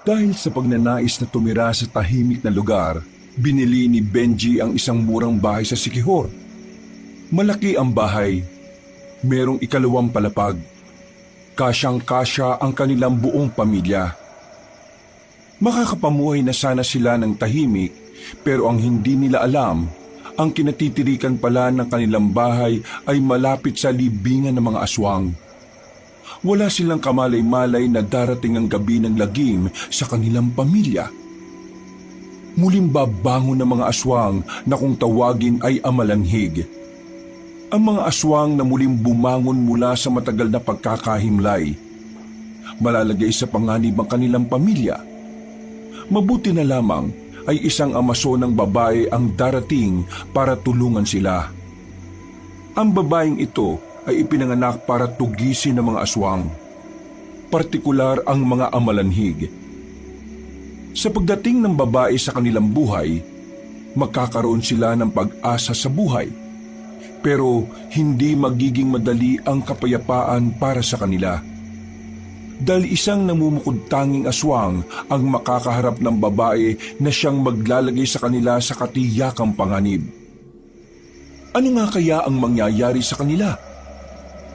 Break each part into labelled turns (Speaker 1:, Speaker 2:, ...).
Speaker 1: Dahil sa pagnanais na tumira sa tahimik na lugar, binili ni Benji ang isang murang bahay sa Siquijor. Malaki ang bahay, merong 2 palapag. Kasyang-kasya ang kanilang buong pamilya. Makakapamuhay na sana sila ng tahimik, pero ang hindi nila alam, ang kinatitirikan pala ng kanilang bahay ay malapit sa libingan ng mga aswang. Wala silang kamalay-malay na darating ang gabi ng lagim sa kanilang pamilya. Muling babangon ng mga aswang na kung tawagin ay amalanhig. Ang mga aswang na muling bumangon mula sa matagal na pagkakahimlay. Malalagay sa panganib ang kanilang pamilya. Mabuti na lamang ay isang amaso ng babae ang darating para tulungan sila. Ang babaeng ito ay ipinanganak para tugisin ng mga aswang, partikular ang mga amalanhig. Sa pagdating ng babae sa kanilang buhay, magkakaroon sila ng pag-asa sa buhay, pero hindi magiging madali ang kapayapaan para sa kanila. Dahil isang namumukod tanging aswang ang makakaharap ng babae na siyang maglalagay sa kanila sa katiyakang panganib. Ano nga kaya ang mangyayari sa kanila?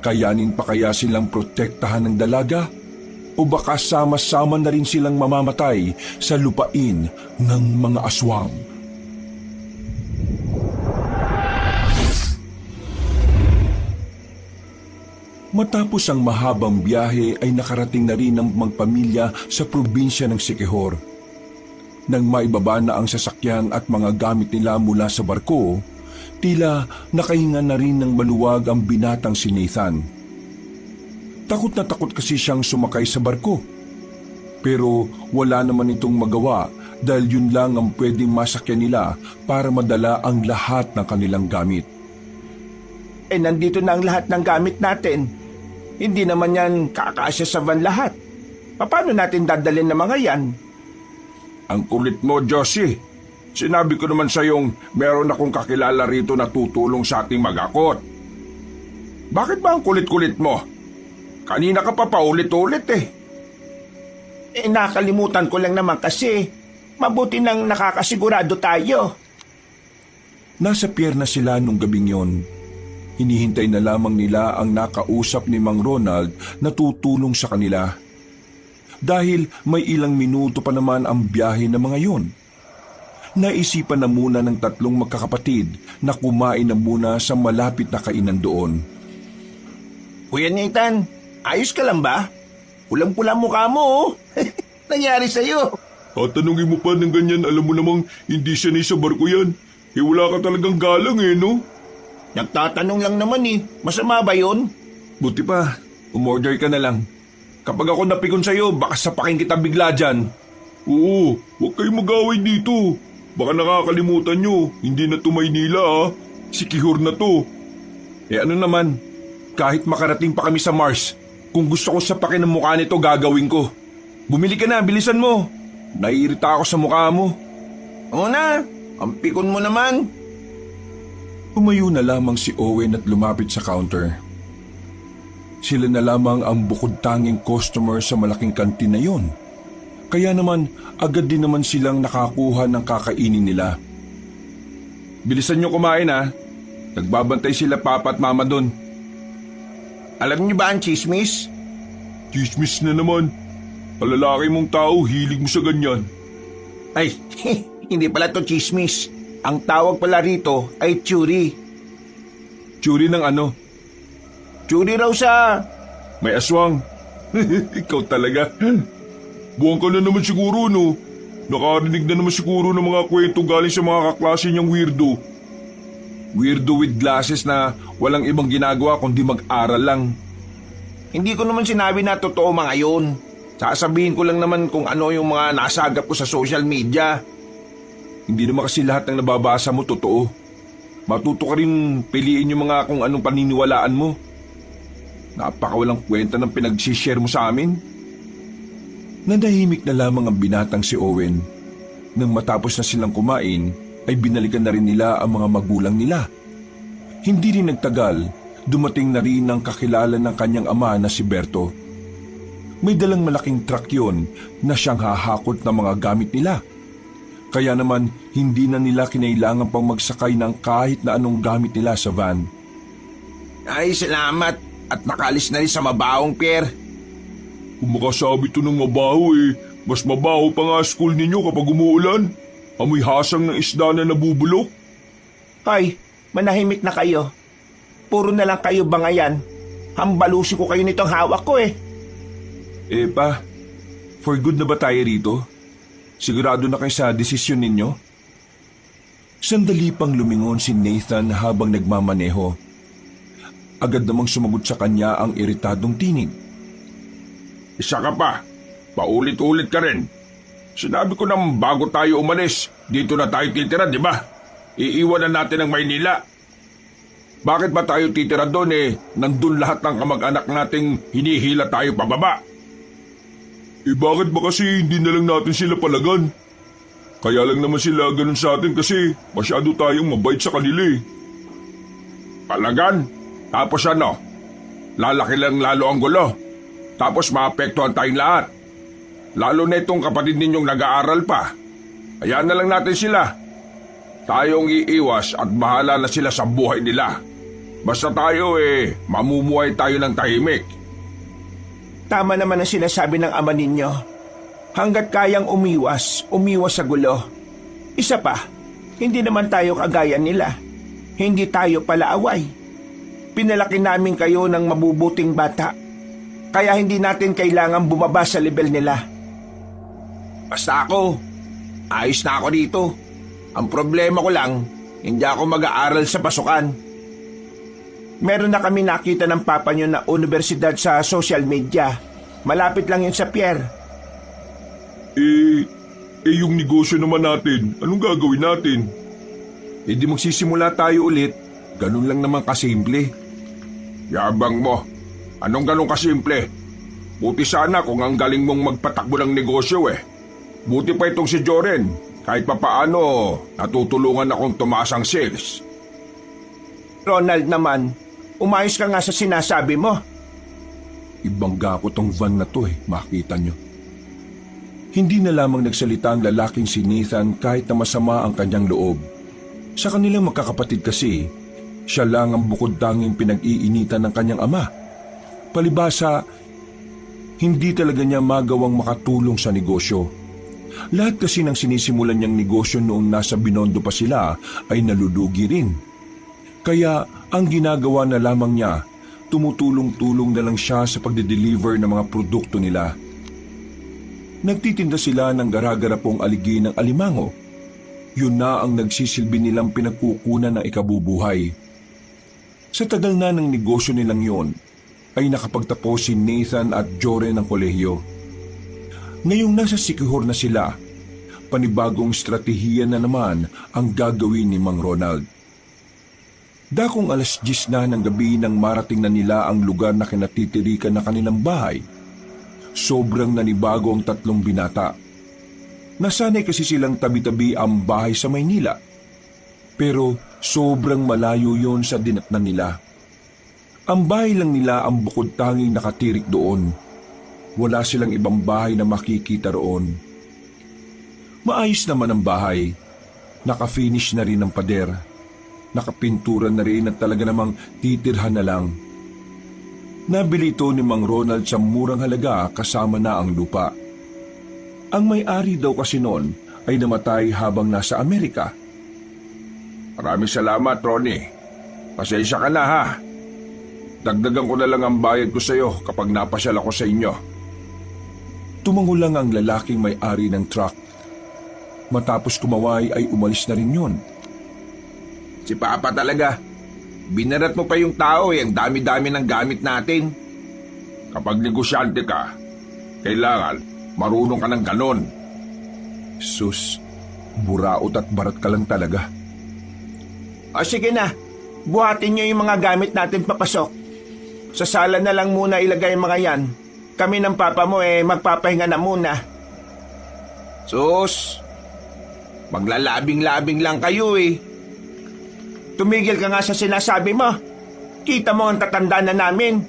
Speaker 1: Kayanin pa kaya silang protektahan ng dalaga? O baka sama-sama na rin silang mamamatay sa lupain ng mga aswang? Matapos ang mahabang biyahe ay nakarating na rin ang magpamilya sa probinsya ng Siquijor. Nang maibaba na ang sasakyan at mga gamit nila mula sa barko, tila nakahinga na rin ng maluwag ang binatang si Nathan. Takot na takot kasi siyang sumakay sa barko. Pero wala naman itong magawa dahil yun lang ang pwedeng masakyan nila para madala ang lahat ng kanilang gamit.
Speaker 2: Nandito na ang lahat ng gamit natin. Hindi naman yan kakasya sa van lahat. Paano natin dadalhin ng mga yan?
Speaker 3: Ang kulit mo, Josie. Sinabi ko naman sa iyong meron akong kakilala rito na tutulong sa ating mag-akot. Bakit ba ang kulit-kulit mo? Kanina ka pa paulit-ulit eh.
Speaker 2: Nakalimutan ko lang naman kasi mabuti nang nakakasigurado tayo.
Speaker 1: Nasa pier na sila nung gabing yon. Hinihintay na lamang nila ang nakausap ni Mang Ronald na tutulong sa kanila. Dahil may ilang minuto pa naman ang biyahe ng mga yon. Naisipan na muna ng 3 magkakapatid na kumain na muna sa malapit na kainan doon.
Speaker 2: Kuya Nathan, ayos ka lang ba? Pulang-pula mukha mo. Nangyari sa'yo?
Speaker 3: Tatanungin mo pa ng ganyan, alam mo namang hindi sanay sa barko yan. Wala ka talagang galang no?
Speaker 2: Nagtatanong lang naman Masama ba yun?
Speaker 3: Buti pa, umorder ka na lang. Kapag ako napikon sa'yo, baka sapakin kita bigla dyan. Oo, huwag kayong mag-away dito. Baka nakakalimutan nyo, hindi na to Maynila Siquijor na to.
Speaker 1: Ano naman, kahit makarating pa kami sa Mars, kung gusto ko sapakin ang mukha nito, gagawin ko. Bumili ka na, bilisan mo. Naiirita ako sa mukha mo.
Speaker 2: Oo na, ang pikon mo naman.
Speaker 1: Umayo na lamang si Owen at lumapit sa counter. Sila na lamang ang bukod-tanging customer sa malaking kantin na yon. Kaya naman, agad din naman silang nakakuha ng kakainin nila. Bilisan nyo kumain Nagbabantay sila papa at mama doon.
Speaker 2: Alam niyo ba ang chismis?
Speaker 3: Chismis na naman. Palalaki mong tao, hilig mo sa ganyan.
Speaker 2: Ay, hindi pala to chismis. Ang tawag pala rito ay churi.
Speaker 1: Churi ng ano?
Speaker 2: Churi raw sa...
Speaker 3: May aswang. Ikaw talaga. Buwan ka na naman siguro, no? Nakarinig na naman siguro ng mga kwento galing sa mga kaklase niyang weirdo.
Speaker 1: Weirdo with glasses na walang ibang ginagawa kundi mag-aral lang.
Speaker 2: Hindi ko naman sinabi na totoo mga yun. Sasabihin ko lang naman kung ano yung mga nasagap ko sa social media.
Speaker 1: Hindi naman kasi lahat ng nababasa mo totoo. Matuto ka rin piliin yung mga kung anong paniniwalaan mo. Napakawalang kwenta ng pinag-share mo sa amin. Nanahimik na lamang ang binatang si Owen. Nang matapos na silang kumain, ay binalikan na rin nila ang mga magulang nila. Hindi rin nagtagal, dumating na rin ang kakilala ng kanyang ama na si Berto. May dalang malaking truck yun na siyang hahakot ng mga gamit nila. Kaya naman hindi na nila kinailangan pang magsakay ng kahit na anong gamit nila sa van.
Speaker 2: Ay, salamat at nakalis na rin sa mabawong pier.
Speaker 3: Kung makasabi to ng mabaho mas mabaho pa nga school ninyo kapag umuulan. Amoy hasang ng isda na nabubulok.
Speaker 2: Ay, manahimik na kayo. Puro na lang kayo bangayan. Hambalusi ko kayo nitong hawak ko
Speaker 1: Pa, for good na ba tayo rito? Sigurado na kayo sa desisyon ninyo? Sandali pang lumingon si Nathan habang nagmamaneho. Agad namang sumagot sa kanya ang iritadong tinig.
Speaker 3: Isa ka pa. Paulit-ulit ka rin. Sinabi ko nang bago tayo umalis, dito na tayo titira, di ba? Iiwanan natin ang Maynila. Bakit ba tayo titira doon nandun lahat ng kamag-anak nating hinihila tayo pababa? Bakit ba kasi hindi na lang natin sila palagan? Kaya lang naman sila ganun sa atin kasi masyado tayong mabait sa kanila Palagan? Tapos ano? Lalaki lang lalo ang gulo. Tapos maapektuhan tayong lahat. Lalo na itong kapatid ninyong nag-aaral pa. Hayaan na lang natin sila. Tayong iiwas at bahala na sila sa buhay nila. Basta tayo mamumuhay tayo ng tahimik.
Speaker 2: Tama naman ang sinasabi ng ama ninyo. Hanggat kayang umiwas sa gulo. Isa pa, hindi naman tayo kagaya nila. Hindi tayo palaaway. Pinalaki namin kayo ng mabubuting bata. Kaya hindi natin kailangan bumaba sa level nila. Basta ako, ayos na ako dito. Ang problema ko lang, hindi ako mag-aaral sa pasukan. Meron na kami nakita ng papa nyo na universidad sa social media. Malapit lang yun sa pier.
Speaker 3: Yung negosyo naman natin, anong gagawin natin?
Speaker 1: Di magsisimula tayo ulit. Ganun lang naman kasimple.
Speaker 3: Yabang mo. Anong ganun kasimple? Buti sana kung ang galing mong magpatakbo ng negosyo Buti pa itong si Joren. Kahit papaano, natutulungan akong tumaas ang sales.
Speaker 2: Ronald naman, umayos ka nga sa sinasabi mo.
Speaker 1: Ibangga ko tong van na to makita nyo. Hindi na lamang nagsalita ang lalaking si Nathan kahit na masama ang kanyang loob. Sa kanilang magkakapatid kasi, siya lang ang bukod tanging pinag-iinitan ng kanyang ama. Palibasa, hindi talaga niya magawang makatulong sa negosyo. Lahat kasi ng sinisimulan niyang negosyo noong nasa Binondo pa sila ay nalulugi rin. Kaya ang ginagawa na lamang niya, tumutulong-tulong na lang siya sa pagde-deliver ng mga produkto nila. Nagtitinda sila ng gara-garapong aligi ng alimango. Yun na ang nagsisilbi nilang pinagkukunan ng ikabubuhay. Sa tagal na ng negosyo nilang yon, ay nakapagtapos si Nathan at Joren ng kolehiyo. Ngayong nasa Sikihor na sila, panibagong estratehiya na naman ang gagawin ni Mang Ronald. Dakong 10:00 na ng gabi nang marating na nila ang lugar na kinatitirikan na kanilang bahay. Sobrang nanibago ang 3 binata. Nasanay kasi silang tabi-tabi ang bahay sa Maynila. Pero sobrang malayo yon sa dinatnan nila. Ang bahay lang nila ang bukod tanging nakatirik doon. Wala silang ibang bahay na makikita roon. Maayos naman ang bahay. Naka-finish na rin ang pader. Nakapintura na rin at talaga namang titirhan na lang. Nabili ito ni Mang Ronald sa murang halaga kasama na ang lupa. Ang may-ari daw kasi noon ay namatay habang nasa Amerika.
Speaker 3: Maraming salamat, Ronnie. Pasensya ka na ha. Dagdagan ko na lang ang bayad ko sa iyo kapag napasyal ako sa inyo.
Speaker 1: Tumango lang ang lalaking may-ari ng truck. Matapos kumaway ay umalis na rin yun.
Speaker 2: Si Papa talaga. Binarat mo pa yung tao ang dami-dami ng gamit natin.
Speaker 3: Kapag negosyante ka, kailangan marunong ka ng ganon.
Speaker 1: Sus, buraot at barat ka lang talaga.
Speaker 2: O sige na, buhatin nyo yung mga gamit natin papasok. Sa sala na lang muna ilagay mga yan. Kami ng papa mo magpapahinga na muna. Sus, maglalabing-labing lang kayo Tumigil ka nga sa sinasabi mo. Kita mo ang tatanda na namin.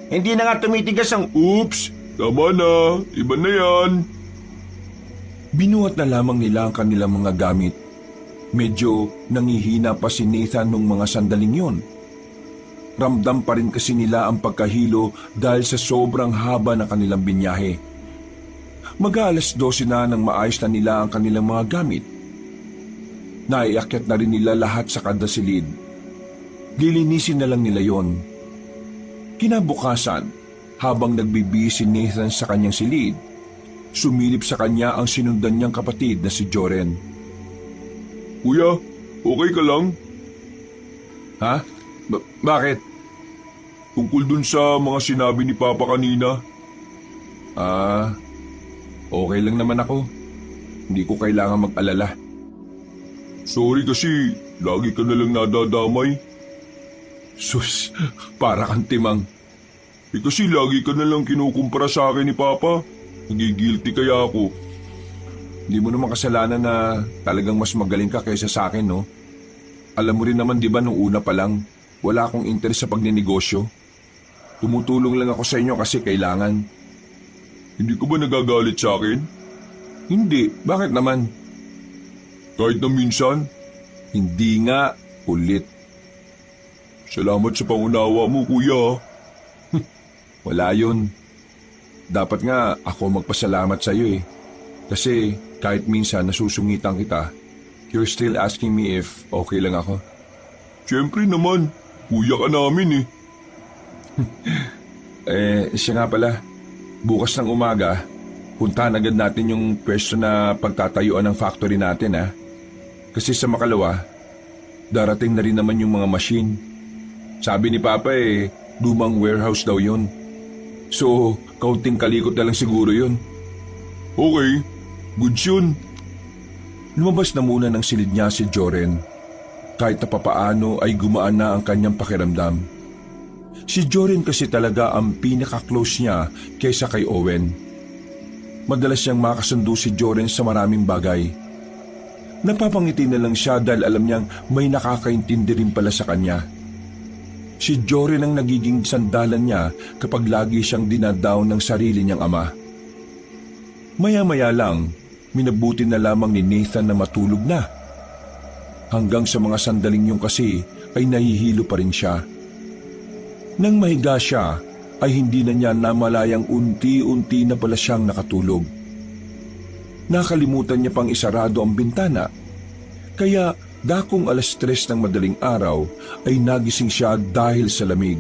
Speaker 2: Hindi na nga tumitigas ang
Speaker 3: Oops, Tama na, iba na yan.
Speaker 1: Binuhat na lamang nila ang kanilang mga gamit. Medyo nangihina pa si Nathan nung mga sandaling yon. Ramdam pa rin kasi nila ang pagkahilo dahil sa sobrang haba ng kanilang binyahe. Mag-aalas 12 na nang maayos na nila ang kanilang mga gamit. Naiakyat na rin nila lahat sa kada silid. Lilinisin na lang nila yon. Kinabukasan, habang nagbibihis si Nathan sa kanyang silid, sumilip sa kanya ang sinundan niyang kapatid na si Joren.
Speaker 3: Kuya, okay ka lang?
Speaker 1: Ha? Bakit?
Speaker 3: Tungkol dun sa mga sinabi ni Papa kanina.
Speaker 1: Okay lang naman ako. Hindi ko kailangan mag-alala.
Speaker 3: Sorry kasi lagi ka nalang nadadamay.
Speaker 1: Sus, para kang timang.
Speaker 3: Kasi lagi ka nalang kinukumpara sa akin ni Papa. Nagigilty kaya ako.
Speaker 1: Hindi mo naman kasalanan na talagang mas magaling ka kaysa sa akin, no? Alam mo rin naman, di ba, nung una pa lang, wala akong interes sa pagninegosyo. Tumutulong lang ako sa inyo kasi kailangan.
Speaker 3: Hindi ka ba nagagalit sa akin?
Speaker 1: Hindi, bakit naman?
Speaker 3: Kahit na minsan?
Speaker 1: Hindi nga, ulit.
Speaker 3: Salamat sa pangunawa mo, kuya.
Speaker 1: Wala yun. Dapat nga ako magpasalamat sa iyo eh. Kasi kahit minsan nasusungitan kita, you're still asking me if okay lang ako.
Speaker 3: Siyempre naman, kuya ka namin
Speaker 1: Siya nga pala, bukas ng umaga, puntahan agad natin yung pwesto na pagtatayuan ng factory natin ha. Kasi sa Makalawa, darating na rin naman yung mga machine. Sabi ni Papa lumang warehouse daw yun. So, kaunting kalikot na lang siguro yun.
Speaker 3: Okay, good yun.
Speaker 1: Lumabas na muna ng silid niya si Joren. Kahit na papaano ay gumaan na ang kanyang pakiramdam. Si Joren kasi talaga ang pinaka-close niya kaysa kay Owen. Madalas siyang makasundo si Joren sa maraming bagay. Napapangiti na lang siya dahil alam niyang may nakakaintindi rin pala sa kanya. Si Joren ang nagiging sandalan niya kapag lagi siyang dinadaon ng sarili niyang ama. Maya-maya lang, minabuti na lamang ni Nathan na matulog na. Hanggang sa mga sandaling yun kasi ay nahihilo pa rin siya. Nang mahiga siya, ay hindi na niya namalayang unti-unti na pala siyang nakatulog. Nakalimutan niya pang isarado ang bintana, kaya dakong 3:00 ng madaling araw ay nagising siya dahil sa lamig.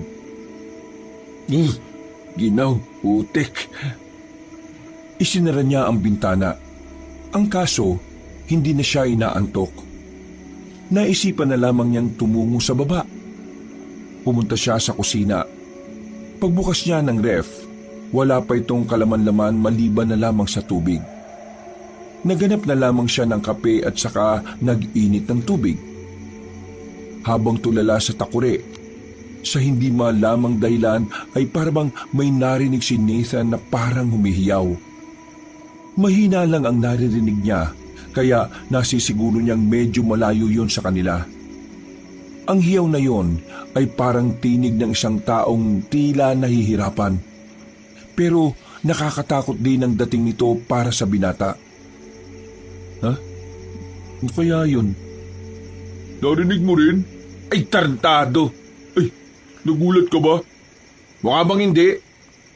Speaker 1: Ginaw, utik. Isinara niya ang bintana. Ang kaso, hindi na siya inaantok. Naisipan na lamang niyang tumungo sa baba. Pumunta siya sa kusina. Pagbukas niya ng ref, wala pa itong kalaman-laman maliban na lamang sa tubig. Naganap na lamang siya ng kape at saka nag-init ng tubig. Habang tulala sa takure, sa hindi malamang dahilan ay parang may narinig si Nathan na parang humihiyaw. Mahina lang ang naririnig niya, kaya nasisiguro niyang medyo malayo yon sa kanila. Ang hiyaw na yon ay parang tinig ng isang taong tila nahihirapan. Pero nakakatakot din ang dating nito para sa binata. Ha? Ano kaya yun?
Speaker 3: Narinig mo rin?
Speaker 1: Ay, tarantado!
Speaker 3: Ay, nagulat ka ba?
Speaker 1: Mukha bang hindi?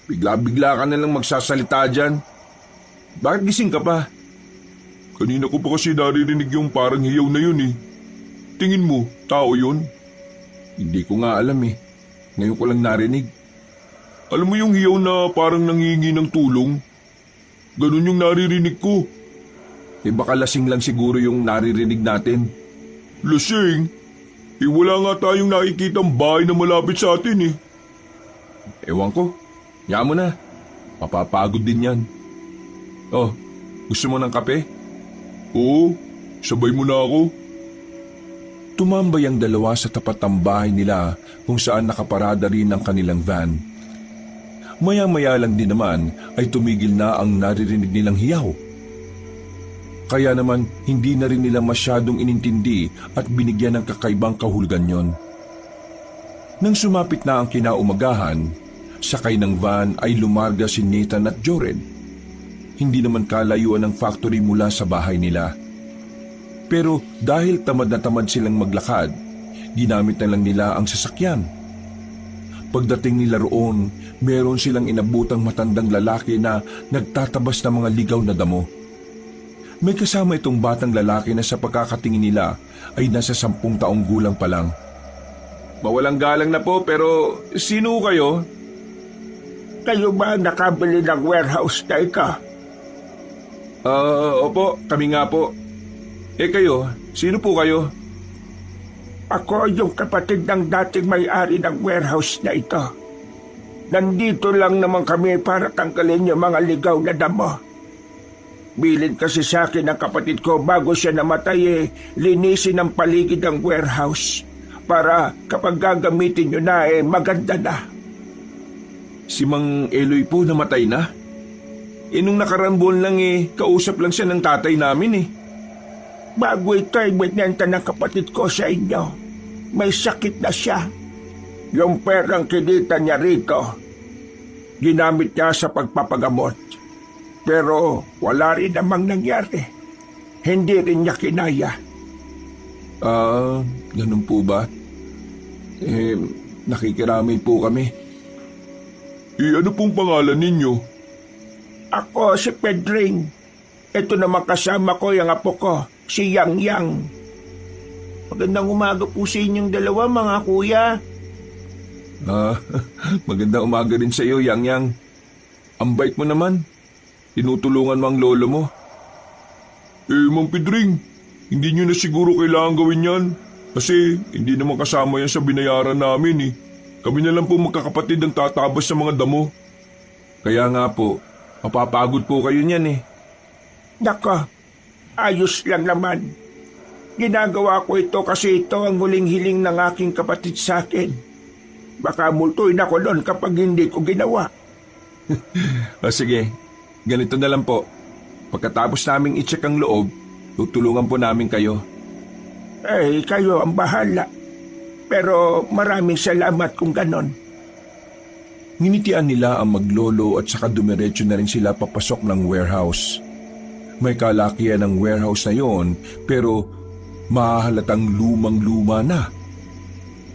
Speaker 1: Bigla-bigla ka na lang magsasalita dyan. Bakit gising ka pa?
Speaker 3: Kanina ko pa kasi naririnig yung parang hiyaw na yun Tingin mo, tao yun?
Speaker 1: Hindi ko nga alam Ngayon ko lang narinig.
Speaker 3: Alam mo yung hiyaw na parang nangingi ng tulong? Ganun yung naririnig ko.
Speaker 1: Baka lasing lang siguro yung naririnig natin.
Speaker 3: Lasing? Wala nga tayong nakikitang bahay na malapit sa atin
Speaker 1: Ewan ko. Hiya mo na. Mapapagod din yan. Oh, gusto mo ng kape?
Speaker 3: Oo, sabay mo na ako.
Speaker 1: Tumambay ang dalawa sa tapat ng bahay nila kung saan nakaparada rin ang kanilang van. Maya-maya lang din naman ay tumigil na ang naririnig nilang hiyaw. Kaya naman hindi na rin nila masyadong inintindi at binigyan ng kakaibang kahulugan yon. Nang sumapit na ang kinaumagahan, Sakay ng van ay lumarga si Nathan at Jored. Hindi naman kalayuan ng factory mula sa bahay nila. Pero dahil tamad na tamad silang maglakad, ginamit na lang nila ang sasakyan. Pagdating nila roon, meron silang inabutang matandang lalaki na nagtatabas ng mga ligaw na damo. May kasama itong batang lalaki na sa pagkakatingin nila ay nasa 10 taong gulang pa lang.
Speaker 3: Mawalang galang na po, pero sino kayo?
Speaker 2: Kayo ba ang nakabili ng warehouse na ito?
Speaker 3: Opo, kami nga po. Kayo, sino po kayo?
Speaker 2: Ako yung kapatid ng dating may-ari ng warehouse na ito. Nandito lang naman kami para tanggalin yung mga ligaw na damo. Bilin kasi sa akin ng kapatid ko bago siya namatay linisin ng paligid ng warehouse para kapag gagamitin nyo na maganda na.
Speaker 3: Si Mang Eloy po namatay na? Nung nakaraan buwan lang kausap lang siya ng tatay namin
Speaker 2: Bago ito ay binenta ng kapatid ko sa inyo. May sakit na siya. Yung perang kinita niya rito, ginamit niya sa pagpapagamot. Pero wala rin namang nangyari. Hindi rin niya kinaya.
Speaker 1: Ganun po ba? Nakikiramay po kami.
Speaker 3: Ano pong pangalan ninyo?
Speaker 2: Ako si Pedring. Ito naman kasama ko yung apo ko, si Yang Yang. Magandang umaga po sa inyong dalawa, mga kuya.
Speaker 1: Magandang umaga rin sa iyo, Yang Yang. Ang bait mo naman. Tinutulungan mo ang lolo mo.
Speaker 3: Mang Pedring, hindi nyo na siguro kailangan gawin yan. Kasi hindi naman kasama yan sa binayaran namin Kami na lang po magkakapatid ang tatabas sa mga damo.
Speaker 1: Kaya nga po, mapapagod po kayo niyan
Speaker 2: Nako, ayos lang naman. Ginagawa ko ito kasi ito ang huling hiling ng aking kapatid sa akin. Baka multuin ako doon kapag hindi ko ginawa.
Speaker 1: Sige, ganito na lang po. Pagkatapos naming i-check ang loob, tutulungan po namin kayo.
Speaker 2: Kayo ang bahala. Pero maraming salamat kung ganon.
Speaker 1: Nginitian nila ang maglolo at saka dumiretso na rin sila papasok ng warehouse. May kalakihan ng warehouse na yon pero mahahalatang lumang-luma na.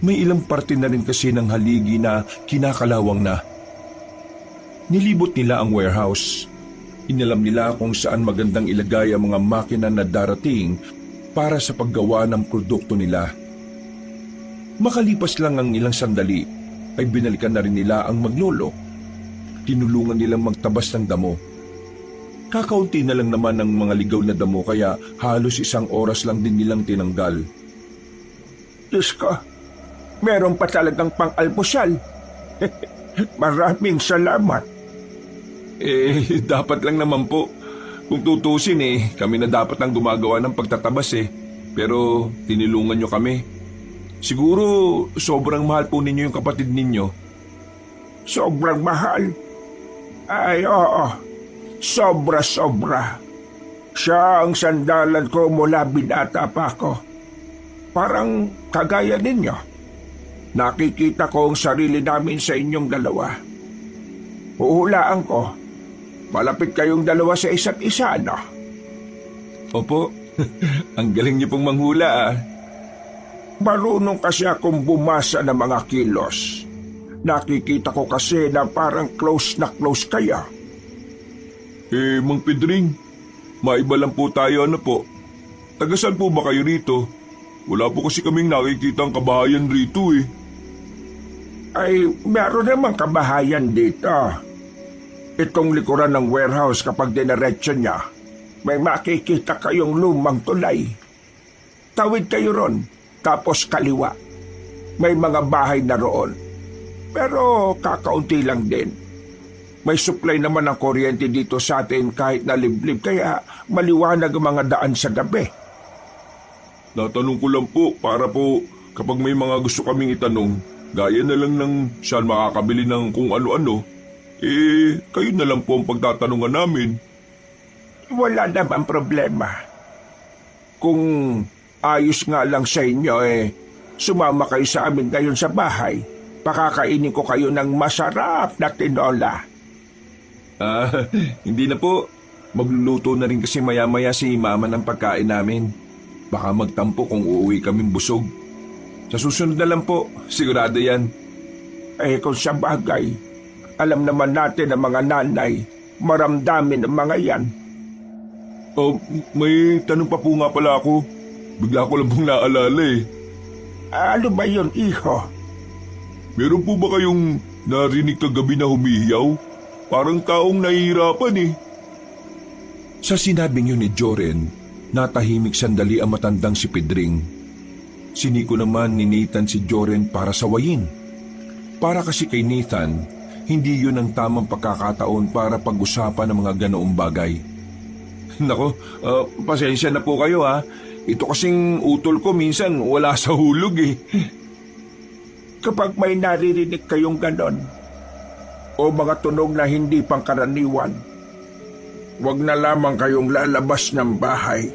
Speaker 1: May ilang parte na rin kasi ng haligi na kinakalawang na. Nilibot nila ang warehouse. Inalam nila kung saan magandang ilagay ang mga makina na darating para sa paggawa ng produkto nila. Makalipas lang ang ilang sandali, ay binalikan na rin nila ang maglolo. Tinulungan nilang magtabas ng damo. Kakaunti na lang naman ang mga ligaw na damo kaya halos 1 oras lang din nilang tinanggal.
Speaker 2: Diyos ko, meron pa talagang pang-almusal. Maraming salamat.
Speaker 3: Dapat lang naman po. Kung tutusin kami na dapat ang gumagawa ng pagtatabas Pero tinulungan nyo kami. Siguro sobrang mahal po ninyo yung kapatid ninyo.
Speaker 2: Sobrang mahal? Ay, oo. Sobra-sobra. Siya ang sandalan ko mula binata pa ako. Parang kagaya ninyo. Nakikita ko ang sarili namin sa inyong dalawa. Uhulaan ko. Malapit kayong dalawa sa isa't isa, no?
Speaker 3: Opo. Ang galing niyo pong manghula
Speaker 2: Marunong kasi akong bumasa ng mga kilos. Nakikita ko kasi na parang close na close kaya.
Speaker 3: Mang Pedring, maiba lang po tayo po. Tagasan po ba kayo rito? Wala po kasi kaming nakikita ang kabahayan rito
Speaker 2: Ay, meron namang kabahayan dito. Itong likuran ng warehouse kapag dinaretso niya, may makikita kayong lumang tulay. Tawid kayo ron. Tapos kaliwa. May mga bahay na roon. Pero kakaunti lang din. May supply naman ng kuryente dito sa atin kahit na liblib kaya maliwanag ang mga daan sa gabi.
Speaker 3: Natanong ko lang po para po kapag may mga gusto kaming itanong, gaya na lang ng saan makakabili ng kung ano-ano, kayo na lang po ang pagtatanungan namin.
Speaker 2: Wala naman problema. Kung ayos nga lang sa inyo sumama kayo sa amin ngayon sa bahay. Pakakainin ko kayo ng masarap na tinola.
Speaker 3: Hindi na po. Magluluto na rin kasi maya-maya si mama ng pagkain namin. Baka magtampo kung uuwi kaming busog. Sa susunod na lang po, sigurado yan.
Speaker 2: Kung sa bagay, alam naman natin ang mga nanay, maramdamin ang mga yan.
Speaker 3: May tanong pa po nga pala ako. Bigla ko lang pong naalala eh.
Speaker 2: Ano ba yun, iho?
Speaker 3: Meron po ba kayong narinig kagabi na humihiyaw? Parang taong nahihirapan eh.
Speaker 1: Sa sinabing yun ni Joren, natahimik sandali ang matandang si Pedring. Siniko naman ni Nathan si Joren para sawayin. Para kasi kay Nathan, hindi yun ang tamang pagkakataon para pag-usapan ng mga ganoong bagay.
Speaker 3: Nako, pasensya na po kayo ha. Ito kasing utol ko minsan wala sa hulog eh.
Speaker 2: Kapag may naririnig kayong ganon, o mga tunog na hindi pangkaraniwan, huwag na lamang kayong lalabas ng bahay.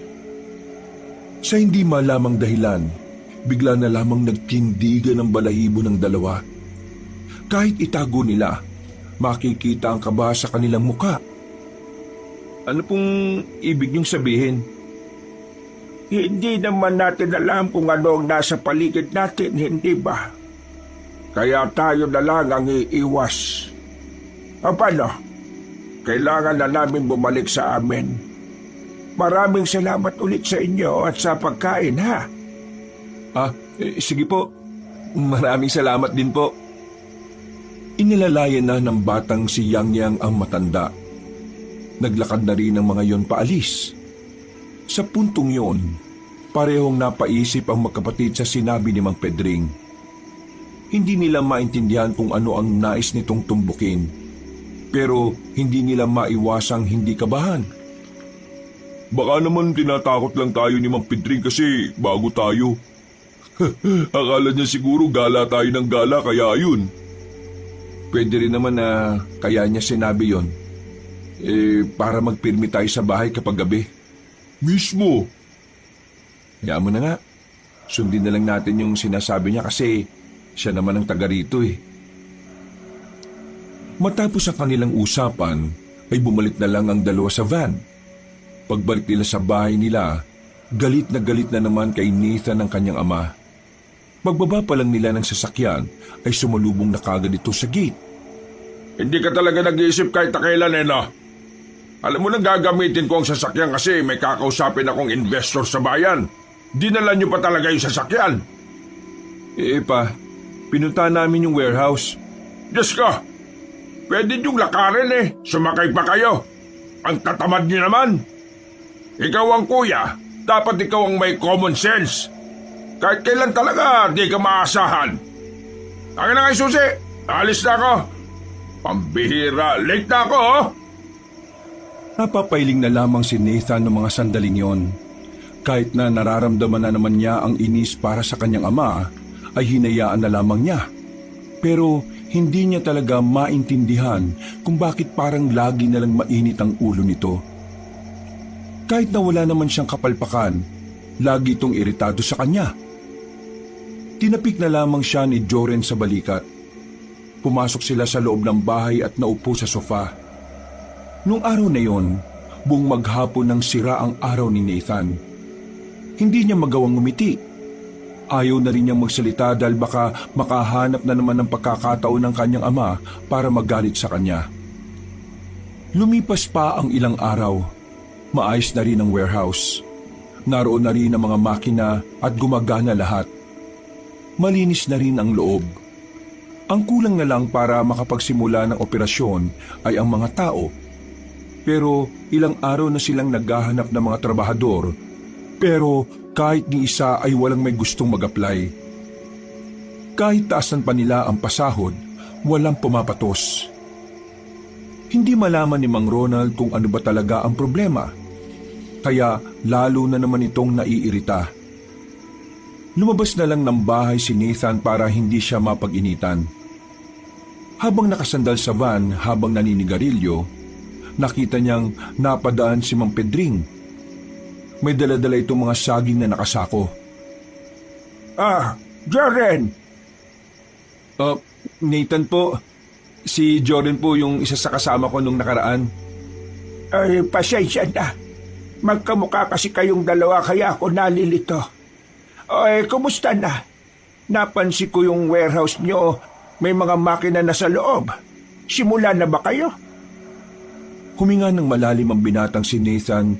Speaker 1: Sa hindi malamang dahilan, bigla na lamang nagtindigan ang balahibo ng dalawa. Kahit itago nila, makikita ang kaba sa kanilang muka.
Speaker 3: Ano pong ibig niyong sabihin?
Speaker 2: Hindi naman natin alam kung ano ang nasa paligid natin, hindi ba? Kaya tayo na lang ang iiwas. O paano? Kailangan na namin bumalik sa amin. Maraming salamat ulit sa inyo at sa pagkain, ha?
Speaker 3: Sige po. Maraming salamat din po.
Speaker 1: Inilalayan na ng batang si Yang Yang ang matanda. Naglakad na rin ang mga yon paalis. Sa puntong yon, parehong napaisip ang magkapatid sa sinabi ni Mang Pedring. Hindi nila maintindihan kung ano ang nais nitong tumbukin, pero hindi nila maiwasang hindi kabahan.
Speaker 3: Baka naman tinatakot lang tayo ni Mang Pedring kasi bago tayo. Akala niya siguro gala tayo ng gala kaya ayun.
Speaker 1: Pwede rin naman na kaya niya sinabi yon. Para magpirmi tayo sa bahay kapag gabi.
Speaker 3: Mismo.
Speaker 1: Hayaan mo na nga. Sundin na lang natin yung sinasabi niya kasi siya naman ang taga rito eh. Matapos ang kanilang usapan, ay bumalik na lang ang dalawa sa van. Pagbalik nila sa bahay nila, galit na naman kay Nathan ang kanyang ama. Pagbaba pa lang nila ng sasakyan, ay sumalubong na kagad ito sa gate.
Speaker 2: Hindi ka talaga nag-iisip kahit kailan, no? Alam mo nang gagamitin ko ang sasakyan kasi may kakausapin akong investor sa bayan. Dinala niyo pa talaga yung sasakyan.
Speaker 1: Pa, pinunta namin yung warehouse.
Speaker 2: Diyos ko! Pwede niyong lakarin eh. Sumakay pa kayo. Ang tatamad niyo naman. Ikaw ang kuya. Dapat ikaw ang may common sense. Kahit kailan talaga di ka maasahan. Akin na kayo susi. Alis na ako. Pambihira. Late na ako, oh.
Speaker 1: Napapailing na lamang si Nathan ng mga sandaling yon. Kahit na nararamdaman na naman niya ang inis para sa kanyang ama, ay hinayaan na lamang niya. Pero hindi niya talaga maintindihan kung bakit parang lagi na lang mainit ang ulo nito. Kahit na wala naman siyang kapalpakan, lagi itong iritado sa kanya. Tinapik na lamang siya ni Joren sa balikat. Pumasok sila sa loob ng bahay at naupo sa sofa. Nung araw na yon, buong maghapon nang sira ang araw ni Nathan. Hindi niya magawang ngumiti. Ayaw na rin niyang magsalita dahil baka makahanap na naman ng pagkakataon ng kanyang ama para magalit sa kanya. Lumipas pa ang ilang araw. Maayos na rin ang warehouse. Naroon na rin ang mga makina at gumagana lahat. Malinis na rin ang loob. Ang kulang na lang para makapagsimula ng operasyon ay ang mga tao. Pero ilang araw na silang naghahanap ng mga trabahador, pero kahit ni isa ay walang may gustong mag-apply. Kahit taasan pa nila ang pasahod, walang pumapatos. Hindi malaman ni Mang Ronald kung ano ba talaga ang problema, kaya lalo na naman itong naiirita. Lumabas na lang ng bahay si Nathan para hindi siya mapag-initan. Habang nakasandal sa van habang naninigarilyo, nakita niyang napadaan si Mang Pedring. May dala-dala itong mga saging na nakasako.
Speaker 2: Joren!
Speaker 3: Nathan po. Si Jordan po yung isa sa kasama ko nung nakaraan.
Speaker 2: Ay, pasensya na. Magkamukha kasi kayong dalawa kaya ako nalilito. Ay, kumusta na? Napansin ko yung warehouse nyo. May mga makina na sa loob. Simula na ba kayo?
Speaker 1: Huminga ng malalim ang binatang si Nathan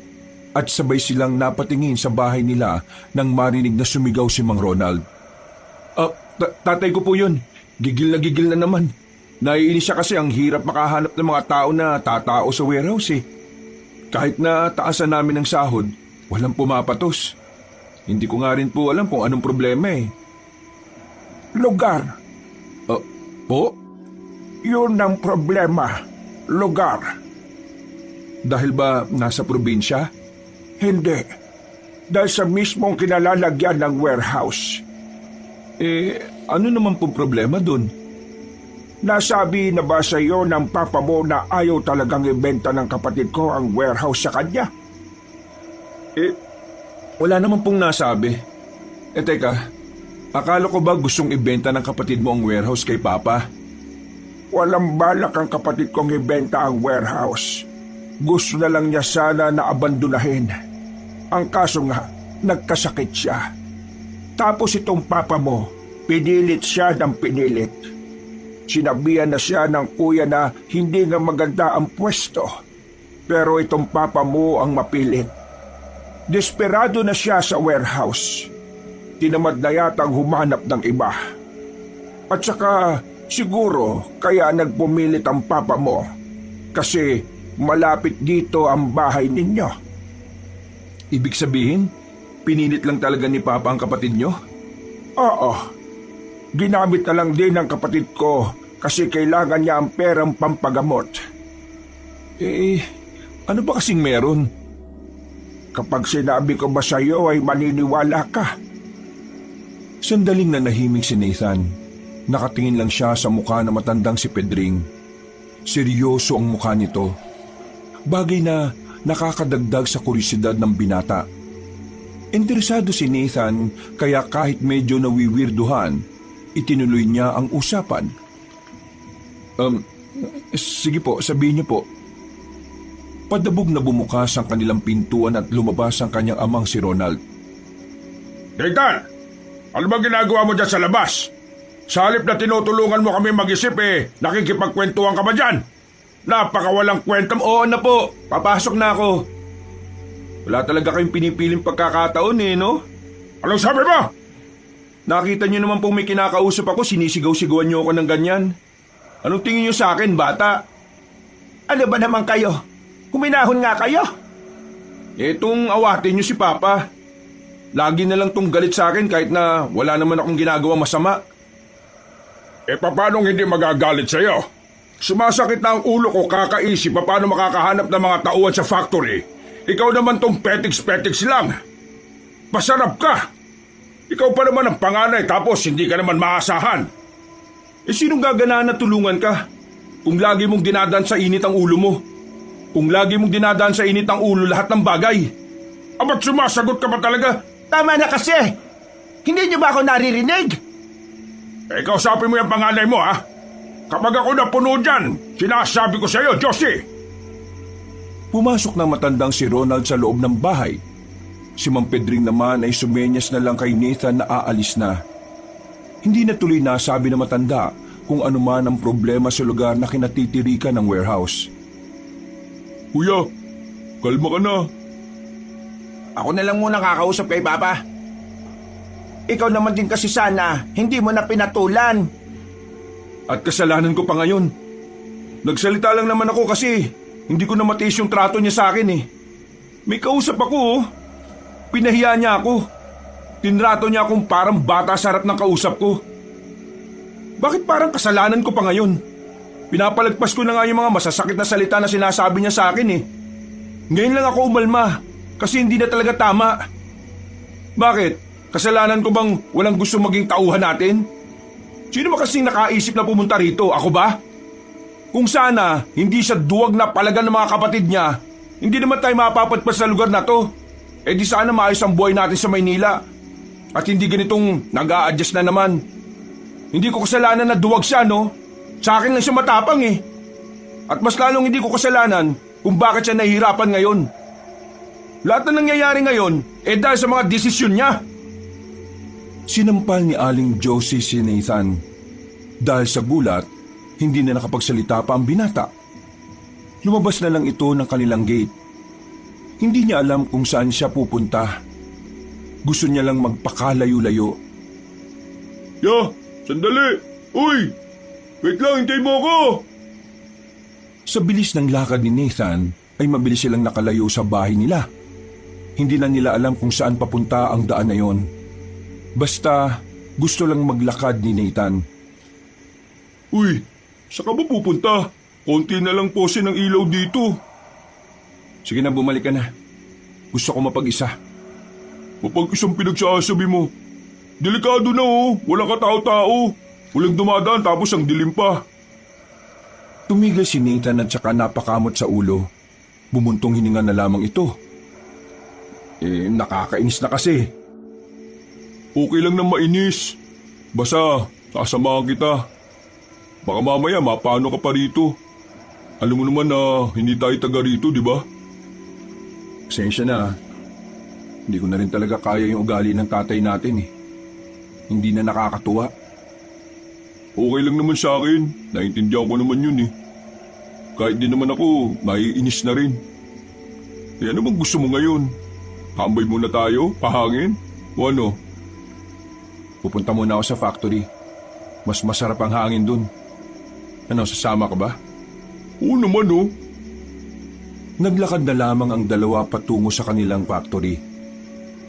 Speaker 1: at sabay silang napatingin sa bahay nila nang marinig na sumigaw si Mang Ronald.
Speaker 3: Tatay ko po yun. Gigil na naman. Naiinis siya kasi ang hirap makahanap ng mga tao na tatao sa warehouse eh. Kahit na taasan namin ng sahod, walang pumapatos. Hindi ko nga rin po alam kung anong problema eh.
Speaker 2: Lugar.
Speaker 3: Po?
Speaker 2: Yun ang problema. Lugar.
Speaker 1: Dahil ba nasa probinsya?
Speaker 2: Hindi. Dahil sa mismong kinalalagyan ng warehouse.
Speaker 1: Ano naman pong problema dun?
Speaker 2: Nasabi na ba sa iyo ng papa mo na ayaw talagang ibenta ng kapatid ko ang warehouse sa kanya?
Speaker 3: Wala naman pong nasabi. Teka, akala ko ba gustong ibenta ng kapatid mo ang warehouse kay Papa?
Speaker 2: Walang balak ang kapatid kong ibenta ang warehouse. Gusto na lang niya sana na abandonahin. Ang kaso nga, nagkasakit siya. Tapos itong papa mo, pinilit siya ng pinilit. Sinabihan na siya ng kuya na hindi nga maganda ang pwesto. Pero itong papa mo ang mapilit. Desperado na siya sa warehouse. Tinamad na yatang humanap ng iba. At saka siguro kaya nagpumilit ang papa mo. Kasi malapit dito ang bahay ninyo.
Speaker 3: Ibig sabihin, pinilit lang talaga ni Papa ang kapatid nyo?
Speaker 2: Oo. Ginamit na lang din ng kapatid ko kasi kailangan niya ang perang pampagamot.
Speaker 3: Ano ba kasing meron?
Speaker 2: Kapag sinabi ko ba sa iyo ay maniniwala ka?
Speaker 1: Sandaling nanahimik si Nathan. Nakatingin lang siya sa mukha na matandang si Pedring. Seryoso ang mukha nito. Bagay na nakakadagdag sa kurisidad ng binata. Interesado si Nathan kaya kahit medyo nawiwirduhan, itinuloy niya ang usapan.
Speaker 3: Sige po, sabihin niyo po.
Speaker 1: Padabog na bumukas ang kanilang pintuan at lumabas ang kanyang amang si Ronald.
Speaker 2: Nathan! Ano ba ginagawa mo dyan sa labas? Sa halip na tinutulungan mo kami mag-isip nakikipagkwentuhan ka ba dyan? Napakawalang kwenta mo.
Speaker 3: Oo na po, papasok na ako. Wala talaga kayong pinipiling pagkakataon no?
Speaker 2: Anong sabi mo?
Speaker 3: Nakita niyo naman pong may kinakausap ako, sinisigaw-sigawan niyo ako ng ganyan. Anong tingin niyo sa akin, bata?
Speaker 2: Ano ba naman kayo? Huminahon nga kayo?
Speaker 3: Itong awatin niyo si Papa. Lagi na lang tong galit sa akin kahit na wala naman akong ginagawa masama.
Speaker 2: Paano hindi magagalit sa'yo? Sumasakit na ang ulo ko kakaisip paano makakahanap ng mga tauhan sa factory. Ikaw naman tong petiks-petiks lang. Pasarap ka. Ikaw pa naman ang panganay tapos hindi ka naman maasahan.
Speaker 3: Sinong gaganaan na tulungan ka? Kung lagi mong dinadaan sa init ang ulo mo. Kung lagi mong dinadaan sa init ang ulo lahat ng bagay.
Speaker 2: Ba't sumasagot ka ba talaga?
Speaker 4: Tama na kasi! Hindi niyo ba ako naririnig?
Speaker 2: Ikaw sabi mo yung panganay mo ha? Kapag ako napuno dyan, sinasabi ko sa iyo, Josie!
Speaker 1: Pumasok na matandang si Ronald sa loob ng bahay. Si Mang Pedring naman ay sumenyas na lang kay Nathan na aalis na. Hindi na tuloy nasabi na matanda kung ano man ang problema sa lugar na kinatitirikan ng warehouse.
Speaker 3: Kuya, kalma ka na.
Speaker 4: Ako na lang muna kakausap kay Papa. Ikaw naman din kasi sana, hindi mo na pinatulan.
Speaker 3: At kasalanan ko pa ngayon. Nagsalita lang naman ako kasi hindi ko na matiis yung trato niya sa akin May kausap ako Pinahiya niya ako. Tinrato niya akong parang bata sa harap ng kausap ko. Bakit parang kasalanan ko pa ngayon? Pinapalagpas ko na nga yung mga masasakit na salita na sinasabi niya sa akin Ngayon lang ako umalma kasi hindi na talaga tama. Bakit? Kasalanan ko bang walang gusto maging tauhan natin? Sino ba kasing nakaisip na pumunta rito? Ako ba? Kung sana hindi siya duwag na palagan ng mga kapatid niya, hindi naman tayo mapapadpas sa lugar na to. Di sana maayos ang buhay natin sa Maynila. At hindi ganitong nag-a-adjust na naman. Hindi ko kasalanan na duwag siya, no? Sa akin lang siya matapang eh. At mas lalong hindi ko kasalanan kung bakit siya nahihirapan ngayon. Lahat na nangyayari ngayon, dahil sa mga desisyon niya.
Speaker 1: Sinampal ni Aling Josie si Nathan. Dahil sa gulat, hindi na nakapagsalita pa ang binata. Lumabas na lang ito ng kanilang gate. Hindi niya alam kung saan siya pupunta. Gusto niya lang magpakalayo-layo.
Speaker 3: Ya, sandali! Uy! Wait lang, hintayin mo ako!
Speaker 1: Sa bilis ng lakad ni Nathan, ay mabilis silang nakalayo sa bahay nila. Hindi na nila alam kung saan papunta ang daan na yon. Basta gusto lang maglakad ni Nathan.
Speaker 3: Uy, saan ka ba pupunta? Konti na lang pose ng ilaw dito.
Speaker 1: Sige na, bumalik ka na. Gusto ko mapag-isa.
Speaker 3: Mapag-isang pinagsasabi mo. Delikado na oh, walang katao-tao. Walang dumadaan tapos ang dilim pa.
Speaker 1: Tumigil si Nathan at saka napakamot sa ulo. Bumuntong hininga na lamang ito. Nakakainis na kasi.
Speaker 3: Okay lang na mainis. Basta, sasamahan kita. Baka mamaya mapano ka pa rito. Alam mo naman na hindi tayo taga rito, di ba?
Speaker 1: Pasensya na. Hindi ko na rin talaga kaya yung ugali ng tatay natin eh. Hindi na nakakatuwa.
Speaker 3: Okay lang naman sa akin. Naintindihan ko naman yun eh. Kahit di naman ako, maiinis na rin. Kaya naman gusto mo ngayon? Tambay muna tayo? Pahangin? O ano?
Speaker 1: Pupunta muna ako sa factory. Mas masarap ang hangin dun. Ano, sasama ka ba?
Speaker 3: Oo naman oh.
Speaker 1: Naglakad na lamang ang dalawa patungo sa kanilang factory.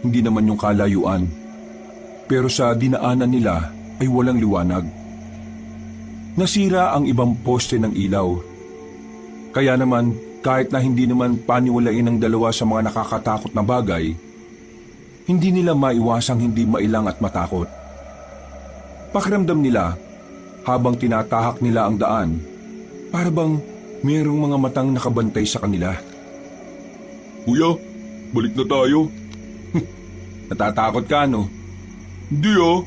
Speaker 1: Hindi naman yung kalayuan. Pero sa dinaanan nila ay walang liwanag. Nasira ang ibang poste ng ilaw. Kaya naman, kahit na hindi naman paniwalain ng dalawa sa mga nakakatakot na bagay, hindi nila maiwasang hindi mailang at matakot. Pakiramdam nila, habang tinatahak nila ang daan, para bang mayroong mga matang nakabantay sa kanila.
Speaker 3: Kuya, balik na tayo.
Speaker 1: Natatakot ka, no?
Speaker 3: Hindi ah.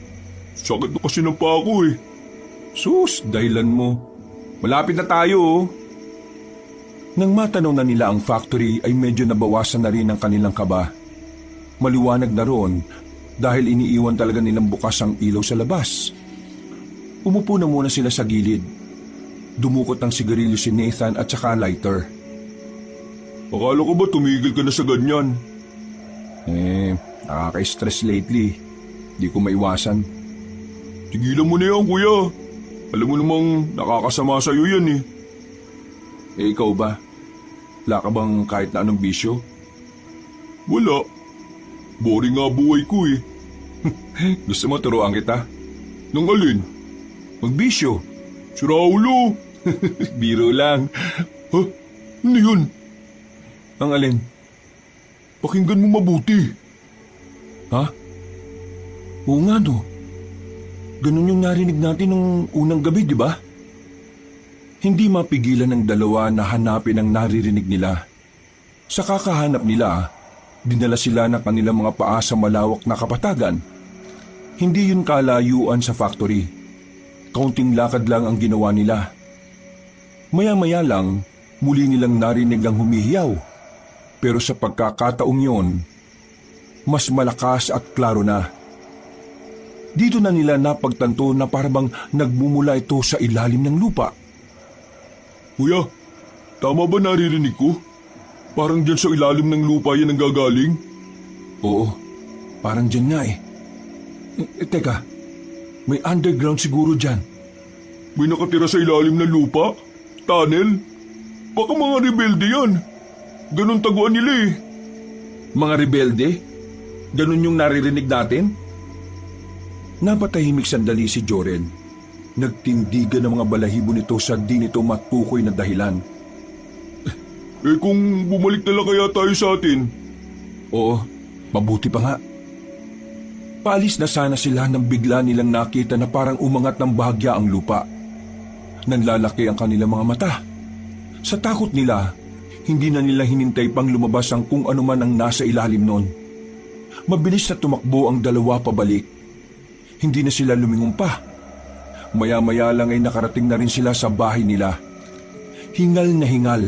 Speaker 3: Sakit na kasi ng paa ko eh.
Speaker 1: Sus, dahilan mo. Malapit na tayo, oh. Nang matanaw na nila ang factory ay medyo nabawasan na rin ang kanilang kaba. Maliwanag na roon dahil iniiwan talaga nilang bukas ang ilaw sa labas. Umupo na muna sila sa gilid. Dumukot ng sigarilyo si Nathan at saka lighter.
Speaker 3: Akala ko ba tumigil ka na sa ganyan?
Speaker 1: Nakaka-stress lately. Di ko maiwasan.
Speaker 3: Tigilan mo na yan, kuya. Alam mo namang nakakasama sa'yo yan eh.
Speaker 1: Ikaw ba? Wala ka bang kahit na anong bisyo?
Speaker 3: Wala. Boring nga buhay ko eh.
Speaker 1: Gusto mo turuan kita?
Speaker 3: Nang alin?
Speaker 1: Magbisyo.
Speaker 3: Si Raulo.
Speaker 1: Biro lang.
Speaker 3: Ha? Ano yun?
Speaker 1: Ang alin?
Speaker 3: Pakinggan mo mabuti.
Speaker 1: Ha? Oo nga no. Ganun yung narinig natin nung unang gabi, di ba? Hindi mapigilan ng dalawa na hanapin ang naririnig nila. Sa kakahanap nila, dinala sila ng kanilang mga paa sa malawak na kapatagan. Hindi yun kalayuan sa factory. Kaunting lakad lang ang ginawa nila. Maya-maya lang, muli nilang narinig ang humihiyaw. Pero sa pagkakataong yon, mas malakas at klaro na. Dito na nila napagtanto na parabang nagmumula ito sa ilalim ng lupa.
Speaker 3: Kuya, tama ba naririnig ko? Parang dyan sa ilalim ng lupa yan ang gagaling?
Speaker 1: Oo, parang dyan nga eh. Teka, may underground siguro dyan.
Speaker 3: May nakatira sa ilalim ng lupa? Tunnel? Baka mga rebelde yan. Ganon taguan nila eh.
Speaker 1: Mga rebelde? Ganun yung naririnig natin? Napatahimik sandali si Joren. Nagtindigan ng mga balahibo nito sa di nito matukoy na dahilan.
Speaker 3: Kung bumalik na lang kaya tayo sa atin?
Speaker 1: Oo, mabuti pa nga. Paalis na sana sila nang bigla nilang nakita na parang umangat ng bahagya ang lupa. Nanlalaki ang kanilang mga mata. Sa takot nila, hindi na nila hinintay pang lumabas ang kung ano man ang nasa ilalim nun. Mabilis na tumakbo ang dalawa pabalik. Hindi na sila lumingon pa. Maya-maya lang ay nakarating na rin sila sa bahay nila. Hingal na hingal.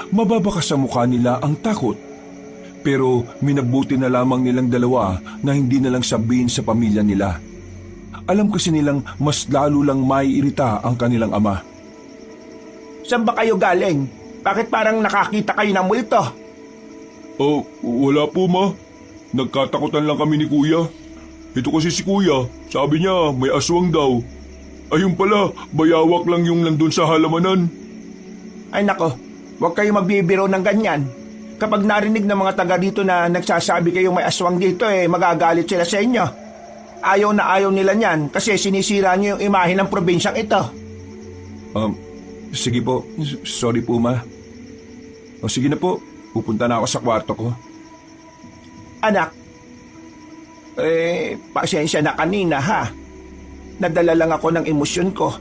Speaker 1: Mababaka sa mukha nila ang takot. Pero minabuti na lamang nilang dalawa na hindi na lang sabihin sa pamilya nila. Alam kasi nilang mas lalo lang maiirita ang kanilang ama.
Speaker 2: Saan ba kayo galing? Bakit parang nakakita kayo ng multo?
Speaker 3: Oh, wala po ma. Nagkatakutan lang kami ni kuya. Ito kasi si kuya, sabi niya may aswang daw. Ayun pala, bayawak lang yung nandun sa halamanan.
Speaker 2: Ay nako, huwag kayo magbibiro ng ganyan. Kapag narinig ng mga taga dito na nagsasabi kayong may aswang dito, magagalit sila sa inyo. Ayaw na ayaw nila niyan kasi sinisira niyo yung imahe ng probinsyang ito.
Speaker 1: Sige po, sorry po ma. O sige na po, pupunta na ako sa kwarto ko.
Speaker 2: Anak, pasensya na kanina ha. Nadala lang ako ng emosyon ko.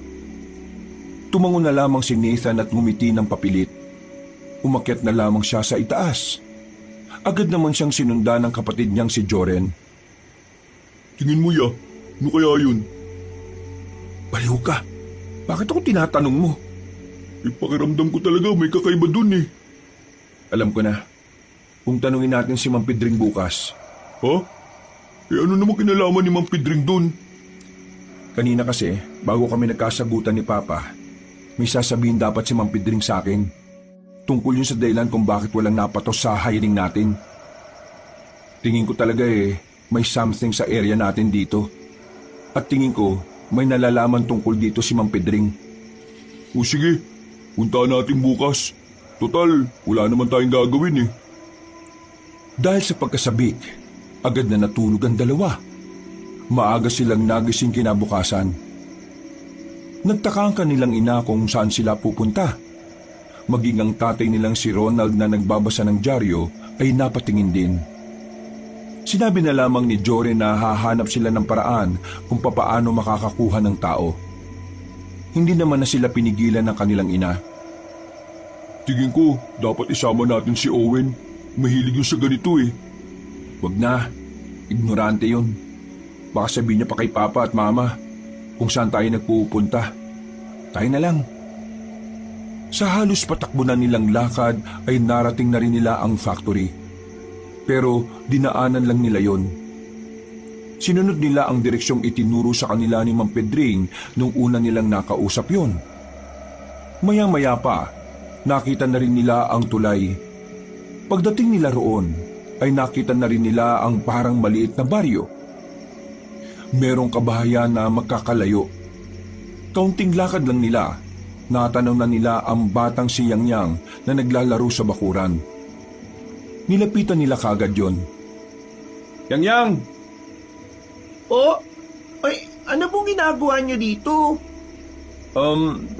Speaker 1: Tumango na lamang si Nathan at ngumiti ng papilit. Umakyat na lamang siya sa itaas. Agad naman siyang sinundan ng kapatid niyang si Joren.
Speaker 3: Tingin mo ya, ano kaya yun?
Speaker 1: Baliw ka, bakit ako tinatanong mo?
Speaker 3: Pakiramdam ko talaga may kakaiba dun eh.
Speaker 1: Alam ko na, kung tanungin natin si Mang Pedring bukas.
Speaker 3: Ha? Ano naman kinalaman ni Mang Pedring dun?
Speaker 1: Kanina kasi, bago kami nagkasagutan ni Papa, may sasabihin dapat si Mang Pedring sa akin. Tungkol yun sa dahilan kung bakit walang napatos sa hiring natin. Tingin ko talaga may something sa area natin dito. At tingin ko, may nalalaman tungkol dito si Mang Pedring.
Speaker 3: O sige, puntaan natin bukas. Total, wala naman tayong gagawin eh.
Speaker 1: Dahil sa pagkasabik, agad na natulog ang dalawa. Maaga silang nagising kinabukasan. Nagtaka ang kanilang ina kung saan sila pupunta. Maging ang tatay nilang si Ronald na nagbabasa ng dyaryo ay napatingin din. Sinabi na lamang ni Jory na hahanap sila ng paraan kung papaano makakakuha ng tao. Hindi naman na sila pinigilan ng kanilang ina.
Speaker 3: Tingin ko, dapat isama natin si Owen. Mahilig yun sa ganito eh.
Speaker 1: Wag na, ignorante yun. Baka sabihin niya pa kay Papa at Mama kung saan tayo nagpupunta. Tayo na lang. Sa halos patakbo na nilang lakad ay narating na rin nila ang factory. Pero dinaanan lang nila yon. Sinunod nila ang direksyong itinuro sa kanila ni Mang Pedring nung una nilang nakausap yon. Maya-maya pa, nakita na rin nila ang tulay. Pagdating nila roon, ay nakita na rin nila ang parang maliit na baryo. Merong kabahayan na magkakalayo. Kaunting lakad lang nila, natanaw na nila ang batang si Yang Yang na naglalaro sa bakuran. Nilapitan nila kagad yon.
Speaker 3: Yang Yang!
Speaker 2: Ano pong ginagawa niyo dito?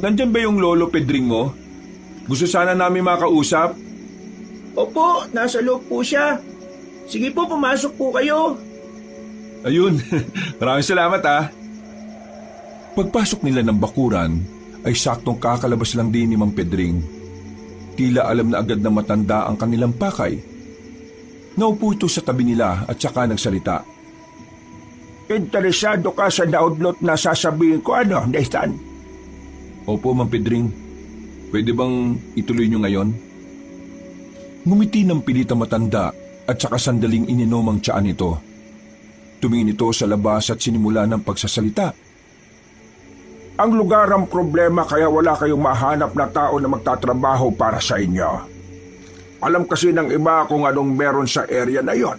Speaker 3: Nandyan ba yung lolo Pedring mo? Gusto sana namin makausap.
Speaker 2: Opo, nasa loob po siya. Sige po, pumasok po kayo.
Speaker 3: Ayun, maraming salamat ah.
Speaker 1: Pagpasok nila ng bakuran, ay saktong kakalabas lang din ni Mang Pedring. Tila alam na agad na matanda ang kanilang pakay. Naupo ito sa tabi nila at saka nagsalita.
Speaker 2: Interesado ka sa download na sasabihin ko, ano, Nathan?
Speaker 1: Opo, Mang Pedring. Pwede bang ituloy nyo ngayon? Ngumiti ng pilit ang matanda at saka sandaling ininom ang tiyaan nito. Tumingin ito sa labas at sinimula ng pagsasalita.
Speaker 2: Ang lugar ang problema kaya wala kayong mahanap na tao na magtatrabaho para sa inyo. Alam kasi ng iba kung anong meron sa area na yon.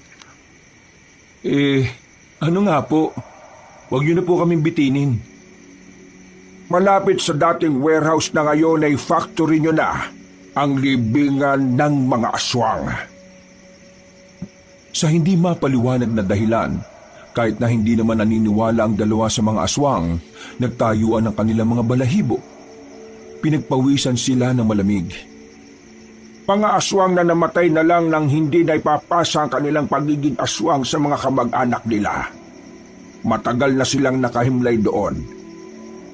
Speaker 1: Ano nga po? Huwag niyo na po kaming bitinin.
Speaker 2: Malapit sa dating warehouse na ngayon ay factory nyo na ang libingan ng mga aswang.
Speaker 1: Sa hindi mapaliwanag na dahilan, kahit na hindi naman naniniwala ang dalawa sa mga aswang, nagtayuan ang kanilang mga balahibo. Pinagpawisan sila ng malamig.
Speaker 2: Mga aswang na namatay na lang nang hindi na ipapasa ang kanilang pagiging aswang sa mga kamag-anak nila. Matagal na silang nakahimlay doon.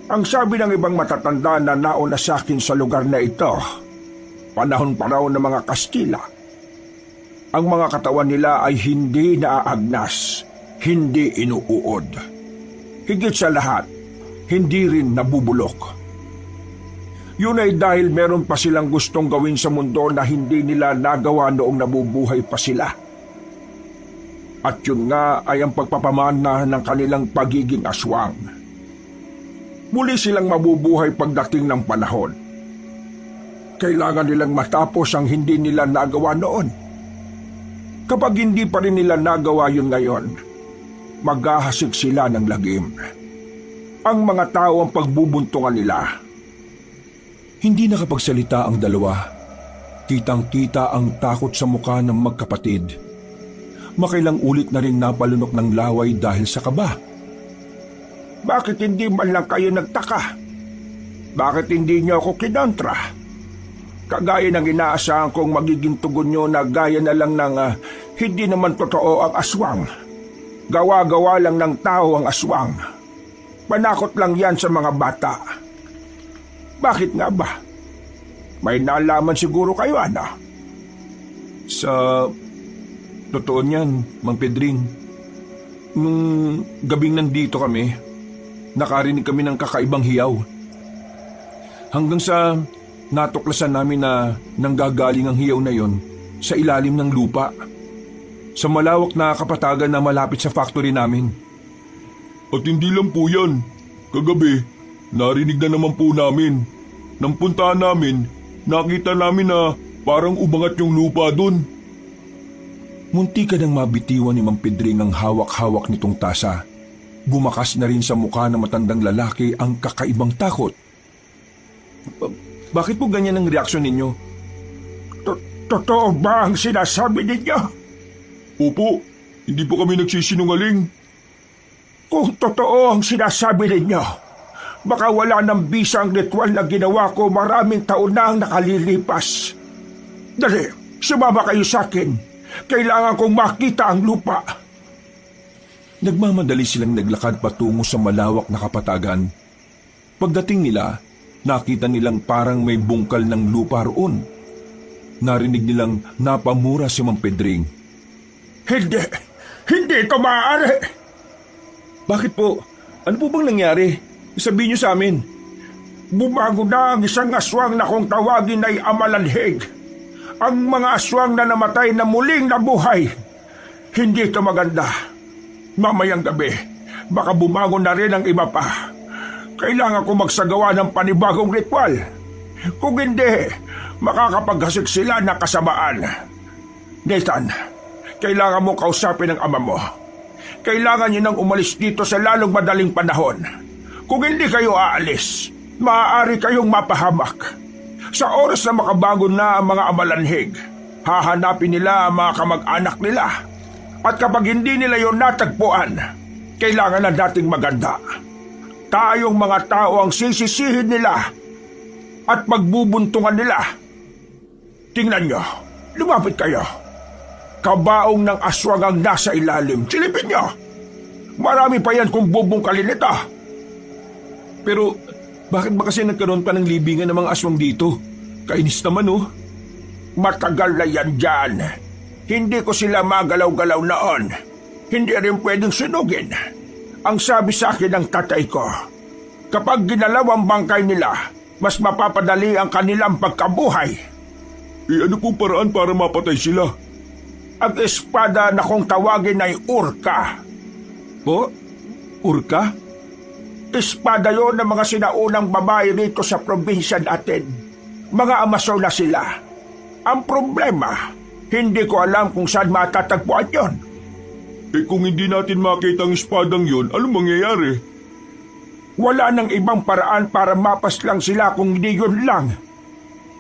Speaker 2: Ang sabi ng ibang matatanda na nauna sa akin sa lugar na ito, panahon pa raw ng mga Kastila. Ang mga katawan nila ay hindi naaagnas, hindi inuuod. Higit sa lahat, hindi rin nabubulok. Yun ay dahil meron pa silang gustong gawin sa mundo na hindi nila nagawa noong nabubuhay pa sila. At yun nga ay ang pagpapamana ng kanilang pagiging aswang. Muli silang mabubuhay pagdating ng panahon. Kailangan nilang matapos ang hindi nila nagawa noon. Kapag hindi pa rin nila nagawa yun ngayon, maghahasik sila ng lagim. Ang mga tao ang pagbubuntungan nila.
Speaker 1: Hindi nakapagsalita ang dalawa. Kitang-kita ang takot sa mukha ng magkapatid. Makailang ulit na rin napalunok ng laway dahil sa kaba.
Speaker 2: Bakit hindi man lang kayo nagtaka? Bakit hindi niyo ako kinontra? Kagaya ng inaasahan kong magiging tugon niyo na gaya na lang ng hindi naman totoo ang aswang. Gawa-gawa lang ng tao ang aswang. Panakot lang yan sa mga bata. Bakit nga ba? May nalaman siguro kayo, ano?
Speaker 3: Sa totoo niyan, Mang Pedring, nung gabing nandito kami, nakarinig kami ng kakaibang hiyaw. Hanggang sa natuklasan namin na nanggagaling ang hiyaw na yon sa ilalim ng lupa, sa malawak na kapatagan na malapit sa factory namin. At hindi lang po yan. Kagabi, narinig na naman po namin. Nang puntahan namin, nakita namin na parang umangat yung lupa dun.
Speaker 1: Munti ka nang mabitiwan ni Mang Pedring ang hawak-hawak nitong tasa. Bumakas na rin sa mukha ng matandang lalaki ang kakaibang takot.
Speaker 3: Bakit po ganyan ang reaksyon ninyo?
Speaker 2: Totoo ba ang sinasabi ninyo?
Speaker 3: Opo, hindi po kami nagsisinungaling.
Speaker 2: Kung totoo ang sinasabi ninyo, baka wala ng bisa ang ritual na ginawa ko maraming taon na ang nakalilipas. Dali, sumama kayo sa akin. Kailangan kong makita ang lupa.
Speaker 1: Nagmamadali silang naglakad patungo sa malawak na kapatagan. Pagdating nila, nakita nilang parang may bungkal ng lupa roon. Narinig nilang napamura si Mang Pedring.
Speaker 2: Hindi ito maaari.
Speaker 3: Bakit po? Ano po bang nangyari? Sabihin niyo sa amin.
Speaker 2: Bumago na ang isang aswang na kung tawagin ay Amalanhig. Ang mga aswang na namatay na muling nabuhay. Hindi ito maganda. Mamayang gabi, baka bumago na rin ang iba pa. Kailangan ko magsagawa ng panibagong ritual. Kung hindi, makakapaghasik sila ng kasamaan. Nathan, kailangan mo kausapin ang ama mo. Kailangan niyo nang umalis dito sa lalong madaling panahon. Kung hindi kayo aalis, maaari kayong mapahamak. Sa oras na makabago na ang mga Amalanhig, hahanapin nila ang mga kamag-anak nila. At kapag hindi nila yon natagpuan, kailangan na nating maganda. Tayong mga tao ang sisisihin nila at pagbubuntungan nila. Tingnan nyo, lumapit kayo. Kabaong ng aswang ang nasa ilalim. Silipin nyo! Marami pa yan kung bubungkalin ito.
Speaker 3: Pero bakit ba kasi nagkaroon pa ng libingan ng mga aswang dito? Kainis naman oh.
Speaker 2: Matagal na yan dyan. Hindi ko sila magalaw-galaw noon. Hindi rin pwedeng sunugin. Ang sabi sa akin ng tatay ko, kapag ginalaw ang bangkay nila, mas mapapadali ang kanilang pagkabuhay.
Speaker 3: Ano pong paraan para mapatay sila?
Speaker 2: Ang espada na kung tawagin ay Urka.
Speaker 3: Po? Urka?
Speaker 2: Espada yon ng mga sinaunang babae rito sa probinsya natin. Mga Amazon na sila. Ang problema, hindi ko alam kung saan matatagpuan yon.
Speaker 3: Kung hindi natin makita ang espadang yon, anong mangyayari?
Speaker 2: Wala nang ibang paraan para mapas lang sila kung hindi yun lang.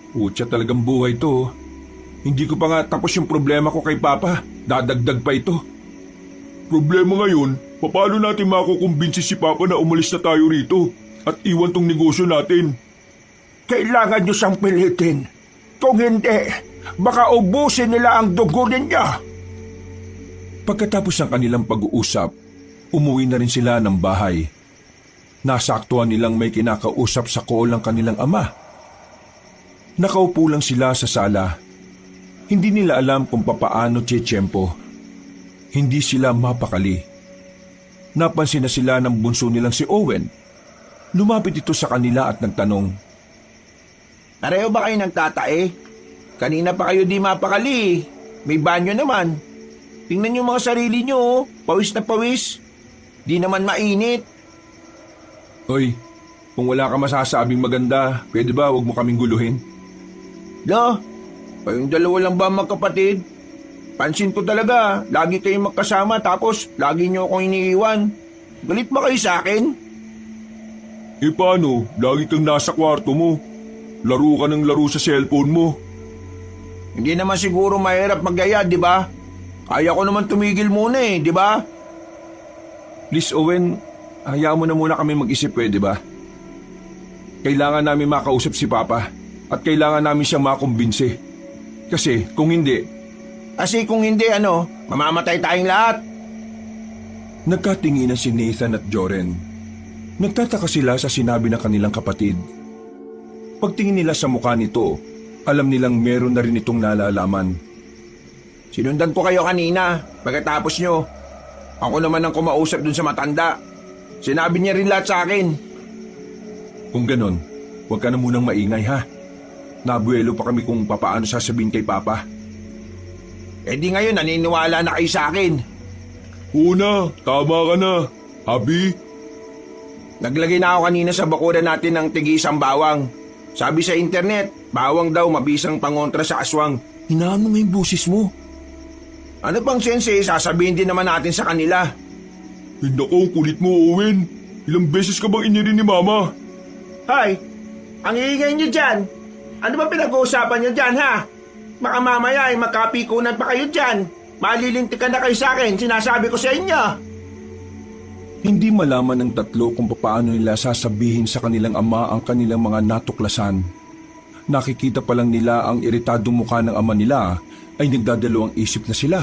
Speaker 3: Putya talagang buhay to. Hindi ko pa nga tapos yung problema ko kay Papa. Dadagdag pa ito. Problema ngayon, paano natin makukumbinsi si Papa na umalis na tayo rito at iwan tong negosyo natin?
Speaker 2: Kailangan nyo siyang pilitin. Kung hindi, baka ubusin nila ang dugo ninyo.
Speaker 1: Pagkatapos ng kanilang pag-uusap, umuwi na rin sila ng bahay. Nasaktuhan nilang may kinakausap sa call ng kanilang ama. Nakaupo lang sila sa sala. Hindi nila alam kung papaano tiyempo. Hindi sila mapakali. Napansin na sila ng bunso nilang si Owen. Lumapit ito sa kanila at nagtanong.
Speaker 2: Pareho ba kayo nagtatae? Kanina pa kayo di mapakali. May banyo naman. Tingnan yung mga sarili nyo, oh. Pawis na pawis. Di naman mainit.
Speaker 3: Hoy, kung wala ka masasabing maganda, pwede ba huwag mo kaming guluhin?
Speaker 2: Lo, kayong dalawa lang ba magkapatid? Pansin ko talaga, lagi kayong magkasama tapos lagi nyo akong iniiwan. Galit ba kayo sa akin?
Speaker 3: Eh paano? Lagi kang nasa kwarto mo. Laro ka ng laro sa cellphone mo.
Speaker 2: Hindi naman siguro mahirap maggaya, di ba? Kaya ko naman tumigil muna eh, di ba?
Speaker 3: Please Owen, hayaan mo na muna kami mag-isip, pwede ba? Kailangan namin makausap si Papa at kailangan namin siyang makumbinse. Kasi kung hindi,
Speaker 2: Kung hindi mamamatay tayong lahat.
Speaker 1: Nagkatinginan si Nathan at Joren. Nagtataka sila sa sinabi ng kanilang kapatid. Pagtingin nila sa mukha nito, alam nilang meron na rin itong nalalaman.
Speaker 2: Sinundan ko kayo kanina, pagkatapos nyo. Ako naman ang kumausap dun sa matanda. Sinabi niya rin lahat sa akin.
Speaker 1: Kung ganon, huwag ka na munang maingay ha. Nabuelo pa kami kung papaano sasabihin kay Papa.
Speaker 2: Eh di ngayon naniniwala na kayo sa akin.
Speaker 3: una, tama ka na. Habi?
Speaker 2: Naglagay na ako kanina sa bakuran natin ng tig-isang bawang. Sabi sa internet, bawang daw mabisang pangontra sa aswang.
Speaker 1: Hinaan mo nga yung busis mo.
Speaker 2: Ano pang sensei, sasabihin din naman natin sa kanila.
Speaker 3: Eh nako, kulit mo Owen. Ilang beses ka bang inirin ni Mama?
Speaker 2: Hay, ang iingay nyo dyan. Ano ba pinag-uusapan nyo dyan, ha? Baka mamaya ay magkapikunan pa kayo dyan. Malilintikan na kayo sa akin, sinasabi ko sa inyo.
Speaker 1: Hindi malaman ng tatlo kung paano nila sasabihin sa kanilang ama ang kanilang mga natuklasan. Nakikita pa lang nila ang iritadong mukha ng ama nila ay nagdadalawang isip na sila.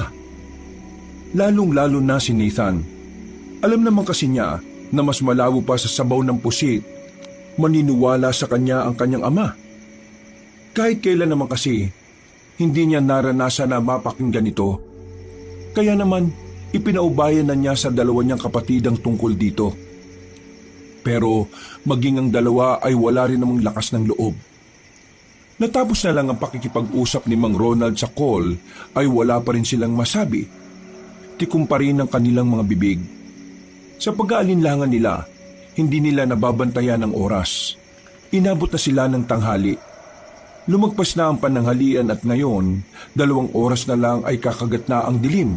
Speaker 1: Lalong-lalo na si Nathan. Alam naman kasi niya na mas malabo pa sa sabaw ng pusit, maniniwala sa kanya ang kanyang ama. Kahit kailan naman kasi, hindi niya naranasan na mapakinggan ito. Kaya naman, ipinaubayan na niya sa dalawa niyang kapatid ang tungkol dito. Pero maging ang dalawa ay wala rin namang lakas ng loob. Natapos na lang ang pakikipag-usap ni Mang Ronald sa call ay wala pa rin silang masabi. Tikom pa rin ang kanilang mga bibig. Sa pag-aalinlangan nila, hindi nila nababantayan ang oras. Inabot na sila ng tanghali. Lumagpas na ang pananghalian at ngayon, 2 oras na lang ay kakagat na ang dilim.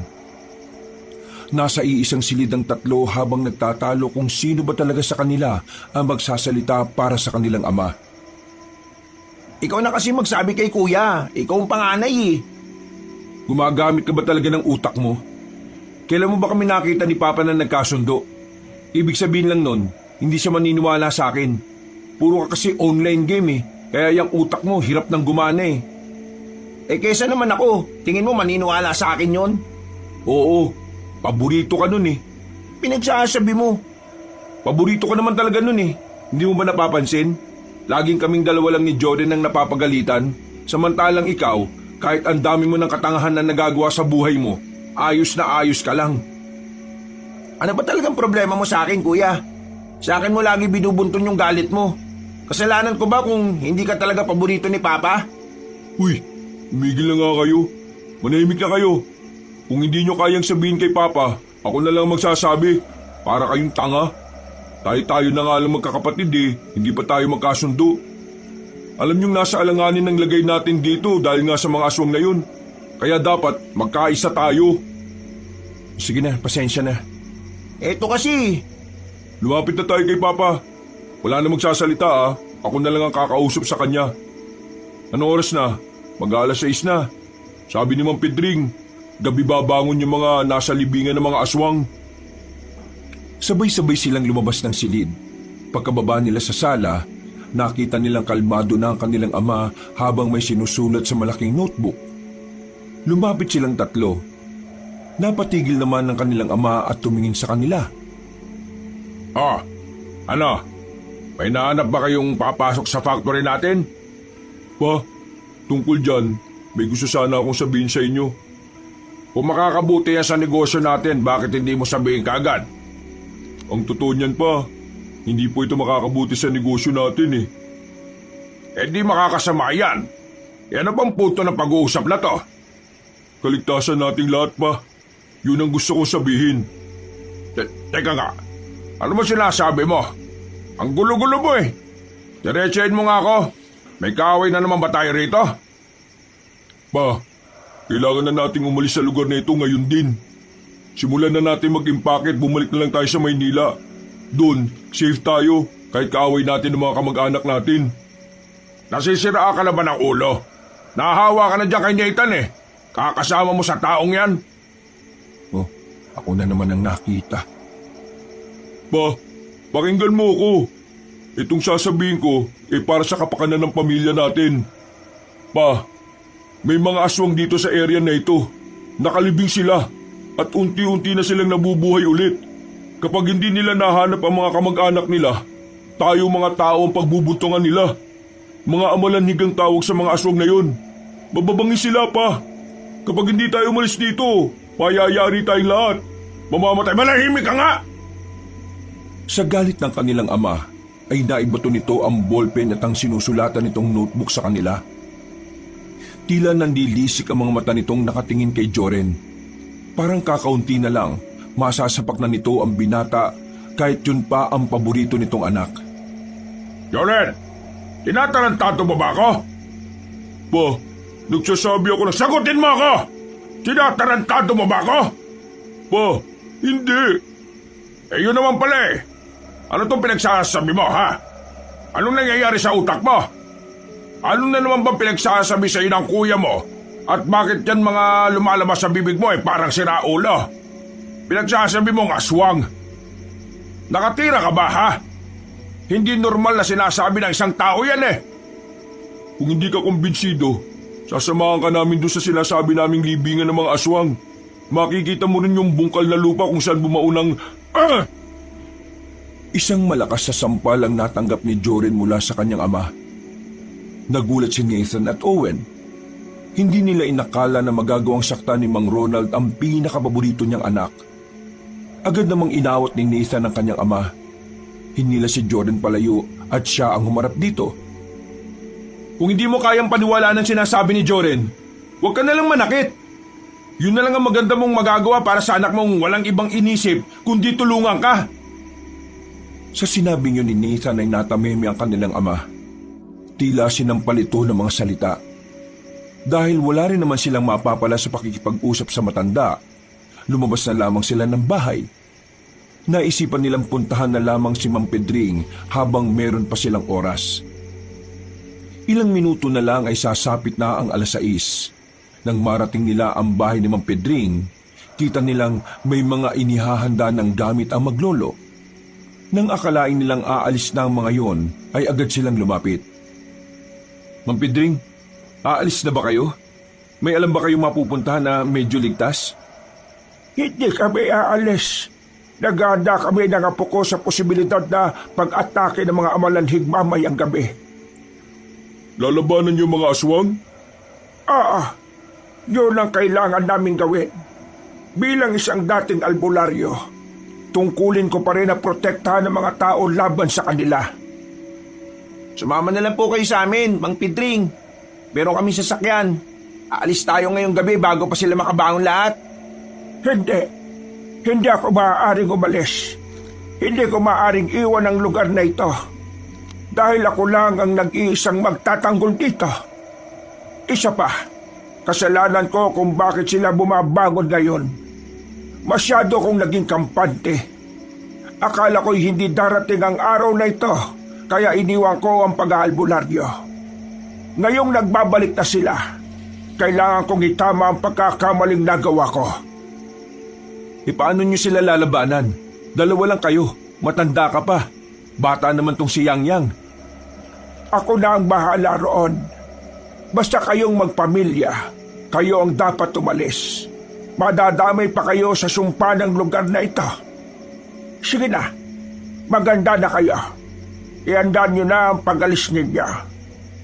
Speaker 1: Nasa iisang silid ang tatlo habang nagtatalo kung sino ba talaga sa kanila ang magsasalita para sa kanilang ama.
Speaker 2: Ikaw na kasi magsabi kay kuya, ikaw ang panganay eh.
Speaker 3: Gumagamit ka ba talaga ng utak mo? Kailan mo ba kami nakita ni Papa na nagkasundo? Ibig sabihin lang nun, hindi siya maniniwala sa akin. Puro ka kasi online game eh, kaya yung utak mo hirap ng gumana eh.
Speaker 2: Eh kesa naman ako, tingin mo maniniwala sa akin yon?
Speaker 3: Oo, paborito ka nun eh.
Speaker 2: Pinagsasabi mo.
Speaker 3: Paborito ka naman talaga nun eh. Hindi mo ba napapansin? Laging kaming dalawa lang ni Jordan ang napapagalitan. Samantalang ikaw, kahit ang dami mo ng katangahan na nagagawa sa buhay mo, ayos na ayos ka lang.
Speaker 2: Ano ba talagang problema mo sa akin, kuya? Sa akin mo lagi binubuntun yung galit mo. Kasalanan ko ba kung hindi ka talaga paborito ni Papa?
Speaker 3: Uy, umigil na nga kayo. Manahimik na kayo. Kung hindi nyo kayang sabihin kay Papa, ako na lang magsasabi. Para kayong tanga. Tayo na nga lang magkakapatid eh. Hindi pa tayo magkasundo. Alam nyong nasa alanganin ng lagay natin dito dahil nga sa mga aswang na yun. Kaya dapat magkaisa tayo.
Speaker 1: Sige na, pasensya na.
Speaker 2: Eto kasi.
Speaker 3: Lumapit na tayo kay Papa. Wala na magsasalita ah. Ako na lang ang kakausap sa kanya. Anong oras na? Mag-alas 6 na. Sabi ni Mang Pedring, gabi babangon yung mga nasa libingan ng mga aswang.
Speaker 1: Sabay-sabay silang lumabas ng silid. Pagkababa nila sa sala, nakita nilang kalmado na ang kanilang ama habang may sinusulat sa malaking notebook. Lumapit silang tatlo. Napatigil naman ng kanilang ama at tumingin sa kanila.
Speaker 3: Ano? May nahanap ba kayong papasok sa factory natin? Pa, tungkol dyan, may gusto sana akong sabihin sa inyo. Kung makakabuti yan sa negosyo natin, bakit hindi mo sabihin kaagad? Ang totoo niyan pa, Hindi po ito makakabuti sa negosyo natin eh.
Speaker 4: di makakasama yan. Ano bang punto ng pag-uusap na to?
Speaker 3: Kaligtasan nating lahat pa. Yun ang gusto kong sabihin.
Speaker 4: Teka nga, ano mo sinasabi mo? Ang gulo-gulo mo eh. Diretsahin mo nga ako. May kaaway na naman ba tayo rito?
Speaker 3: Pa, kailangan na nating umalis sa lugar na ito ngayon din. Simulan na natin mag-impake at bumalik na lang tayo sa Maynila. Doon, safe tayo kahit kaaway natin ng mga kamag-anak natin.
Speaker 4: Nasisiraan ka na ba ng ulo? Nahahawa ka na dyan kay Nathan eh. Kakasama mo sa taong yan.
Speaker 1: Oh, ako na naman ang nakita.
Speaker 3: Pa, pakinggan mo ako. Itong sasabihin ko para sa kapakanan ng pamilya natin. Pa, may mga aswang dito sa area na ito. Nakalibing sila at unti-unti na silang nabubuhay ulit. Kapag hindi nila nahanap ang mga kamag-anak nila, tayo mga tao ang pagbubuntungan nila. Mga amalanhigang tawag sa mga aswang na yon. Mababangi sila pa. Kapag hindi tayo umalis dito, mayayari tayong lahat. Mamamatay.
Speaker 4: Manahimik ka nga!
Speaker 1: Sa galit ng kanilang ama, ay naibato nito ang ballpen at ang sinusulatan nitong notebook sa kanila. Tila nandilisik ang mga mata nitong nakatingin kay Joren. Parang kakaunti na lang, masasapak na nito ang binata kahit yun pa ang paborito nitong anak.
Speaker 4: Joren, tinatarantado mo ba ako?
Speaker 3: Pa, nagsasabi ako na
Speaker 4: Sagutin mo ako! Tinatarantado mo ba ako?
Speaker 3: Pa, hindi.
Speaker 4: Yun naman pala eh. Ano tong pinagsasabi mo, ha? Anong nangyayari sa utak mo? Ano na naman bang pinagsasabi sa iyo ng kuya mo? At bakit yan mga lumalabas sa bibig mo parang siraulo? Pinagsasabi mong aswang. Nakatira ka ba, ha? Hindi normal na sinasabi ng isang tao yan eh.
Speaker 3: Kung hindi ka kumbinsido, sasamahan ka namin doon sa sinasabi naming libingan ng mga aswang. Makikita mo rin yung bungkal na lupa kung saan bumaunang...
Speaker 1: Isang malakas sa sampal ang natanggap ni Joren mula sa kanyang ama. Nagulat si Nathan at Owen. Hindi nila inakala na magagawang sakta ni Mang Ronald ang pinakapaborito niyang anak. Agad namang inawat ni Nathan ang kanyang ama. Hinila si Joren palayo at siya ang humarap dito.
Speaker 3: Kung hindi mo kayang paniwalaan ang sinasabi ni Joren, huwag ka nalang manakit. Yun na lang ang maganda mong magagawa para sa anak mong walang ibang inisip kundi tulungan ka.
Speaker 1: Sa sinabing yun ni Nathan ay natamimi ang kanilang ama. Tila sinampal ito ng mga salita. Dahil wala rin naman silang mapapala sa pakikipag-usap sa matanda, lumabas na lamang sila ng bahay. Naisipan nilang puntahan na lamang si Mang Pedring habang meron pa silang oras. Ilang minuto na lang ay sasapit na ang 6:00. Nang marating nila ang bahay ni Mang Pedring, kita nilang may mga inihahanda ng gamit ang maglolo. Nang akalain nilang aalis na ang mga yon, ay agad silang lumapit. Mang Pedring, aalis na ba kayo? May alam ba kayong mapupuntahan na medyo ligtas?
Speaker 2: Hindi kami aalis. Naganda kami ng apo ko sa posibilidad na pag-atake ng mga amalanhig mamayang gabi.
Speaker 3: Lalabanan niyo mga aswang?
Speaker 2: Yun ang kailangan namin gawin. Bilang isang dating albularyo, tungkulin ko pa rin ang protektahan ng mga tao laban sa kanila.
Speaker 4: Sumama na lang po kayo sa amin, Mang Pedring. Meron kami sasakyan. Aalis tayo ngayong gabi bago pa sila makabangon lahat.
Speaker 2: Hindi ako maaaring umalis. Hindi ko maaaring iwan ang lugar na ito. Dahil ako lang ang nag-iisang magtatanggol dito. Isa pa, kasalanan ko kung bakit sila bumabangon ngayon. Masyado kong naging kampante. Akala ko'y hindi darating ang araw na ito, kaya iniwan ko ang pag-aalbularyo. Ngayong nagbabalik na sila, kailangan kong itama ang pagkakamaling nagawa ko.
Speaker 1: Paano nyo sila lalabanan? Dalawa lang kayo, matanda ka pa. Bata naman tong si Yang Yang.
Speaker 2: Ako na ang bahala roon. Basta kayong magpamilya, kayo ang dapat umalis. Madadamay pa kayo sa sumpa ng lugar na ito. Sige na, maganda na kayo. Iandaan nyo na ang pag-alis ninyo.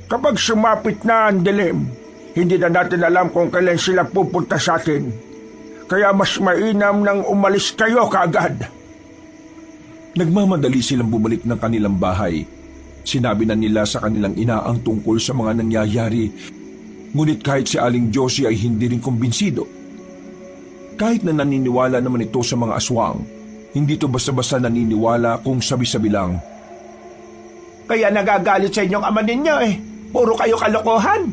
Speaker 2: Kapag sumapit na ang dilim, hindi na natin alam kung kailan sila pupunta sa atin. Kaya mas mainam nang umalis kayo kaagad.
Speaker 1: Nagmamadali silang bumalik ng kanilang bahay. Sinabi na nila sa kanilang ina ang tungkol sa mga nangyayari, ngunit kahit si Aling Josie ay hindi rin kumbinsido. Kahit na naniniwala naman ito sa mga aswang, hindi ito basta-basta naniniwala kung sabi-sabi lang.
Speaker 2: Kaya nagagalit sa inyong ama ninyo eh. Puro kayo kalokohan.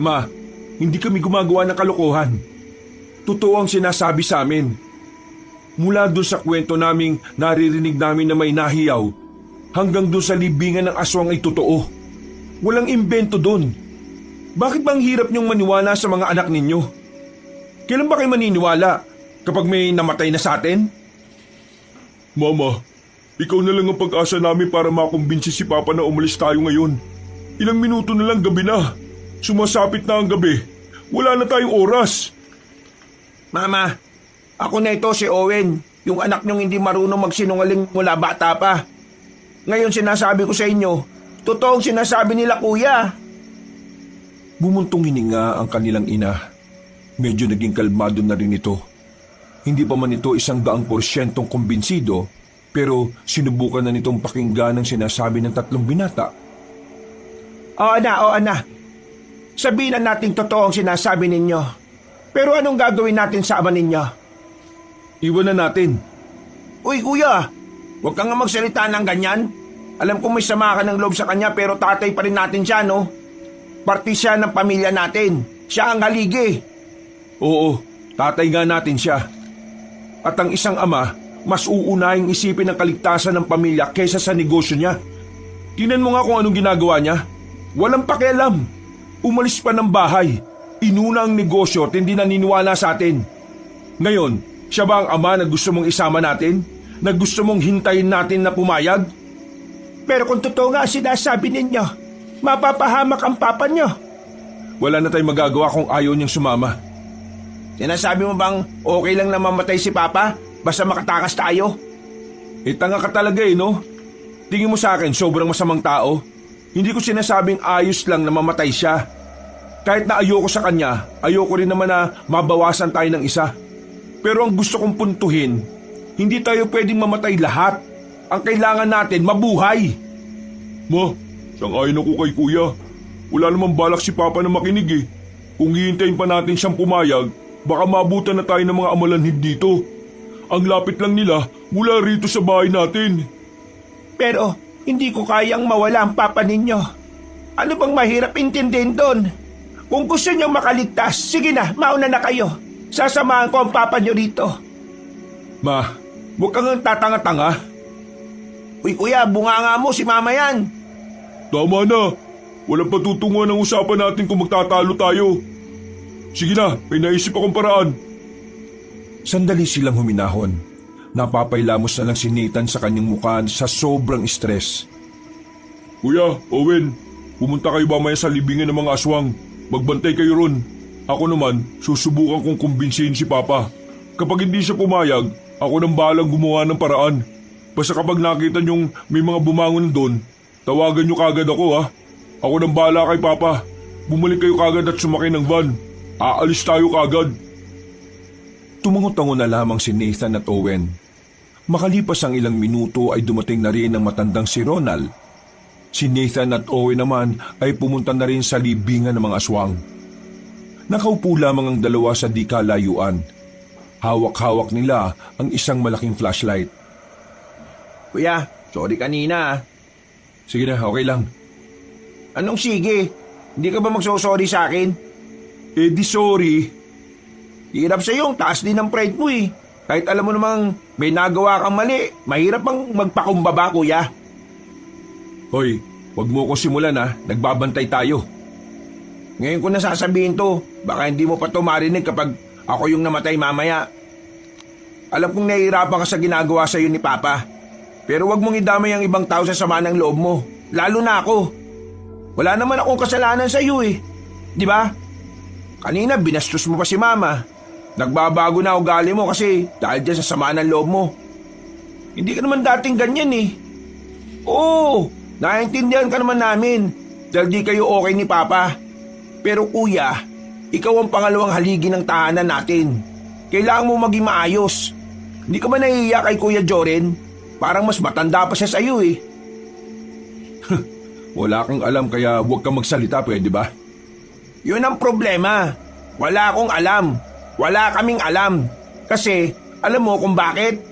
Speaker 1: Ma, hindi kami gumagawa ng kalokohan. Totoo ang sinasabi sa amin. Mula doon sa kwento naming naririnig namin na may nahiyaw, hanggang doon sa libingan ng aswang ay totoo. Walang imbento doon. Bakit bang hirap niyong maniwala sa mga anak ninyo? Kailan ba kayo maniniwala? Kapag may namatay na sa atin?
Speaker 3: Mama, ikaw na lang ang pag-asa namin para makumbinsi si Papa na umalis tayo ngayon. Ilang minuto na lang gabi na. Sumasapit na ang gabi. Wala na tayong oras.
Speaker 2: Mama, ako na ito si Owen, yung anak niyong hindi marunong magsinungaling mula bata pa. Ngayon sinasabi ko sa inyo, totoong sinasabi nila kuya.
Speaker 1: Bumuntong hininga ang kanilang ina. Medyo naging kalmado na rin ito. Hindi pa man ito 100% kumbinsido, pero sinubukan na nitong pakinggan ang sinasabi ng 3 binata.
Speaker 2: Oo na. Sabihin na natin totoo ang sinasabi ninyo. Pero anong gagawin natin sa ama ninyo?
Speaker 1: Iwan na natin.
Speaker 2: Uy kuya, huwag kang nga magsalita ng ganyan. Alam kong may sama ka ng loob sa kanya pero tatay pa rin natin siya, no? Parte siya ng pamilya natin. Siya ang haligi.
Speaker 1: Oo, tatay nga natin siya. At ang isang ama, mas uunahing isipin ang kaligtasan ng pamilya kaysa sa negosyo niya. Tingnan mo nga kung anong ginagawa niya. Walang pakialam. Umalis pa ng bahay. Inuna ang negosyo at hindi naniniwala sa atin. Ngayon, siya ba ang ama na gusto mong isama natin? Na gusto mong hintayin natin na pumayag?
Speaker 2: Pero kung totoo nga sinasabi ninyo, mapapahamak ang papa nyo.
Speaker 1: Wala na tayong magagawa kung ayaw niyang sumama.
Speaker 2: Sinasabi mo bang okay lang na mamatay si papa basta makatakas tayo?
Speaker 1: Tanga ka talaga no? Tingin mo sa akin sobrang masamang tao? Hindi ko sinasabing ayos lang na mamatay siya. Kahit na ayoko sa kanya, ayoko rin naman na mabawasan tayo ng isa. Pero ang gusto kong puntuhin, hindi tayo pwedeng mamatay lahat. Ang kailangan natin, mabuhay.
Speaker 3: Ma, sang-ayon ako kay Kuya. Wala namang balak si Papa na makinig eh. Kung hihintayin pa natin siyang pumayag, baka mabutan na tayo ng mga amalanhid dito. Ang lapit lang nila mula rito sa bahay natin.
Speaker 2: Pero hindi ko kayang mawala ang papa ninyo. Ano bang mahirap intindihin doon? Kung gusto nyo makaligtas, sige na, mauna na kayo. Sasamahan ko ang papa nyo rito.
Speaker 1: Ma, huwag kang tatanga-tanga.
Speaker 2: Uy kuya, bunganga mo si mama yan.
Speaker 3: Tama na. Walang patutunguhan ang usapan natin kung magtatalo tayo. Sige na, may naisip akong paraan.
Speaker 1: Sandali silang huminahon. Napapailamos na lang si Nathan sa kanyang mukha sa sobrang stress.
Speaker 3: Kuya, Owen, pumunta kayo mamaya sa libingan ng mga aswang. Magbantay kayo ron. Ako naman, susubukan kong kumbinsihin si Papa. Kapag hindi siya pumayag, ako nang bahalang gumawa ng paraan. Basta kapag nakita niyong may mga bumangon doon, tawagan niyo kagad ako ha. Ako nang bahala kay Papa. Bumalik kayo kagad at sumakay ng van. Aalis tayo kagad.
Speaker 1: Tumango-tango na lamang si Nathan at Owen. Makalipas ang ilang minuto ay dumating na rin ang matandang si Ronald. Si Nathan at Owen naman ay pumunta na rin sa libingan ng mga aswang. Nakaupo lamang ang dalawa sa di kalayuan. Hawak-hawak nila ang isang malaking flashlight.
Speaker 2: Kuya, sorry kanina.
Speaker 1: Sige na, okay lang.
Speaker 2: Anong sige? Hindi ka ba magsosorry sa akin?
Speaker 1: Eh di sorry.
Speaker 2: Hirap sa yung taas din ng pride mo eh. Kahit alam mo namang may nagawa kang mali, mahirap bang magpakumbaba kuya?
Speaker 1: Hoy, wag mo ko simulan ha, nagbabantay tayo.
Speaker 2: Ngayon ko na sasabihin to, baka hindi mo pa to marinig kapag ako yung namatay mamaya. Alam kong nahihirapan ka sa ginagawa sa'yo ni Papa. Pero wag mong idamay ang ibang tao sa sama ng loob mo. Lalo na ako. Wala naman akong kasalanan sa'yo eh. Di ba? Kanina binastos mo pa si Mama. Nagbabago na ugali mo kasi dahil dyan sa sama ng loob mo. Hindi ka naman dating ganyan eh. Oo, naiintindihan ka naman namin dahil di kayo okay ni Papa. Pero kuya, ikaw ang pangalawang haligi ng tahanan natin. Kailangan mo maging maayos. Hindi ka ba nahihiya kay Kuya Joren? Parang mas matanda pa siya sa'yo eh.
Speaker 3: Wala kang alam kaya huwag kang magsalita, pwede ba?
Speaker 2: Yun ang problema. Wala akong alam. Wala kaming alam. Kasi, alam mo kung bakit?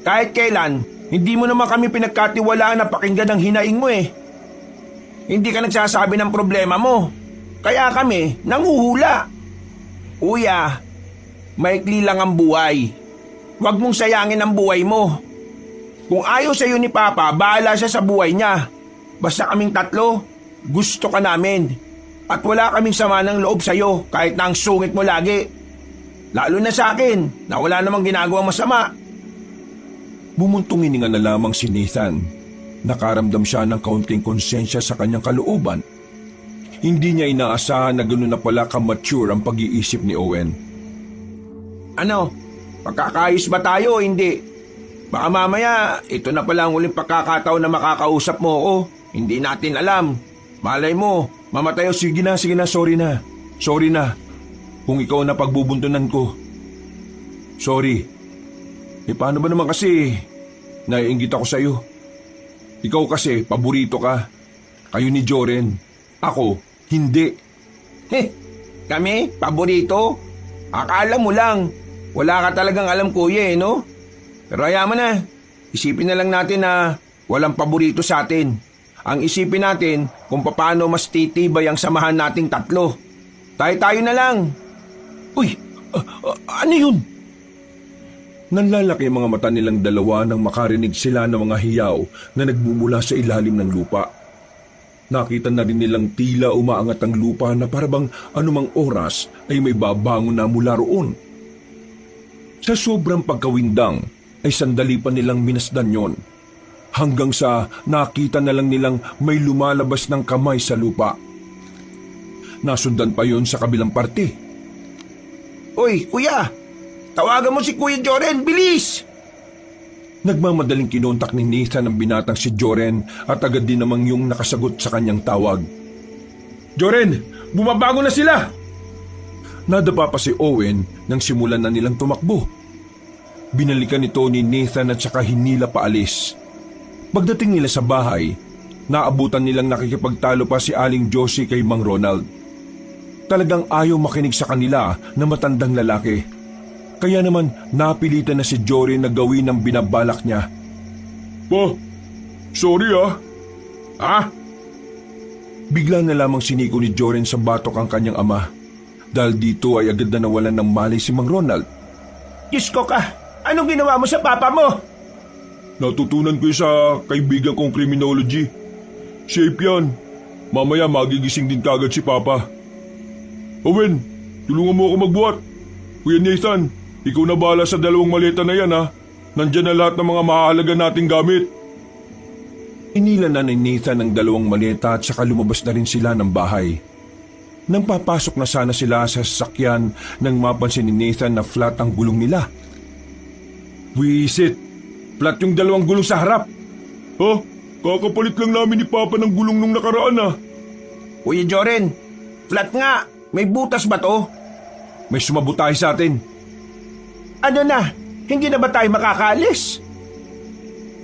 Speaker 2: Kahit kailan, hindi mo naman kami pinagkatiwalaan na pakinggan ang hinaing mo eh. Hindi ka nagsasabi ng problema mo. Kaya kami, nanguhula. Kuya, maikli lang ang buhay. Huwag mong sayangin ang buhay mo. Kung ayaw sa'yo ni Papa, bahala siya sa buhay niya. Basta kaming tatlo, gusto ka namin. At wala kaming sama ng loob sa'yo kahit na ang sungit mo lagi. Lalo na sa akin na wala namang ginagawang masama.
Speaker 1: Bumuntong hininga na lamang si Nathan. Nakaramdam siya ng kaunting konsensya sa kanyang kalooban. Hindi niya inaasahan na gano'n na pala ka-mature ang pag-iisip ni Owen.
Speaker 2: Ano? Pagkakayos ba tayo o hindi? Baka mamaya, ito na pala ang uling pagkakataon na makakausap mo ako. Hindi natin alam. Malay mo, mamatay o
Speaker 1: Sige na, sorry na. Sorry na. Kung ikaw na pagbubuntunan ko. Sorry. Paano ba naman kasi naiinggit ako sa'yo? Ikaw kasi, paborito ka. Kayo ni Joren. Ako, hindi.
Speaker 2: Kami? Paborito? Akala mo lang. Wala ka talagang alam kuya eh, no? Pero hayaan mo na. Isipin na lang natin na walang paborito sa atin. Ang isipin natin kung paano mas titibay ang samahan nating tatlo. Tayo-tayo na lang.
Speaker 1: Uy, ano yun? Nanlalaki ang mga mata nilang dalawa nang makarinig sila ng mga hiyaw na nagmumula sa ilalim ng lupa. Nakita na rin nilang tila umaangat ang lupa na parabang anumang oras ay may babangon na mula roon. Sa sobrang pagkawindang ay sandali pa nilang minasdan yon. Hanggang sa nakita na lang nilang may lumalabas ng kamay sa lupa. Nasundan pa yon sa kabilang parte.
Speaker 2: Uy, kuya! Tawagan mo si Kuya Joren, bilis!
Speaker 1: Nagmamadaling kinontak ni Nathan ang binatang si Joren at agad din namang yung nakasagot sa kanyang tawag.
Speaker 3: Joren, bumabango na sila!
Speaker 1: Nadapa pa si Owen nang simulan na nilang tumakbo. Binalikan nito ni Nathan at saka hinila paalis. Pagdating nila sa bahay, naabutan nilang nakikipagtalo pa si Aling Josie kay Mang Ronald. Talagang ayaw makinig sa kanila na matandang lalaki. Kaya naman napilitan na si Jory na gawin ang binabalak niya.
Speaker 3: Pa, sorry ah.
Speaker 4: Ha?
Speaker 1: Bigla na lamang siniko ni Joren sa batok ang kanyang ama. Dahil dito ay agad na nawalan ng malay si Mang Ronald.
Speaker 2: Diyos ko ka! Anong ginawa mo sa papa mo?
Speaker 3: Natutunan ko sa kaibigan kong criminology. Shape yan. Mamaya magigising din kagad si Papa. Owen, tulungan mo ako magbuhat. Kuya Nathan, ikaw na bahala sa dalawang maleta na yan ha. Nandyan na lahat ng mga mahalaga nating gamit.
Speaker 1: Inila na ni Nathan ang dalawang maleta at saka lumabas na rin sila ng bahay. Nang papasok na sana sila sa sasakyan nang mapansin ni Nathan na flat ang gulong nila.
Speaker 3: Wisit, flat yung dalawang gulong sa harap. Ha? Kakapalit lang namin ni Papa ng gulong nung nakaraan ah.
Speaker 2: Kuya Joren, flat nga. May butas ba to?
Speaker 1: May sumabotay sa atin.
Speaker 2: Ano na? Hindi na ba tayo makakaalis?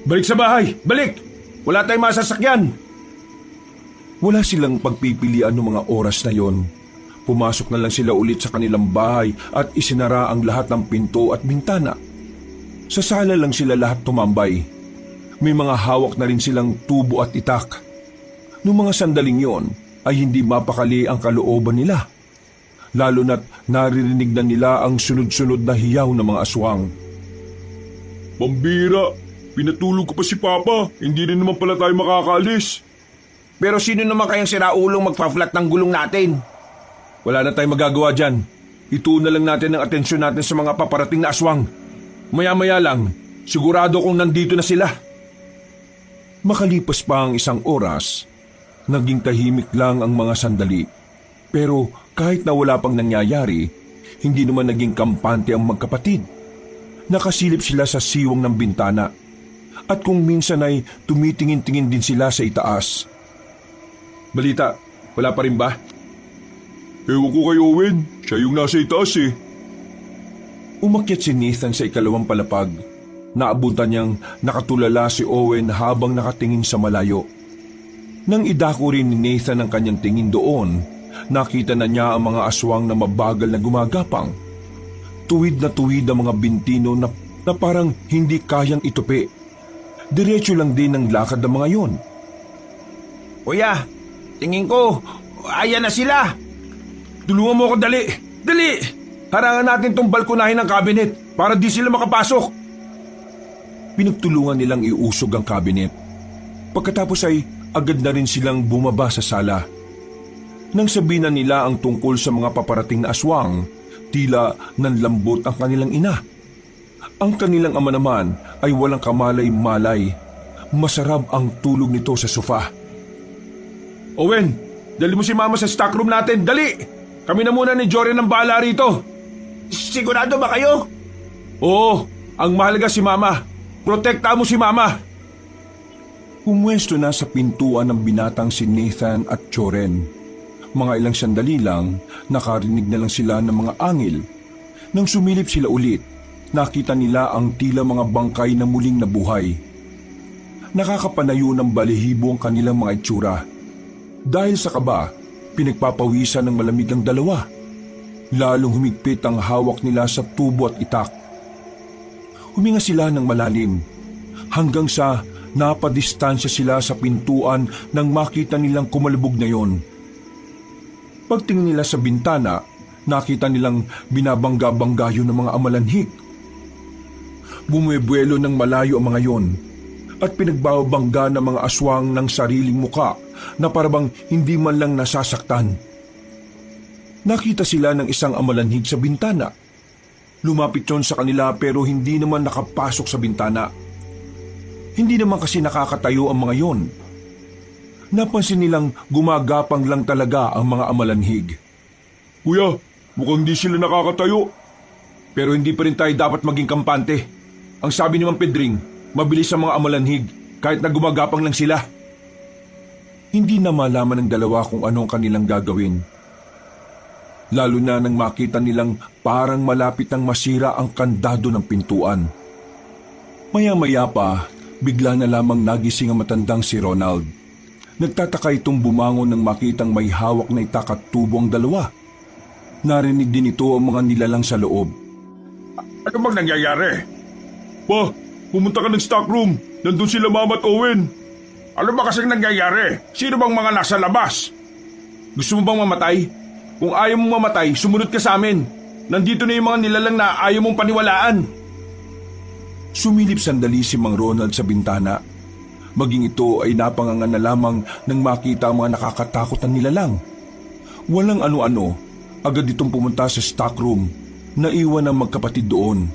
Speaker 3: Balik sa bahay, balik! Wala tayong masasakyan.
Speaker 1: Wala silang pagpipilian ng mga oras na yon. Pumasok na lang sila ulit sa kanilang bahay at isinara ang lahat ng pinto at bintana. Sa sala lang sila lahat tumambay. May mga hawak na rin silang tubo at itak. Noong mga sandaling yon ay hindi mapakali ang kalooban nila. Lalo na't naririnig na nila ang sunod-sunod na hiyaw ng mga aswang.
Speaker 3: Pambira, pinatulog ko pa si Papa. Hindi rin naman pala tayo makakaalis.
Speaker 2: Pero sino naman kayang siraulong magpa-flat ng gulong natin?
Speaker 1: Wala na tayong magagawa dyan. Ituon na lang natin ang atensyon natin sa mga paparating na aswang. Maya-maya lang, sigurado kong nandito na sila. Makalipas pa ang isang oras, naging tahimik lang ang mga sandali. Pero kahit na wala pang nangyayari, hindi naman naging kampante ang magkapatid. Nakasilip sila sa siwang ng bintana. At kung minsan ay tumitingin-tingin din sila sa itaas.
Speaker 3: Balita, wala pa rin ba? Ewan ko kay Owen, siya yung nasa itaas eh.
Speaker 1: Umakyat si Nathan sa ikalawang palapag. naabutan niyang nakatulala si Owen habang nakatingin sa malayo. Nang idako rin ni Nathan ang kanyang tingin doon, nakita na niya ang mga aswang na mabagal na gumagapang. Tuwid na tuwid ang mga bintino na parang hindi kayang itupi. Diretso lang din ang lakad ng mga yon.
Speaker 2: Kuya, tingin ko, ayan na sila.
Speaker 3: Tulungan mo ako, dali! Dali! Harangan natin tong balkonahin ng cabinet para di sila makapasok.
Speaker 1: Pinagtulungan nilang iusog ang kabinet. Pagkatapos ay agad na rin silang bumaba sa sala. Nang sabihin na nila ang tungkol sa mga paparating na aswang, tila nanlambot ang kanilang ina. Ang kanilang ama naman ay walang kamalay-malay. Masarap ang tulog nito sa sofa.
Speaker 3: Owen, dali mo si Mama sa stockroom natin, dali! Kami na muna ni Jory ng bahala rito.
Speaker 2: Sigurado ba kayo?
Speaker 3: Oo, ang mahalaga si Mama. Protekta mo si Mama.
Speaker 1: Pumwesto na sa pintuan ng binatang si Nathan at Joren. Mga ilang sandali lang, nakarinig na lang sila ng mga angil. Nang sumilip sila ulit, nakita nila ang tila mga bangkay na muling nabuhay. Nakakapanayo ng balihibo ang kanilang mga itsura. Dahil sa kaba, pinagpapawisan ng malamig ang dalawa. Lalong humigpit ang hawak nila sa tubo at itak. Huminga sila ng malalim, hanggang sa napadistansya sila sa pintuan nang makita nilang kumalubog na yon. Pagtingin nila sa bintana, nakita nilang binabangga-bangga yun ng mga amalanhik. Bumuebuelo ng malayo ang mga yon at pinagbabangga ng mga aswang ng sariling muka na parabang hindi man lang nasasaktan. Nakita sila ng isang amalanhig sa bintana. Lumapit yon sa kanila pero hindi naman nakapasok sa bintana. Hindi naman kasi nakakatayo ang mga yon. Napansin nilang gumagapang lang talaga ang mga amalanhig.
Speaker 3: Kuya, mukhang di sila nakakatayo. Pero hindi pa rin tayo dapat maging kampante. Ang sabi ni Mang Pedring, mabilis ang mga amalanhig kahit na gumagapang lang sila.
Speaker 1: Hindi na malaman ng dalawa kung anong kanilang gagawin. Lalo na nang makita nilang parang malapit nang masira ang kandado ng pintuan. Maya-maya pa, bigla na lamang nagising ang matandang si Ronald. Nagtataka itong bumangon nang makitang may hawak na itak at tubo ang dalawa. Narinig din ito ang mga nilalang sa loob.
Speaker 4: Ano bang nangyayari?
Speaker 3: Pa, pumunta ka ng stockroom. Nandun sila Mama at Owen.
Speaker 4: Ano ba kasing nangyayari? Sino bang mga nasa labas?
Speaker 3: Gusto mo bang mamatay? Kung ayaw mong mamatay, sumunod ka sa amin. Nandito na yung mga nilalang na ayaw mong paniwalaan.
Speaker 1: Sumilip sandali si Mang Ronald sa bintana. Maging ito ay napangangan na lamang nang makita ang mga nakakatakot na nilalang. Walang ano-ano, agad itong pumunta sa stockroom. Naiwan ang magkapatid doon.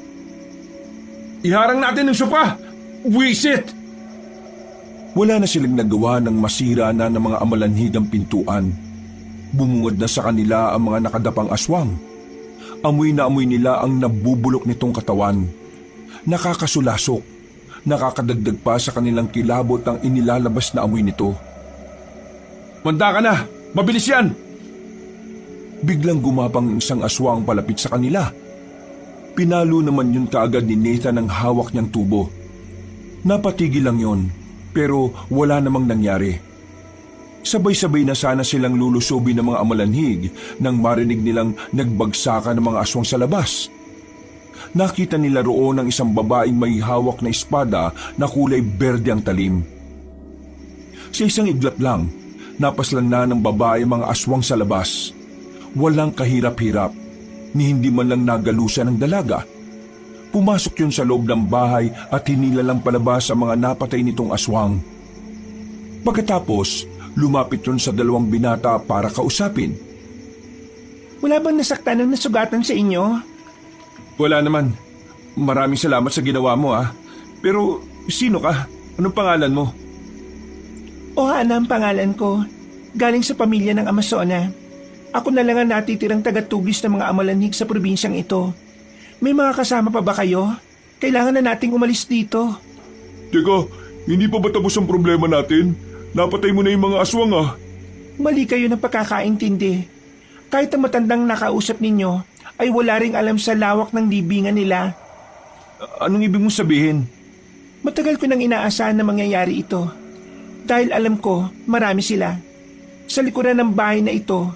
Speaker 3: Iharang natin ng sopa! Wisit!
Speaker 1: Wala na silang nagawa nang masira na ng mga amalanhig ang pintuan. Bumungad na sa kanila ang mga nakadapang aswang. Amoy na amoy nila ang nabubulok nitong katawan. Nakakasulasok. Nakakadagdag pa sa kanilang kilabot ang inilalabas na amoy nito.
Speaker 3: Manda ka na! Mabilis yan!
Speaker 1: Biglang gumapang isang aswang palapit sa kanila. Pinalo naman yun kaagad ni Nathan ang hawak niyang tubo. Napatigil lang yun, pero wala namang nangyari. Sabay-sabay na sana silang lulusobin ng mga amalanhig nang marinig nilang nagbagsakan ng mga aswang sa labas. Nakita nila roon ang isang babaeng may hawak na espada na kulay berde ang talim. Sa isang iglap lang, napaslan na ng babae mga aswang sa labas. Walang kahirap-hirap, ni hindi man lang nagalusan ng dalaga. Pumasok yun sa loob ng bahay at hinilalang palabas ang mga napatay nitong aswang. Pagkatapos, lumapit yun sa dalawang binata para kausapin.
Speaker 2: Wala bang nasaktan ng nasugatan sa inyo?
Speaker 3: Wala naman. Maraming salamat sa ginawa mo Pero sino ka? Anong pangalan mo?
Speaker 2: Ohana ang pangalan ko. Galing sa pamilya ng Amazona. Ako na lang ang natitirang tagatugis ng mga amalanhig sa probinsyang ito. May mga kasama pa ba kayo? Kailangan na nating umalis dito.
Speaker 3: Teka, hindi pa ba tapos ang problema natin? Napatay mo na yung mga aswang
Speaker 2: Mali kayo ng pagkakaintindi. Kahit ang matandang nakausap ninyo, ay wala ring alam sa lawak ng libingan nila.
Speaker 3: Anong ibig mong sabihin?
Speaker 2: Matagal ko nang inaasahan na mangyayari ito. Dahil alam ko, marami sila. Sa likuran ng bahay na ito,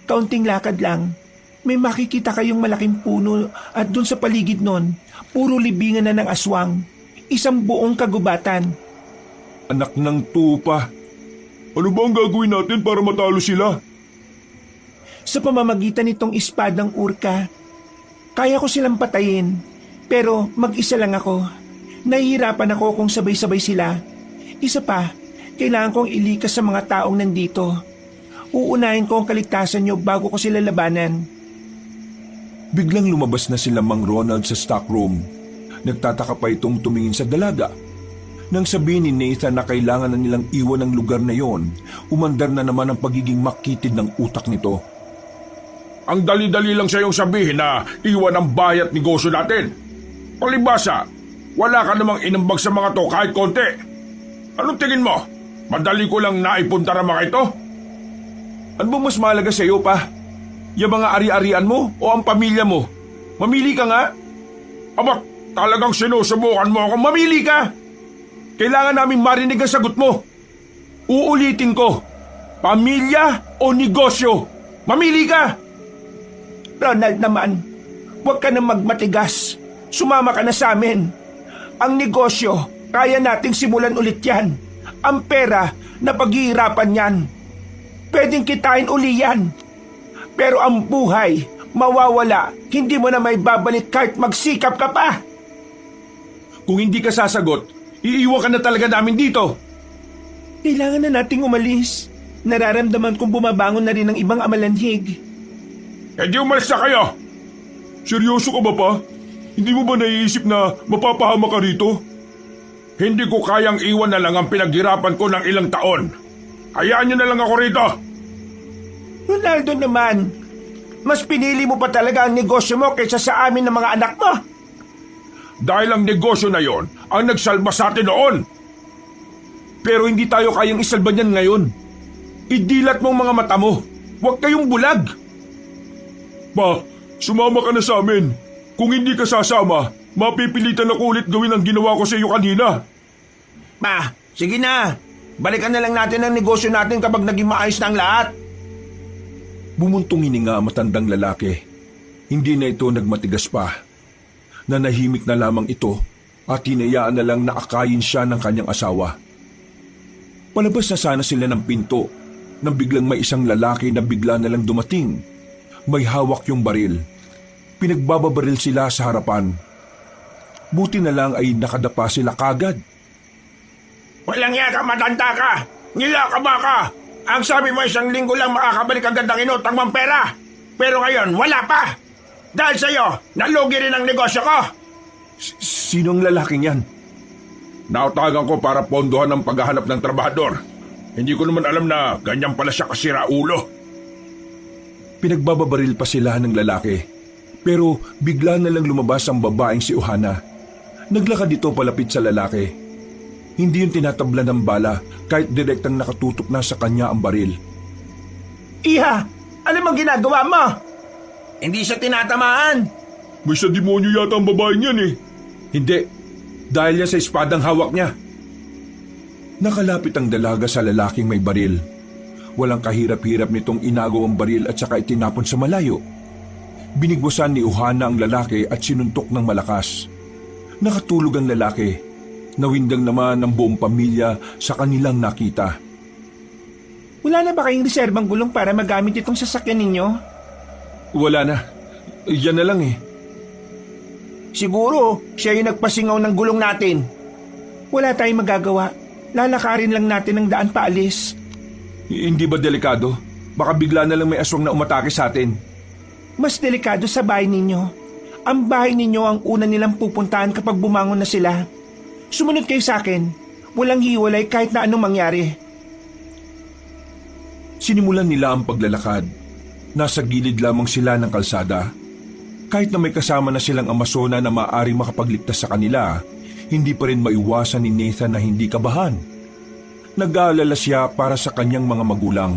Speaker 2: kaunting lakad lang, may makikita kayong malaking puno at dun sa paligid nun, puro libingan na ng aswang. Isang buong kagubatan.
Speaker 3: Anak ng tupa. Ano ba ang gagawin natin para matalo sila?
Speaker 2: Sa pamamagitan nitong espadang urka, kaya ko silang patayin. Pero mag-isa lang ako. Nahihirapan ako kung sabay-sabay sila. Isa pa, kailangan kong ilikas sa mga taong nandito. Uunahin ko ang kaligtasan nyo bago ko sila labanan.
Speaker 1: Biglang lumabas na sila Mang Ronald sa stockroom. Nagtataka pa itong tumingin sa dalaga. Nang sabihin ni Nathan na kailangan na nilang iwan ang lugar na yon, umandar na naman ang pagiging makitid ng utak nito.
Speaker 4: Ang dali-dali lang sa iyong sabihin na iwan ang bahay at negosyo natin. Palibasa, wala ka namang inambag sa mga to kahit konti. Anong tingin mo? Madali ko lang naipunta ang mga ito?
Speaker 3: Ano bang mas mahalaga sa iyo pa? Yung mga ari-arian mo o ang pamilya mo? Mamili ka nga.
Speaker 4: Aba, talagang sinusubukan mo akong mamili ka.
Speaker 3: Kailangan namin marinig ang sagot mo. Uulitin ko. Pamilya o negosyo? Mamili ka!
Speaker 2: Ronald naman, huwag ka na magmatigas. Sumama ka na sa amin. Ang negosyo, kaya nating simulan ulit yan. Ang pera, napaghihirapan yan. Pwedeng kitain uli yan. Pero ang buhay, mawawala. Hindi mo na may babalik kahit magsikap ka pa.
Speaker 3: Kung hindi ka sasagot, iiwan ka na talaga namin dito.
Speaker 2: Kailangan na nating umalis. Nararamdaman kong bumabangon na rin ang ibang amalanhig.
Speaker 4: Hindi umalis na kayo.
Speaker 3: Seryoso ka ba pa? Hindi mo ba naiisip na mapapahama ka rito?
Speaker 4: Hindi ko kayang iwan na lang ang pinaghirapan ko ng ilang taon. Hayaan niyo na lang ako rito.
Speaker 2: Ronaldo naman, mas pinili mo pa talaga ang negosyo mo kaysa sa amin ng mga anak mo.
Speaker 4: Dahil ang negosyo na yon ang nagsalba sa atin noon.
Speaker 3: Pero hindi tayo kayang isalba niyan ngayon. Idilat mo ang mga mata mo. Huwag kayong bulag. Pa, sumama ka na sa amin. Kung hindi ka sasama, mapipilitan ako ulit gawin ang ginawa ko sa iyo kanina.
Speaker 2: Ma, sige na. Balikan na lang natin ang negosyo natin kapag naging maayos na ang lahat.
Speaker 1: Bumuntong hininga ang matandang lalaki. Hindi na ito nagmatigas pa. Nanahimik na lamang ito at hinayaan na lang na akayin siya ng kanyang asawa. Palabas na sana sila ng pinto nang biglang may isang lalaki na bigla na lang dumating. May hawak yung baril. Pinagbababaril sila sa harapan. Buti na lang ay nakadapa sila kagad.
Speaker 2: Walang yaka, matanda ka. Nilakaba ka. Ang sabi mo 1 linggo lang makakabalik agad ang inutang mong pera. Pero ngayon, wala pa. Dahil sa'yo, nalugi rin ang negosyo ko.
Speaker 3: Sinong lalaking yan?
Speaker 4: Nautagan ko para pondohan ng paghahanap ng trabahador. Hindi ko naman alam na ganyan pala siya kasira ulo.
Speaker 1: Pinagbababaril pa sila ng lalaki. Pero bigla na lang lumabas ang babaeng si Ohana. Naglakad ito palapit sa lalaki. Hindi yung tinatabla ng bala kahit direktang nakatutok na sa kanya ang baril.
Speaker 2: Iha, ano bang ginagawa mo? Hindi siya tinatamaan.
Speaker 3: May sa demonyo yata ang babaeng yan eh. Hindi. Dahil yan sa espadang hawak niya.
Speaker 1: Nakalapit ang dalaga sa lalaking may baril. Walang kahirap-hirap nitong inagaw ang baril at saka itinapon sa malayo. Binigwasan ni Ohana ang lalaki at sinuntok ng malakas. Nakatulog ang lalaki. Nawindang naman ang buong pamilya sa kanilang nakita.
Speaker 2: Wala na ba kayong reserbang gulong para magamit itong sasakyan ninyo?
Speaker 3: Wala na. Yan na lang eh.
Speaker 2: Siguro, siya yung nagpasingaw ng gulong natin. Wala tayong magagawa. Lalakarin lang natin ang daan paalis.
Speaker 3: Hindi ba delikado? Baka bigla na lang may aswang na umatake sa atin.
Speaker 2: Mas delikado sa bahay ninyo. Ang bahay ninyo ang una nilang pupuntahan kapag bumangon na sila. Sumunod kayo sa akin. Walang hiwalay kahit na anong mangyari.
Speaker 1: Sinimulan nila ang paglalakad. Nasa gilid lamang sila ng kalsada. Kahit na may kasama na silang Amazona na maaaring makapagligtas sa kanila, hindi pa rin maiwasan ni Nathan na hindi kabahan. Nag-aalala siya para sa kanyang mga magulang.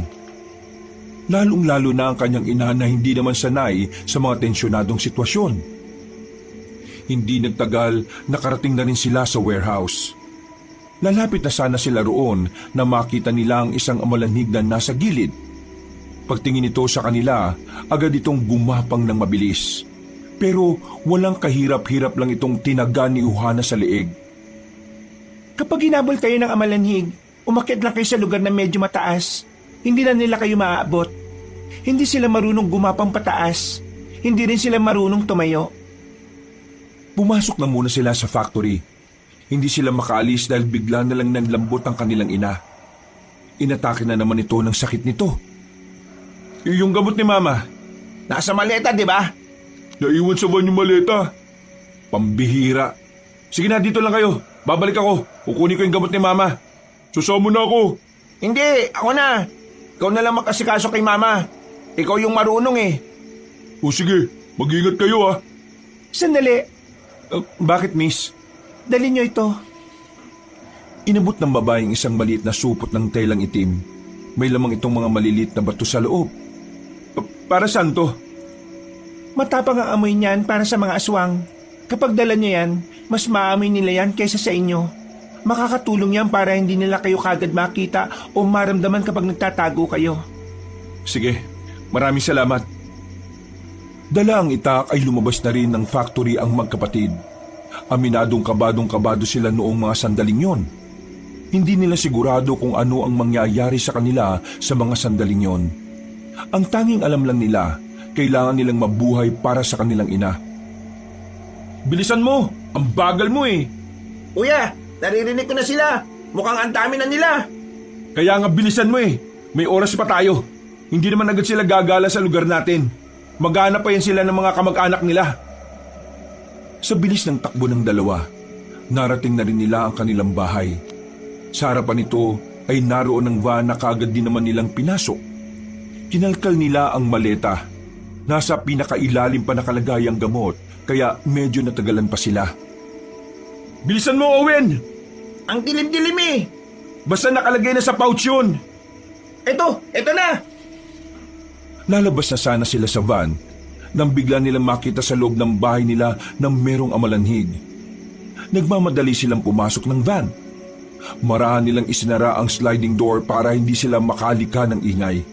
Speaker 1: Lalong-lalo na ang kanyang ina na hindi naman sanay sa mga tensyonadong sitwasyon. Hindi nagtagal, nakarating na rin sila sa warehouse. Lalapit na sana sila roon na makita nila ang isang amalanhig na nasa gilid. Pagtingin nito sa kanila, agad itong gumapang ng mabilis. Pero walang kahirap-hirap lang itong tinaga ni Uhana sa leeg.
Speaker 2: Kapag hinabol kayo ng amalanhig, umakyat lang kayo sa lugar na medyo mataas. Hindi na nila kayo maaabot. Hindi sila marunong gumapang pataas. Hindi rin sila marunong tumayo.
Speaker 1: Pumasok na muna sila sa factory. Hindi sila makaalis dahil bigla na lang nanlambot ang kanilang ina. Inatake na naman ito ng sakit nito.
Speaker 3: Yung gamot ni Mama.
Speaker 2: Nasa maleta, di ba?
Speaker 3: Naiwan sa van yung maleta.
Speaker 1: Pambihira.
Speaker 3: Sige na, dito lang kayo. Babalik ako. Kukunin ko yung gamot ni Mama. Susama na ako.
Speaker 2: Hindi, ako na. Ikaw na lang makasikaso kay Mama. Ikaw yung marunong eh.
Speaker 3: O sige, mag-ingat kayo ha.
Speaker 2: Sandali.
Speaker 1: Bakit, miss?
Speaker 2: Dali nyo ito.
Speaker 1: Inabot ng babaeng isang maliit na supot ng telang itim. May lamang itong mga maliliit na bato sa loob.
Speaker 3: Para saan to?
Speaker 2: Matapang ang amoy niyan para sa mga aswang. Kapag dala nyo yan, mas maamoy nila yan kaysa sa inyo. Makakatulong yan para hindi nila kayo kagad makita o maramdaman kapag nagtatago kayo.
Speaker 1: Sige, maraming salamat. Dala ang itak ay lumabas na rin ng factory ang magkapatid. Aminadong kabadong-kabado sila noong mga sandaling yon. Hindi nila sigurado kung ano ang mangyayari sa kanila sa mga sandaling yon. Ang tanging alam lang nila, kailangan nilang mabuhay para sa kanilang ina.
Speaker 3: Bilisan mo! Ang bagal mo eh!
Speaker 2: Kuya, naririnig ko na sila. Mukhang ang dami na nila.
Speaker 3: Kaya nga bilisan mo eh! May oras pa tayo. Hindi naman agad sila gagala sa lugar natin. Maghanap pa yan sila ng mga kamag-anak nila.
Speaker 1: Sa bilis ng takbo ng dalawa, narating na rin nila ang kanilang bahay. Sa harapan nito ay naroon ang van na kaagad din naman nilang pinasok. Kinalkal nila ang maleta. Nasa pinakailalim pa nakalagay ang gamot, kaya medyo natagalan pa sila.
Speaker 3: Bilisan mo, Owen!
Speaker 2: Ang dilim-dilim eh.
Speaker 3: Basta nakalagay na sa pouch yun.
Speaker 2: Ito na.
Speaker 1: Lalabas na sana sila sa van nang bigla nilang makita sa loob ng bahay nila na merong amalanhig. Nagmamadali silang pumasok ng van. Marahan nilang isinara ang sliding door para hindi sila makalika ng ingay.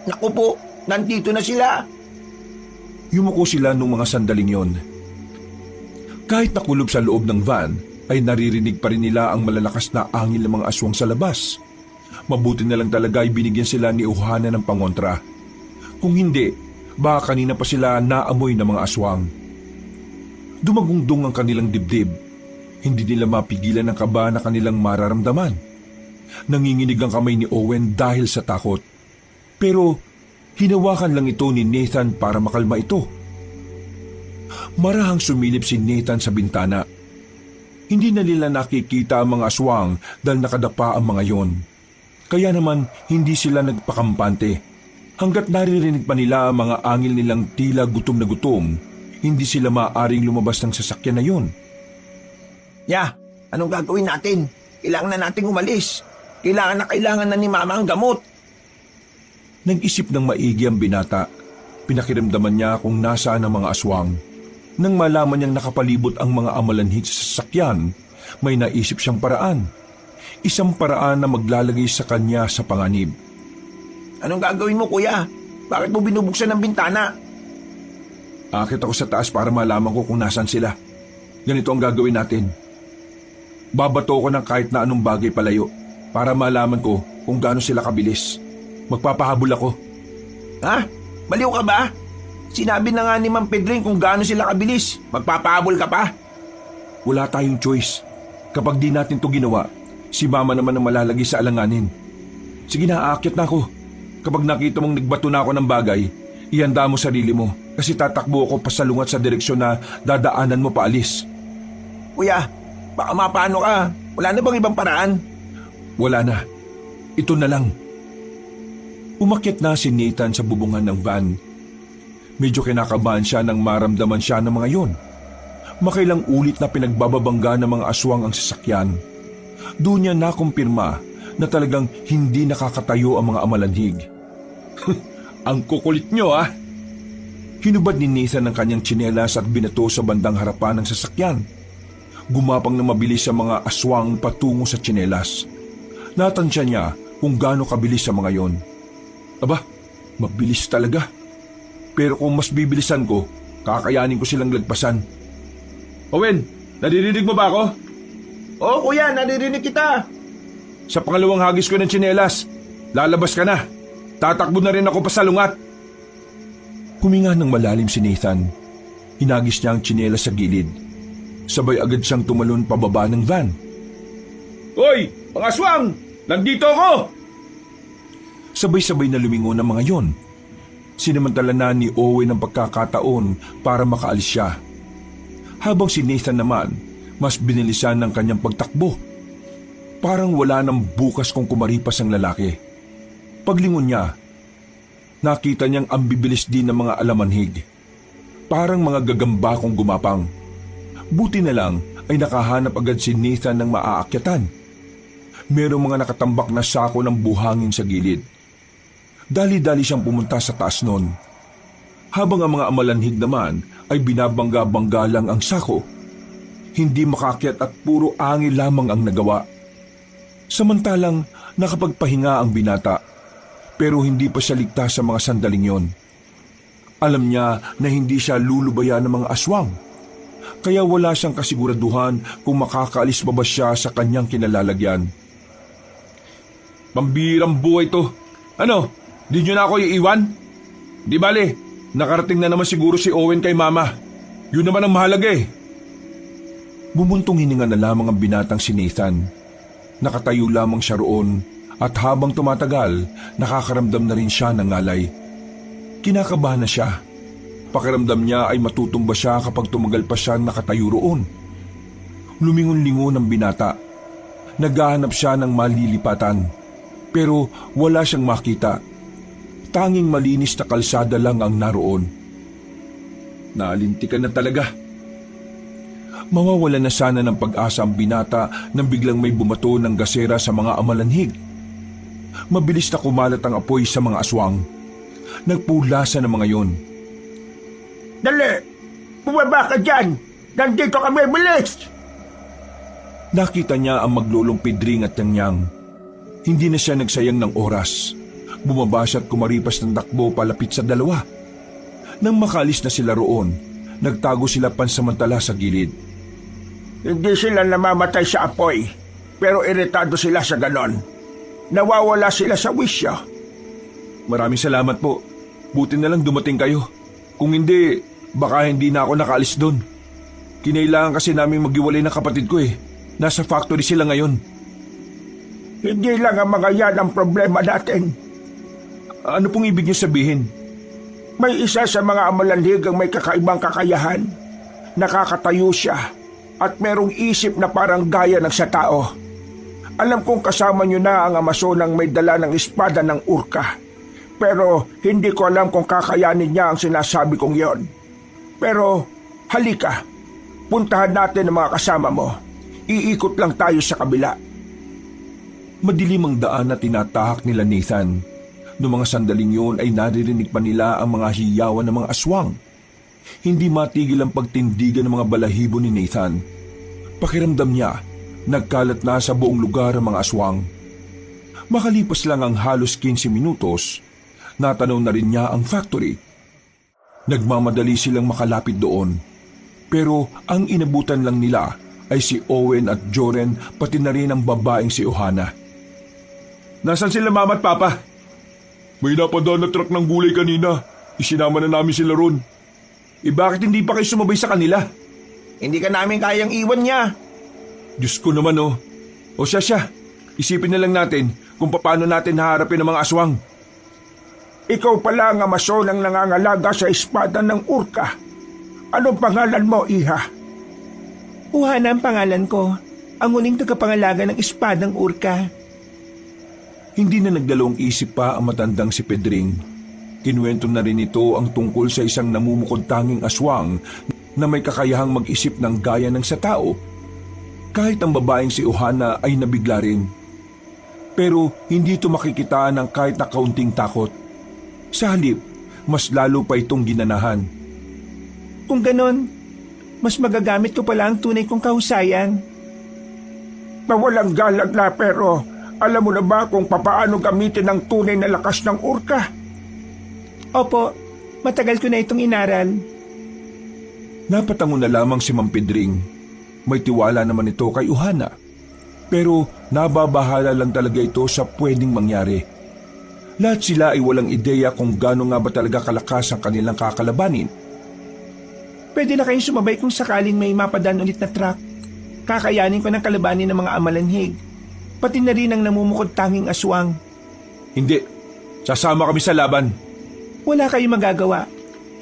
Speaker 2: Naku po, nandito na sila.
Speaker 1: Yumuko sila nung mga sandaling yon. Kahit nakulob sa loob ng van, ay naririnig pa rin nila ang malalakas na angin ng mga aswang sa labas. Mabuti na lang talaga ay binigyan sila ni Uhana ng pangontra. Kung hindi, baka kanina pa sila naamoy ng mga aswang. Dumagungdong ang kanilang dibdib. Hindi nila mapigilan ang kaba na kanilang mararamdaman. Nanginginig ang kamay ni Owen dahil sa takot. Pero hinawakan lang ito ni Nathan para makalma ito. Marahang sumilip si Nathan sa bintana. Hindi na nila nakikita ang mga aswang dahil nakadapa ang mga yon. Kaya naman hindi sila nagpakampante. Hanggat naririnig pa nila ang mga angil nilang tila gutom na gutom, hindi sila maaaring lumabas ng sasakyan na yon.
Speaker 2: Anong gagawin natin? Kailangan na nating umalis. Kailangan na ni Mama ang gamot.
Speaker 1: Nag-isip ng maigi ang binata. Pinakiramdaman niya kung nasaan ang mga aswang. Nang malaman niyang nakapalibot ang mga amalanhig sa sasakyan, may naisip siyang paraan. Isang paraan na maglalagay sa kanya sa panganib.
Speaker 2: Anong gagawin mo, kuya? Bakit mo binubuksan ang bintana?
Speaker 1: Akit ako sa taas para malaman ko kung nasan sila. Ganito ang gagawin natin. Babato ko ng kahit na anong bagay palayo para malaman ko kung gaano sila kabilis. Magpapahabol ako.
Speaker 2: Ha? Baliw ka ba? Sinabi na nga ni Ma'am Pedring kung gaano sila kabilis. Magpapahabol ka pa?
Speaker 1: Wala tayong choice. Kapag di natin to ginawa, si Mama naman ang malalagay sa alanganin. Sige na, aakyat na ako. Kapag nakita mong nagbato na ako ng bagay, ihanda mo sarili mo kasi tatakbo ako pasalungat sa direksyon na dadaanan mo paalis.
Speaker 2: Kuya, baka mapano ka. Wala na bang ibang paraan?
Speaker 1: Wala na. Ito na lang. Umakyat na si Nathan sa bubungan ng van. Medyo kinakabahan siya nang maramdaman siya ng mga yon. Makailang ulit na pinagbababangga ng mga aswang ang sasakyan. Doon niya nakumpirma na talagang hindi nakakatayo ang mga amalanhig.
Speaker 3: Ang kukulit nyo ah!
Speaker 1: Hinubad ni Nathan ang kanyang tsinelas at binato sa bandang harapan ng sasakyan. Gumapang na mabilis sa mga aswang patungo sa tsinelas. Natansya niya kung gaano kabilis sa mga yon. Aba, mabilis talaga. Pero kung mas bibilisan ko, kakayanin ko silang lagpasan.
Speaker 3: Owen, naririnig mo ba ako?
Speaker 2: Oo kuya, naririnig kita.
Speaker 3: Sa pangalawang hagis ko ng tsinelas, lalabas ka na. Tatakbo na rin ako pasalungat.
Speaker 1: Huminga ng malalim si Nathan. Hinagis niya ang tsinelas sa gilid. Sabay agad siyang tumalon pababa ng van.
Speaker 3: Hoy, mga aswang! Nandito ako!
Speaker 1: Sabay-sabay na lumingon ang mga yon. Sinamantala na ni Owen ang pagkakataon para makaalis siya. Habang si Nathan naman, mas binilisan ng kanyang pagtakbo. Parang wala nang bukas kung kumaripas ang lalaki. Paglingon niya, nakita niyang ang bibilis din ng mga alamanhig. Parang mga gagamba kung gumapang. Buti na lang ay nakahanap agad si Nathan ng maaakyatan. Merong mga nakatambak na sako ng buhangin sa gilid. Dali-dali siyang pumunta sa taas nun. Habang ang mga amalanhig naman ay binabangga-bangga lang ang sako. Hindi makakyat at puro angin lamang ang nagawa. Samantalang nakapagpahinga ang binata. Pero hindi pa siya ligtas sa mga sandaling yon. Alam niya na hindi siya lulubayan ng mga aswang. Kaya wala siyang kasiguraduhan kung makakaalis pa ba siya sa kanyang kinalalagyan.
Speaker 3: Pambirang buhay to. Ano? Di nyo na ako iiwan? Di bale, nakarating na naman siguro si Owen kay Mama. Yun naman ang mahalaga eh.
Speaker 1: Bumuntong hininga na lamang ang binatang si Nathan. Nakatayo lamang siya roon. At habang tumatagal, nakakaramdam na rin siya ng ngalay. Kinakabahan na siya. Pakiramdam niya ay matutumba siya kapag tumagal pa siya nakatayo roon. Lumingon-lingon ang binata. Naghahanap siya ng malilipatan. Pero wala siyang makita. Tanging malinis na kalsada lang ang naroon.
Speaker 3: Nalintikan na talaga.
Speaker 1: Mawawala na sana ng pag-asa ang binata nang biglang may bumato ng gasera sa mga amalanhig. Mabilis na kumalat ang apoy sa mga aswang. Nagpulasan ang mga yon.
Speaker 2: Dali! Bumaba ka dyan! Nandito kami, bilis!
Speaker 1: Nakita niya ang maglulong Pedring at Tanyang. Hindi na siya nagsayang ng oras. Bumaba siya at kumaripas ng takbo palapit sa dalawa. Nang makalis na sila roon, nagtago sila pansamantala sa gilid.
Speaker 2: Hindi sila namamatay sa apoy, pero iritado sila sa ganon. Nawawala sila sa wisyo.
Speaker 1: Maraming salamat po. Buti na lang dumating kayo. Kung hindi, baka hindi na ako nakaalis doon. Kinailangan kasi namin maghiwalay ng kapatid ko eh. Nasa factory sila ngayon.
Speaker 2: Hindi lang ang mga yan ang problema natin.
Speaker 1: Ano pong ibig niyo sabihin?
Speaker 2: May isa sa mga amalanhig ang may kakaibang kakayahan. Nakakatayo siya at merong isip na parang gaya ng sa tao. Alam kong kasama niyo na ang Amazonang may dala ng espada ng urka. Pero hindi ko alam kung kakayanin niya ang sinasabi kong yon. Pero halika, puntahan natin ang mga kasama mo. Iikot lang tayo sa kabila.
Speaker 1: Madilim ang daan na tinatahak nila Nathan. Noong mga sandaling yun ay naririnig pa nila ang mga hiyawan ng mga aswang. Hindi matigil ang pagtindigan ng mga balahibo ni Nathan. Pakiramdam niya, nagkalat na sa buong lugar ang mga aswang. Makalipas lang ang halos 15 minutos, natanaw na rin niya ang factory. Nagmamadali silang makalapit doon. Pero ang inabutan lang nila ay si Owen at Joren pati na rin ang babaeng si Ohana.
Speaker 3: Nasaan sila Mama at Papa? May napadaan na truck ng gulay kanina. Isinama na namin sila ron. Bakit hindi pa kayo sumabay sa kanila?
Speaker 2: Hindi ka namin kayang iwan niya.
Speaker 3: Diyos ko naman oh. O siya, isipin na lang natin kung paano natin haharapin ang mga aswang.
Speaker 2: Ikaw pala ang Amazon ang nangangalaga sa espada ng urka. Anong pangalan mo, Iha?
Speaker 5: Uhana ang pangalan ko. Ang uling tagapangalaga ng espadang urka.
Speaker 1: Hindi na nagdalawang isip pa ang matandang si Pedring. Kinuwento na rin ito ang tungkol sa isang namumukod tanging aswang na may kakayahang mag-isip ng gaya ng sa tao. Kahit ang babaeng si Ohana ay nabigla rin. Pero hindi ito makikita ng kahit na kaunting takot. Sa halip, mas lalo pa itong ginanahan.
Speaker 5: Kung ganon, mas magagamit ko pala ang tunay kong kahusayan.
Speaker 2: Mawalang galag na pero alam mo na ba kung papaano gamitin ang tunay na lakas ng urka?
Speaker 5: Opo, matagal ko na itong inaral.
Speaker 1: Napatango na lamang si Mang Pedring. May tiwala naman ito kay Uhana. Pero nababahala lang talaga ito sa pwedeng mangyari. Lahat sila ay walang ideya kung gaano nga ba talaga kalakas ang kanilang kakalabanin.
Speaker 5: Pwede na kayong sumabay kung sakaling may mapadaan ulit na truck. Kakayanin ko ng kalabanin ng mga amalanhig. Pati na rin ang namumukod tanging aswang.
Speaker 1: Hindi. Sasama kami sa laban.
Speaker 5: Wala kayong magagawa.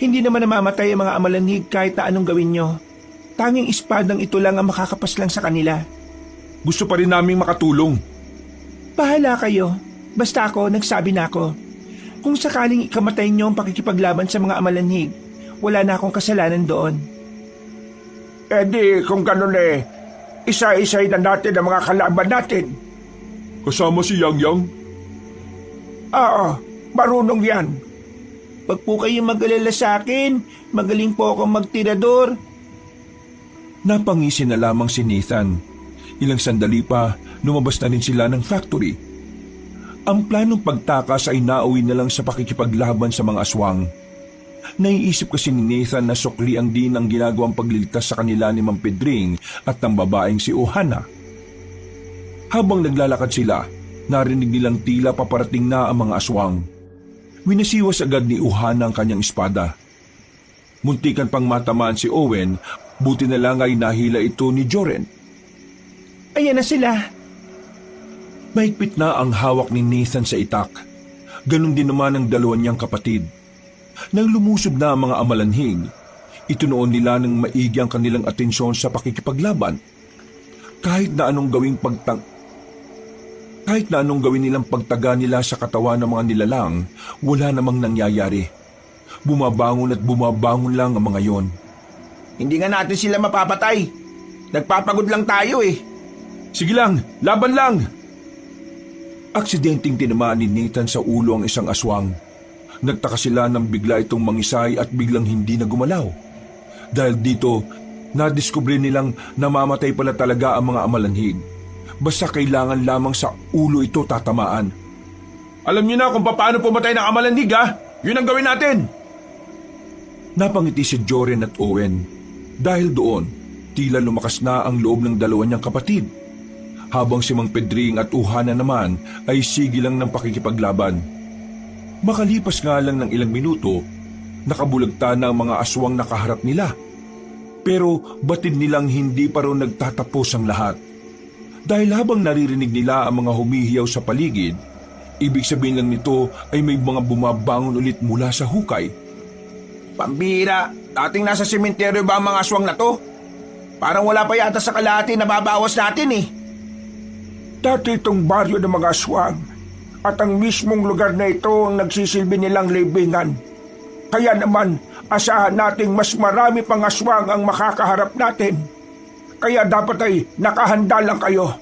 Speaker 5: Hindi naman namamatay ang mga amalanhig kahit na anong gawin nyo. Tanging espadang ito lang ang makakapaslang sa kanila.
Speaker 1: Gusto pa rin naming makatulong.
Speaker 5: Bahala kayo. Basta ako, nagsabi na ako. Kung sakaling ikamatay nyo ang pakikipaglaban sa mga amalanhig, wala na akong kasalanan doon.
Speaker 2: Eh di kung ganun isa-isay na natin ang mga kalaban natin.
Speaker 3: Kasama si Yang Yang?
Speaker 2: Oo, marunong yan.
Speaker 5: Pag po kayo mag-alala sa akin, magaling po akong magtirador.
Speaker 1: Napangisi na lamang si Nathan. Ilang sandali pa, lumabas na rin sila ng factory. Ang planong pagtakas ay nauwi na lang sa pakikipaglaban sa mga aswang. Naiisip kasi ni Nathan na sukliang din ang ginagawang pagliligtas sa kanila ni Mang Pedring at ng babaeng si Uhana. Habang naglalakad sila, narinig nilang tila paparating na ang mga aswang. Winasiwas agad ni Uhana ang kanyang espada. Muntikan pang matamaan si Owen, buti na lang ay nahila ito ni Joren.
Speaker 5: Ayan na sila.
Speaker 1: Mahigpit na ang hawak ni Nathan sa itak. Ganon din naman ang dalawa niyang kapatid. Nang lumusob na ang mga amalanhig, itunoon nila ng maigi ang kanilang atensyon sa pakikipaglaban. Kahit na anong gawin nilang pagtaga nila sa katawan ng mga nilalang, wala namang nangyayari. Bumabangon at bumabangon lang ang mga yon.
Speaker 2: Hindi nga natin sila mapapatay. Nagpapagod lang tayo eh.
Speaker 1: Sige lang, laban lang! Aksidenteng tinamaan ni Nathan sa ulo ang isang aswang. Nagtaka sila nang bigla itong mangisay at biglang hindi na gumalaw. Dahil dito, nadiskubre nilang namamatay pala talaga ang mga amalanhig. Basta kailangan lamang sa ulo ito tatamaan.
Speaker 3: Alam niyo na kung paano pumatay ng amalanhig, ha? Yun ang gawin natin!
Speaker 1: Napangiti si Joren at Owen. Dahil doon, tila lumakas na ang loob ng dalawa niyang kapatid. Habang si Mang Pedring at Uhana naman ay sigilang ng pakikipaglaban. Makalipas nga lang ng ilang minuto, nakabulagta na ang mga aswang nakaharap nila. Pero batid nilang hindi pa rin nagtatapos ang lahat. Dahil habang naririnig nila ang mga humihiyaw sa paligid, ibig sabihin lang nito ay may mga bumabangon ulit mula sa hukay.
Speaker 2: Pambira, dating nasa sementeryo ba ang mga aswang na to? Parang wala pa yata sa kalahati na babawas natin eh. Dati itong baryo ng mga aswang at ang mismong lugar na ito ang nagsisilbi nilang libingan. Kaya naman, asahan nating mas marami pang aswang ang makakaharap natin. Kaya dapat ay nakahanda lang kayo.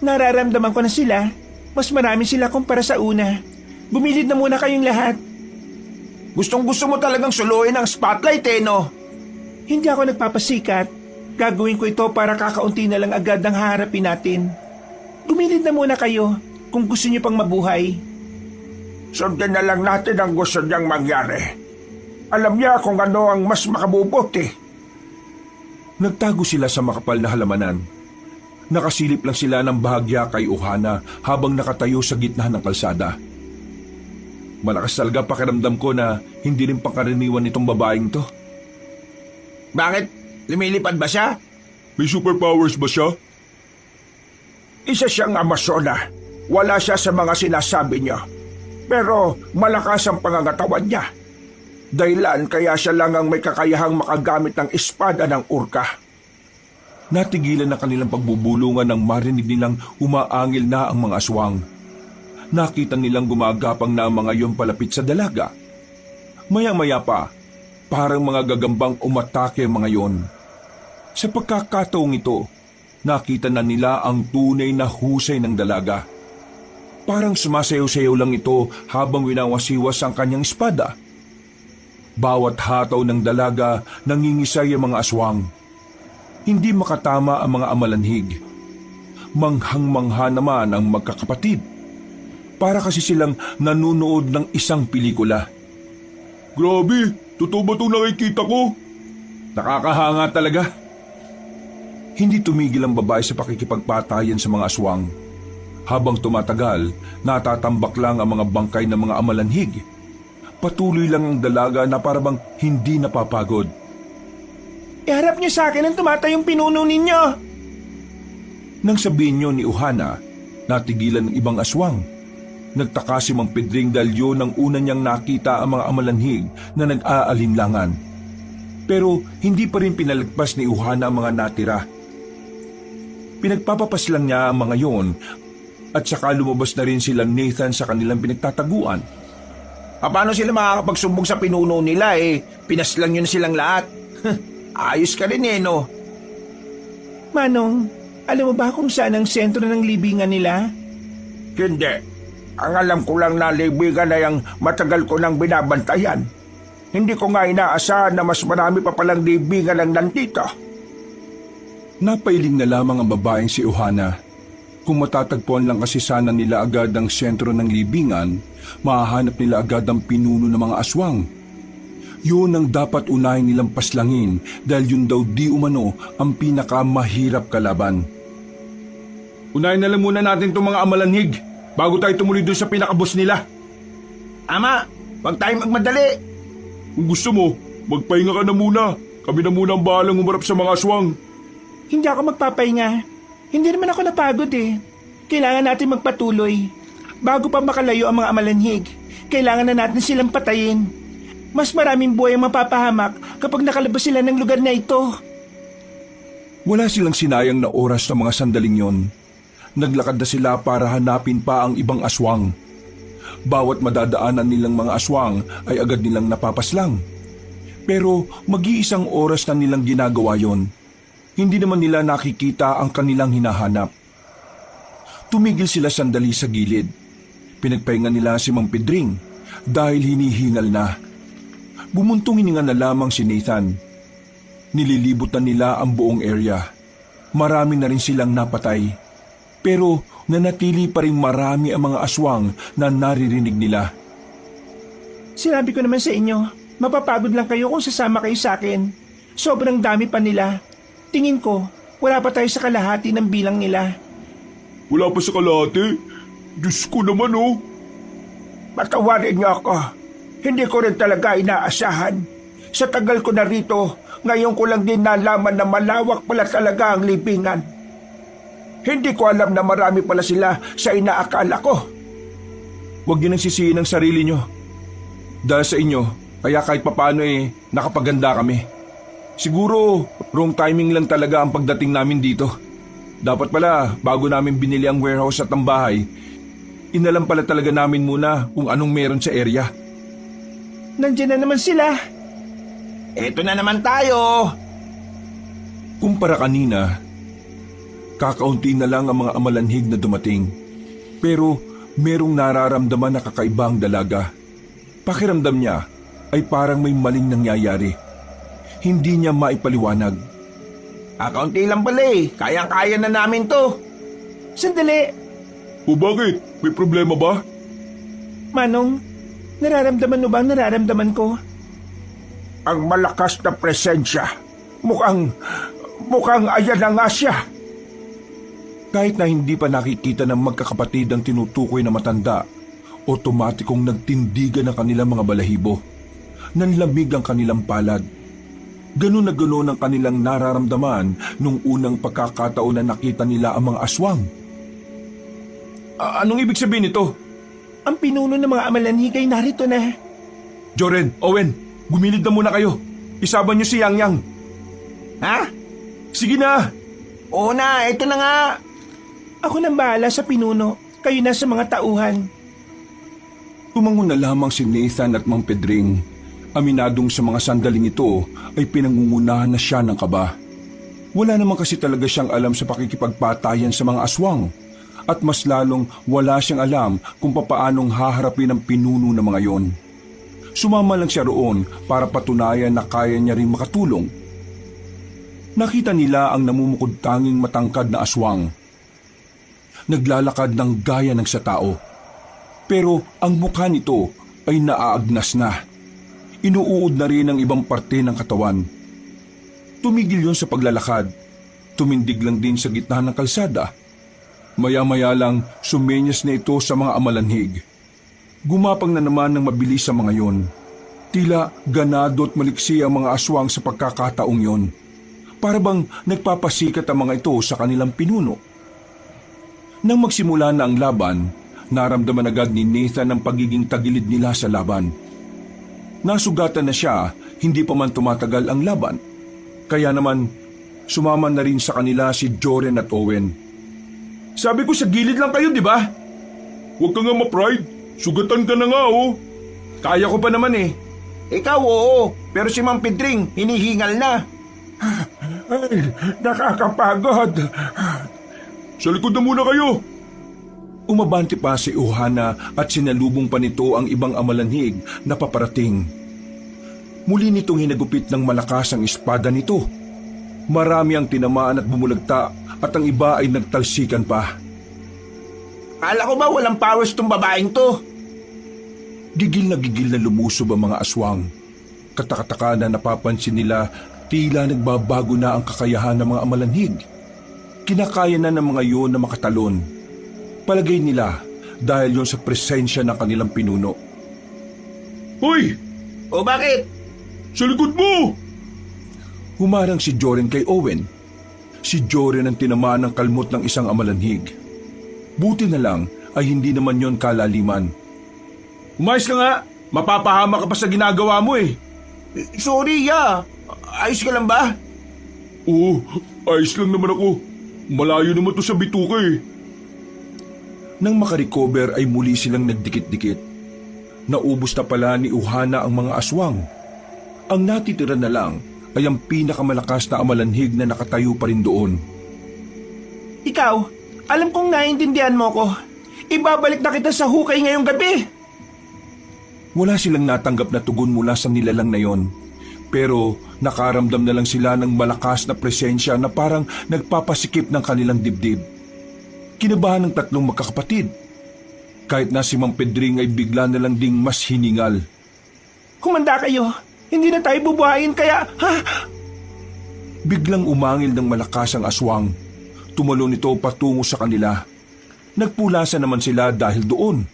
Speaker 5: Nararamdaman ko na sila. Mas marami sila kumpara sa una. Bumilid na muna kayong lahat.
Speaker 2: Gustong-gusto mo talagang suluin ang spotlight eh, no?
Speaker 5: Hindi ako nagpapasikat. Gagawin ko ito para kakaunti na lang agad ang haharapin natin. Bumilid na muna kayo kung gusto niyo pang mabuhay.
Speaker 2: Sundin na lang natin ang gusto niyang mangyari. Alam niya kung ano ang mas makabubuti.
Speaker 1: Nagtago sila sa makapal na halamanan. Nakasilip lang sila ng bahagya kay Uhana habang nakatayo sa gitna ng kalsada. Malakas talaga pakiramdam ko na hindi rin pangkaraniwan itong babaeng to.
Speaker 2: Bakit? Lumilipad ba siya?
Speaker 3: May superpowers ba siya?
Speaker 2: Isa siyang Amazona. Wala siya sa mga sinasabi niya. Pero malakas ang pangangatawan niya. Dahilan kaya siya lang ang may kakayahang makagamit ng espada ng urka.
Speaker 1: Natigilan na kanilang pagbubulungan nang marinig nilang umaangil na ang mga aswang. Nakita nilang gumagapang na ang mga yon palapit sa dalaga. Maya-maya pa, parang mga gagambang umatake ang mga yon. Sa pagkakataong ito, nakita na nila ang tunay na husay ng dalaga. Parang sumasayaw-sayaw lang ito habang winawasiwas ang kanyang espada. Bawat hataw ng dalaga nangingisay ang mga aswang. Hindi makatama ang mga amalanhig. Manghang-mangha naman ang magkakapatid. Para kasi silang nanunood ng isang pelikula.
Speaker 3: Grabe, totoo ba itong nakikita ko?
Speaker 1: Nakakahanga talaga. Hindi tumigil ang babae sa pakikipagpatayan sa mga aswang. Habang tumatagal, natatambak lang ang mga bangkay ng mga amalanhig. Patuloy lang ang dalaga na parabang hindi napapagod.
Speaker 5: Iharap niyo sa akin ang tumatayong pinuno ninyo.
Speaker 1: Nang sabihin niyo ni Uhana, natigilan ng ibang aswang. Nagtaka si Mang Pedring dahil yun ang una niyang nakita ang mga amalanhig na nag-aalinlangan. Pero hindi pa rin pinalagpas ni Uhana ang mga natira. Pinagpapapas lang niya ang mga yon at saka lumabas na rin sila Nathan sa kanilang pinagtataguan.
Speaker 2: Paano sila makakapagsumbong sa pinuno nila pinaslang yun silang lahat? Ayos ka rin no?
Speaker 5: Manong, alam mo ba kung saan ang sentro ng libingan nila?
Speaker 2: Hindi. Ang alam ko lang na libigan na yung matagal ko nang binabantayan. Hindi ko nga inaasahan na mas marami pa palang libigan ang nandito.
Speaker 1: Napailing na lamang ang babaeng si Uhana. Kung matatagpuan lang kasi sana nila agad ang sentro ng libingan, mahahanap nila agad ang pinuno ng mga aswang. Yun ang dapat unahin nilang paslangin dahil yun daw di umano ang pinakamahirap kalaban.
Speaker 3: Unahin na lang muna natin itong mga amalanhig bago tayo tumuloy doon sa pinakabos nila.
Speaker 2: Ama, huwag tayong magmadali.
Speaker 3: Kung gusto mo, magpahinga ka na muna. Kami na muna ang bahalang umarap sa mga aswang.
Speaker 5: Hindi ako magpapahinga. Hindi naman ako napagod Kailangan natin magpatuloy. Bago pa makalayo ang mga amalanhig, kailangan na natin silang patayin. Mas maraming buhay ang mapapahamak kapag nakalabas sila ng lugar na ito.
Speaker 1: Wala silang sinayang na oras ng mga sandaling yon. Naglakad na sila para hanapin pa ang ibang aswang. Bawat madadaanan nilang mga aswang ay agad nilang napapaslang. Pero mag-iisang oras na nilang ginagawa yon. Hindi naman nila nakikita ang kanilang hinahanap. Tumigil sila sandali sa gilid. Pinagpahinga nila si Mang Pedring dahil hinihingal na. Bumuntong hininga na lamang si Nathan. Nililibutan nila ang buong area. Marami na rin silang napatay. Pero nanatili pa rin marami ang mga aswang na naririnig nila.
Speaker 5: Sinabi ko naman sa inyo, mapapagod lang kayo kung sasama kayo sa akin. Sobrang dami pa nila. Tingin ko, wala pa tayo sa kalahati ng bilang nila.
Speaker 3: Wala pa sa kalahati? Diyos ko naman
Speaker 2: Patawarin niyo ako. Hindi ko rin talaga inaasahan. Sa tagal ko na rito, ngayon ko lang din nalaman na malawak pala talaga ang libingan. Hindi ko alam na marami pala sila sa inaakala ko.
Speaker 1: Huwag niyo nang sisihin ang sarili niyo. Dahil sa inyo, kaya kahit papano nakapaganda kami. Siguro, wrong timing lang talaga ang pagdating namin dito. Dapat pala, bago namin binili ang warehouse at ang bahay, inalam pala talaga namin muna kung anong meron sa area.
Speaker 5: Nandiyan na naman sila.
Speaker 2: Eto na naman tayo.
Speaker 1: Kumpara kanina, kakaunti na lang ang mga amalanhig na dumating. Pero merong nararamdaman na kakaibang dalaga. Pakiramdam niya ay parang may maling nangyayari. Hindi niya maipaliwanag.
Speaker 2: Kakaunti lang pala Kayang-kaya na namin to.
Speaker 5: Sandali.
Speaker 3: O bakit? May problema ba?
Speaker 5: Manong, nararamdaman mo ba ang nararamdaman ko?
Speaker 2: Ang malakas na presensya. Mukhang ayan na nga siya.
Speaker 1: Kahit na hindi pa nakikita ng magkakapatid ang tinutukoy na matanda, otomatikong nagtindigan ang kanilang mga balahibo. Nanlamig ang kanilang palad. Ganun na ganun ang kanilang nararamdaman nung unang pagkakataon na nakita nila ang mga aswang.
Speaker 3: Anong ibig sabihin nito?
Speaker 5: Ang pinuno ng mga amalanhig ay narito na.
Speaker 3: Joren, Owen, gumilid na muna kayo. Isaban niyo si Yang Yang.
Speaker 2: Ha?
Speaker 3: Sige na!
Speaker 2: Oo na, ito na nga.
Speaker 5: Ako nang bahala sa pinuno. Kayo na sa mga tauhan.
Speaker 1: Tumangon na lamang si Nathan at Mang Pedring. Aminadong sa mga sandaling ito ay pinangungunahan na siya ng kaba. Wala naman kasi talaga siyang alam sa pakikipagpatayan sa mga aswang. at mas lalong wala siyang alam kung papaanong haharapin ang pinuno ng mga yon. Sumama lang siya roon para patunayan na kaya niya rin makatulong. Nakita nila ang namumukod tanging matangkad na aswang. Naglalakad ng gaya ng sa tao. Pero ang mukha nito ay naaagnas na. Inuuod na rin ang ibang parte ng katawan. Tumigil yon sa paglalakad. Tumindig lang din sa gitna ng kalsada. Maya-maya lang sumenyas na ito sa mga amalanhig. Gumapang na naman ng mabilis sa mga yon. Tila ganado at maliksi ang mga aswang sa pagkakataong yon. Para bang nagpapasikat ang mga ito sa kanilang pinuno. Nang magsimula na ang laban, naramdaman agad ni Nathan ang pagiging tagilid nila sa laban. Nasugatan na siya, hindi pa man tumatagal ang laban. Kaya naman, sumama na rin sa kanila si Joren at Owen.
Speaker 3: Sabi ko sa gilid lang kayo, di ba? Huwag ka nga ma-pride. Sugatan ka na nga, oh.
Speaker 2: Kaya ko pa naman eh. Ikaw oo, pero si Mang Pedring hinihingal na. Ay, nakakapagod.
Speaker 3: Sa likod na muna kayo.
Speaker 1: Umabante pa si Uhana at sinalubong pa nito ang ibang amalanhig na paparating. Muli nitong hinagupit ng malakas ang espada nito. Marami ang tinamaan at bumulagta at ang iba ay nagtalsikan pa.
Speaker 2: Kala ko ba walang powers tong babaeng to?
Speaker 1: Gigil na lumusob ang mga aswang. Katakataka na napapansin nila tila nagbabago na ang kakayahan ng mga amalanhig. Kinakaya na ng mga iyon na makatalon. Palagay nila dahil yon sa presensya ng kanilang pinuno.
Speaker 3: Hoy!
Speaker 2: O bakit?
Speaker 3: Sa likod mo!
Speaker 1: Humarang si Joren kay Owen. Si Joren ang tinamaan ng kalmot ng isang amalanhig. Buti na lang ay hindi naman yon kalaliman.
Speaker 3: Umayos ka nga! Mapapahama ka pa sa ginagawa mo eh.
Speaker 2: Sorry ya. Ayos ka lang ba?
Speaker 3: Oo, ayos lang naman ako. Malayo naman to sa bituka eh.
Speaker 1: Nang makarecover ay muli silang nagdikit-dikit. Naubos na pala ni Uhana ang mga aswang. Ang natitira na lang ay ang pinakamalakas na amalanhig na nakatayo pa rin doon.
Speaker 5: Ikaw, alam kong naiintindihan mo ko. Ibabalik na kita sa hukay ngayong gabi.
Speaker 1: Wala silang natanggap na tugon mula sa nilalang na yon. Pero nakaramdam na lang sila ng malakas na presensya na parang nagpapasikip ng kanilang dibdib. Kinabahan ng tatlong magkakapatid. Kahit na si Mang Pedring ay bigla na lang ding mas hiningal.
Speaker 5: Humanda kayo. Hindi na tayo bubuhayin kaya... Ha?
Speaker 1: Biglang umangil ng malakas ang aswang. Tumalon ito patungo sa kanila. Nagpulasan naman sila dahil doon.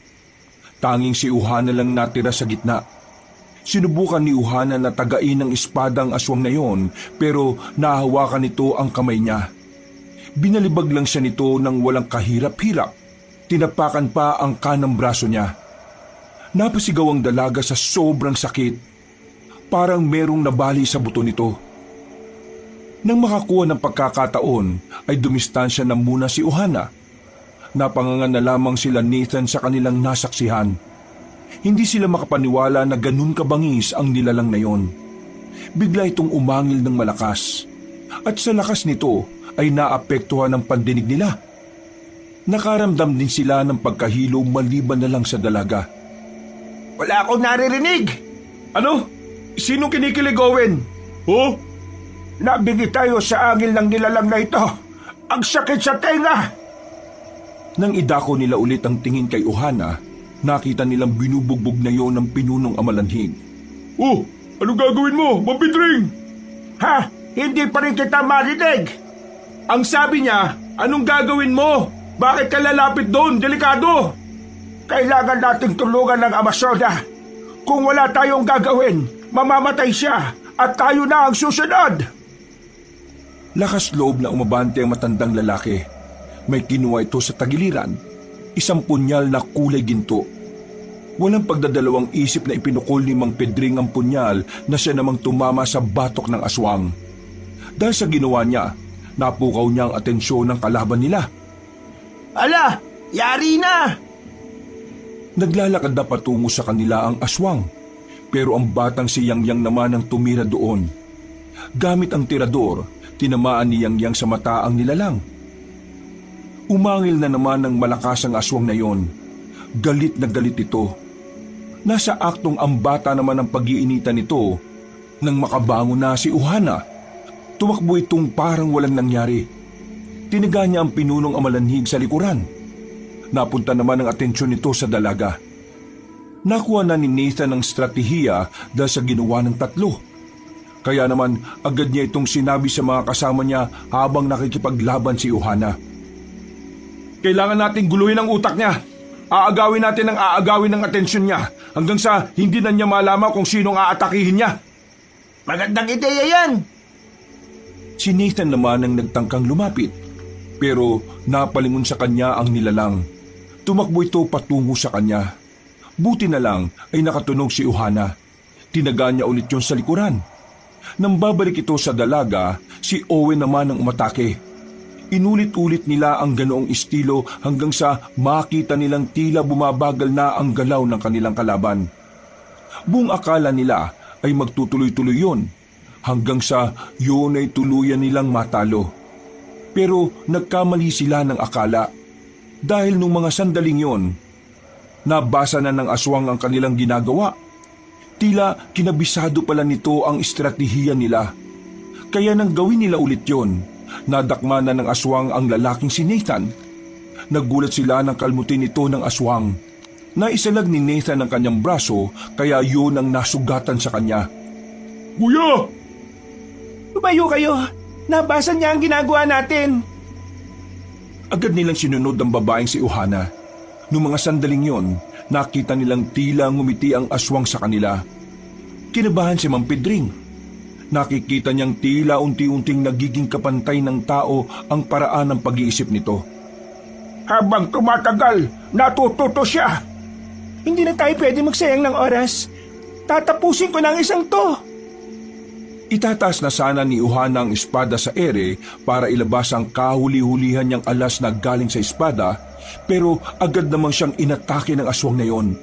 Speaker 1: Tanging si Uhana lang natira sa gitna. Sinubukan ni Uhana na tagain ng espada ang aswang na yon, pero nahawakan nito ang kamay niya. Binalibag lang siya nito ng walang kahirap-hirap. Tinapakan pa ang kanang braso niya. Napasigaw ang dalaga sa sobrang sakit. Parang merong nabali sa buto nito. Nang makakuha ng pagkakataon, ay dumistansya na muna si Uhana. Napangangan na lamang sila Nathan sa kanilang nasaksihan. Hindi sila makapaniwala na ganun kabangis ang nilalang na yon. Bigla itong umangil ng malakas. At sa lakas nito ay naapektuhan ang pandinig nila. Nakaramdam din sila ng pagkahilo maliban na lang sa dalaga.
Speaker 2: Wala akong naririnig.
Speaker 3: Ano? Sinong kinikilig, Owen? Oh?
Speaker 2: Nabigit tayo sa angil ng nilalang na ito. Ang sakit sa tenga.
Speaker 1: Nang idako nila ulit ang tingin kay Uhana, nakita nilang binubugbog na yon ng pinunong amalanhig.
Speaker 3: Oh, anong gagawin mo, Mang Pedring?
Speaker 2: Ha? Hindi pa rin kita marinig.
Speaker 3: Ang sabi niya, anong gagawin mo? Bakit ka lalapit doon? Delikado!
Speaker 2: Kailangan nating tulungan ng Amazona. Kung wala tayong gagawin, mamamatay siya at tayo na ang susunod.
Speaker 1: Lakas loob na umabante ang matandang lalaki. May kinuha ito sa tagiliran, isang punyal na kulay ginto. Walang pagdadalawang isip na ipinukol ni Mang Pedring ang punyal na siya namang tumama sa batok ng aswang. Dahil sa ginawa niya, napukaw niya ang atensyon ng kalaban nila.
Speaker 2: Ala, yari na!
Speaker 1: Naglalakad na patungo sa kanila ang aswang, pero ang batang si Yang naman ang tumira doon. Gamit ang tirador, tinamaan ni Yang sa mata ang nilalang. Umangil na naman ng malakas ang aswang na yon. Galit na galit ito. Nasa aktong ang bata naman ang pag-iinitan nito nang makabangon na si Uhana. Tumakbo itong parang walang nangyari. Tiniga niya ang pinunong amalanhig sa likuran. Napunta naman ang atensyon nito sa dalaga. Nakuha na ni Nathan ang strategiya dahil sa ginawa ng tatlo. Kaya naman agad niya itong sinabi sa mga kasama niya habang nakikipaglaban si Uhana.
Speaker 3: Kailangan nating guluhin ang utak niya. Aagawin natin ang aagawin ng atensyon niya hanggang sa hindi na niya malaman kung sinong aatakihin niya.
Speaker 2: Magandang ideya yan!
Speaker 1: Si Nathan naman ang nagtangkang lumapit. Pero napalingon sa kanya ang nilalang. Tumakbo ito patungo sa kanya. Buti na lang ay nakatunog si Uhana. Tinaga niya ulit yon sa likuran. Nang babalik ito sa dalaga, si Owen naman ang umatake. Inulit-ulit nila ang ganoong estilo hanggang sa makita nilang tila bumabagal na ang galaw ng kanilang kalaban. Buong akala nila ay magtutuloy-tuloy yon hanggang sa yun ay tuluyan nilang matalo. Pero nagkamali sila ng akala dahil nung mga sandaling yon, nabasa na ng aswang ang kanilang ginagawa. Tila kinabisado pala nito ang estratehiya nila. Kaya nang gawin nila ulit yon, nadakma na ng aswang ang lalaking si Nathan. Nagulat sila ng kalmutin nito ng aswang. Naisalag ni Nathan ang kanyang braso kaya yun ang nasugatan sa kanya.
Speaker 3: Kuya!
Speaker 5: Lumayo kayo! Nabasa niya ang ginagawa natin!
Speaker 1: Agad nilang sinunod ang babaeng si Uhana. Noong mga sandaling yon, nakita nilang tila ngumiti ang aswang sa kanila. Kinabahan si Mang Pedring. Nakikita niyang tila unti-unting nagiging kapantay ng tao ang paraan ng pag-iisip nito.
Speaker 2: Habang tumatagal, natututo siya.
Speaker 5: Hindi na tayo pwede magsayang ng oras. Tatapusin ko na ang isang to.
Speaker 1: Itataas na sana ni Uhana ang espada sa ere para ilabas ang kahuli-hulihan niyang alas na galing sa espada, pero agad namang siyang inatake ng aswang na yon.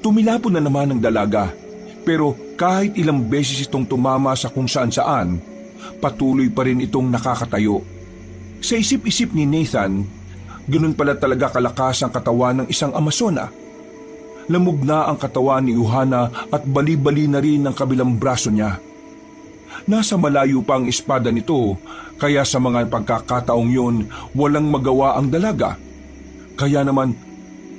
Speaker 1: Tumilapon na naman ang dalaga, pero kahit ilang beses itong tumama sa kung saan-saan, patuloy pa rin itong nakakatayo. Sa isip-isip ni Nathan, ganun pala talaga kalakas ang katawan ng isang Amazona. Lamog na ang katawan ni Uhana at bali-bali na rin ang kabilang braso niya. Nasa malayo pa ang espada nito, kaya sa mga pagkakataong yun, walang magawa ang dalaga. Kaya naman,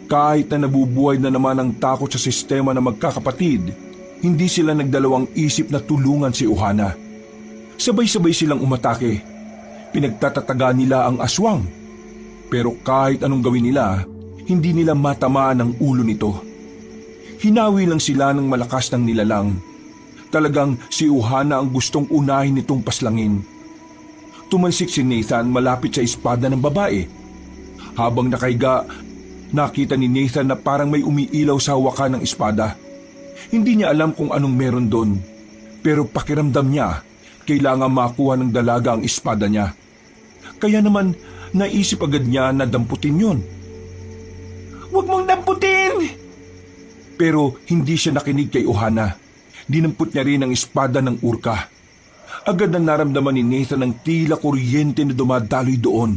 Speaker 1: kahit na nabubuhay na naman ang takot sa sistema ng magkakapatid, hindi sila nagdalawang isip na tulungan si Uhana. Sabay-sabay silang umatake. Pinagtatataga nila ang aswang. Pero kahit anong gawin nila, hindi nila matamaan ang ulo nito. Hinawi lang sila ng malakas ng nilalang. Talagang si Uhana ang gustong unahin nitong paslangin. Tumansik si Nathan malapit sa espada ng babae. Habang nakahiga, nakita ni Nathan na parang may umiilaw sa hawakan ng espada. Hindi niya alam kung anong meron doon, pero pakiramdam niya, kailangan makuha ng dalaga ang espada niya. Kaya naman, naisip agad niya na damputin yon.
Speaker 5: Huwag mong damputin!
Speaker 1: Pero hindi siya nakinig kay Uhana. Dinamput niya rin ang espada ng urka. Agad na naramdaman ni Nathan ang tila kuryente na dumadaloy doon.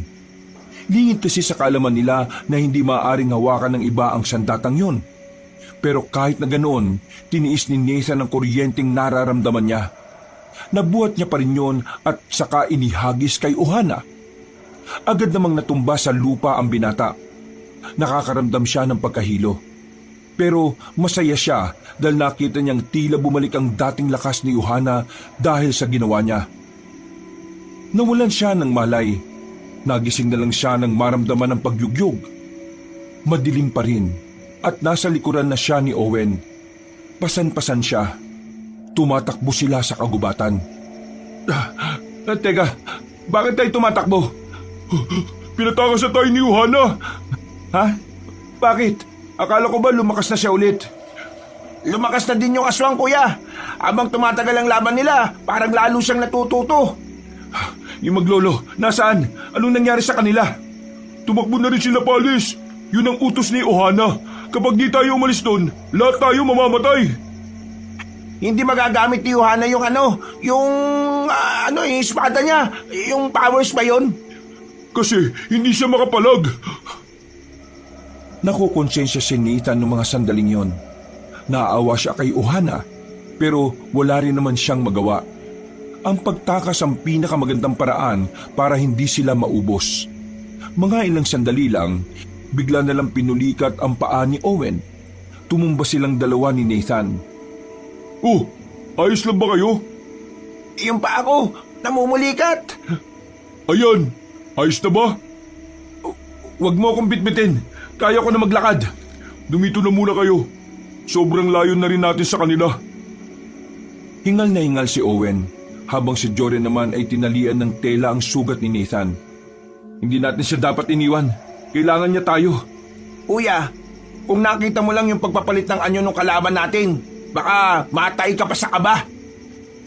Speaker 1: Lingid kasi sa kaalaman nila na hindi maaaring hawakan ng iba ang sandatang yon. Pero kahit na ganoon, tiniis ni Nathan ang kuryenteng nararamdaman niya. Nabuhat niya pa rin yon at saka inihagis kay Uhana. Agad namang natumba sa lupa ang binata. Nakakaramdam siya ng pagkahilo. Pero masaya siya dahil nakita niyang tila bumalik ang dating lakas ni Uhana dahil sa ginawa niya. Nawalan siya ng malay. Nagising na lang siya nang maramdaman ng pagyugyog. Madilim pa rin at nasa likuran na siya ni Owen. Pasan-pasan siya. Tumatakbo sila sa kagubatan.
Speaker 3: Teka, bakit tayo tumatakbo? Pinatakas na tayo ni Uhana.
Speaker 2: Ha? Bakit? Akala ko ba lumakas na siya ulit? Lumakas na din yung aswang, kuya. Habang tumatagal ang laban nila, parang lalo siyang natututo.
Speaker 3: Yung maglolo, nasaan? Anong nangyari sa kanila? Tumakbo na rin sila palis. Yun ang utos ni Ohana. Kapag di tayo umalis doon, lahat tayo mamamatay.
Speaker 2: Hindi magagamit ni Johanna yung yung espada niya. Yung powers ba yun?
Speaker 3: Kasi hindi siya makapalag.
Speaker 1: Nakukonsensya si Nathan noong mga sandaling yon. Naawa siya kay Ohana, pero wala rin naman siyang magawa. Ang pagtakas ang pinakamagandang paraan para hindi sila maubos. Mga ilang sandali lang, bigla na lang pinulikat ang paa ni Owen. Tumumba silang dalawa ni Nathan.
Speaker 3: Oh, ayos lang ba kayo?
Speaker 2: Yung pa ako, namumulikat.
Speaker 3: Ayan, ayos na ba? Huwag mo akong bitbitin. Kaya ko na maglakad. Dumito na muna kayo. Sobrang layo na rin natin sa kanila.
Speaker 1: Hingal na hingal si Owen, habang si Joren naman ay tinalian ng tela ang sugat ni Nathan.
Speaker 3: Hindi natin siya dapat iniwan. Kailangan niya tayo.
Speaker 2: Kuya, kung nakita mo lang yung pagpapalit ng anyo ng kalaban natin, baka matay ka pa sa kaba.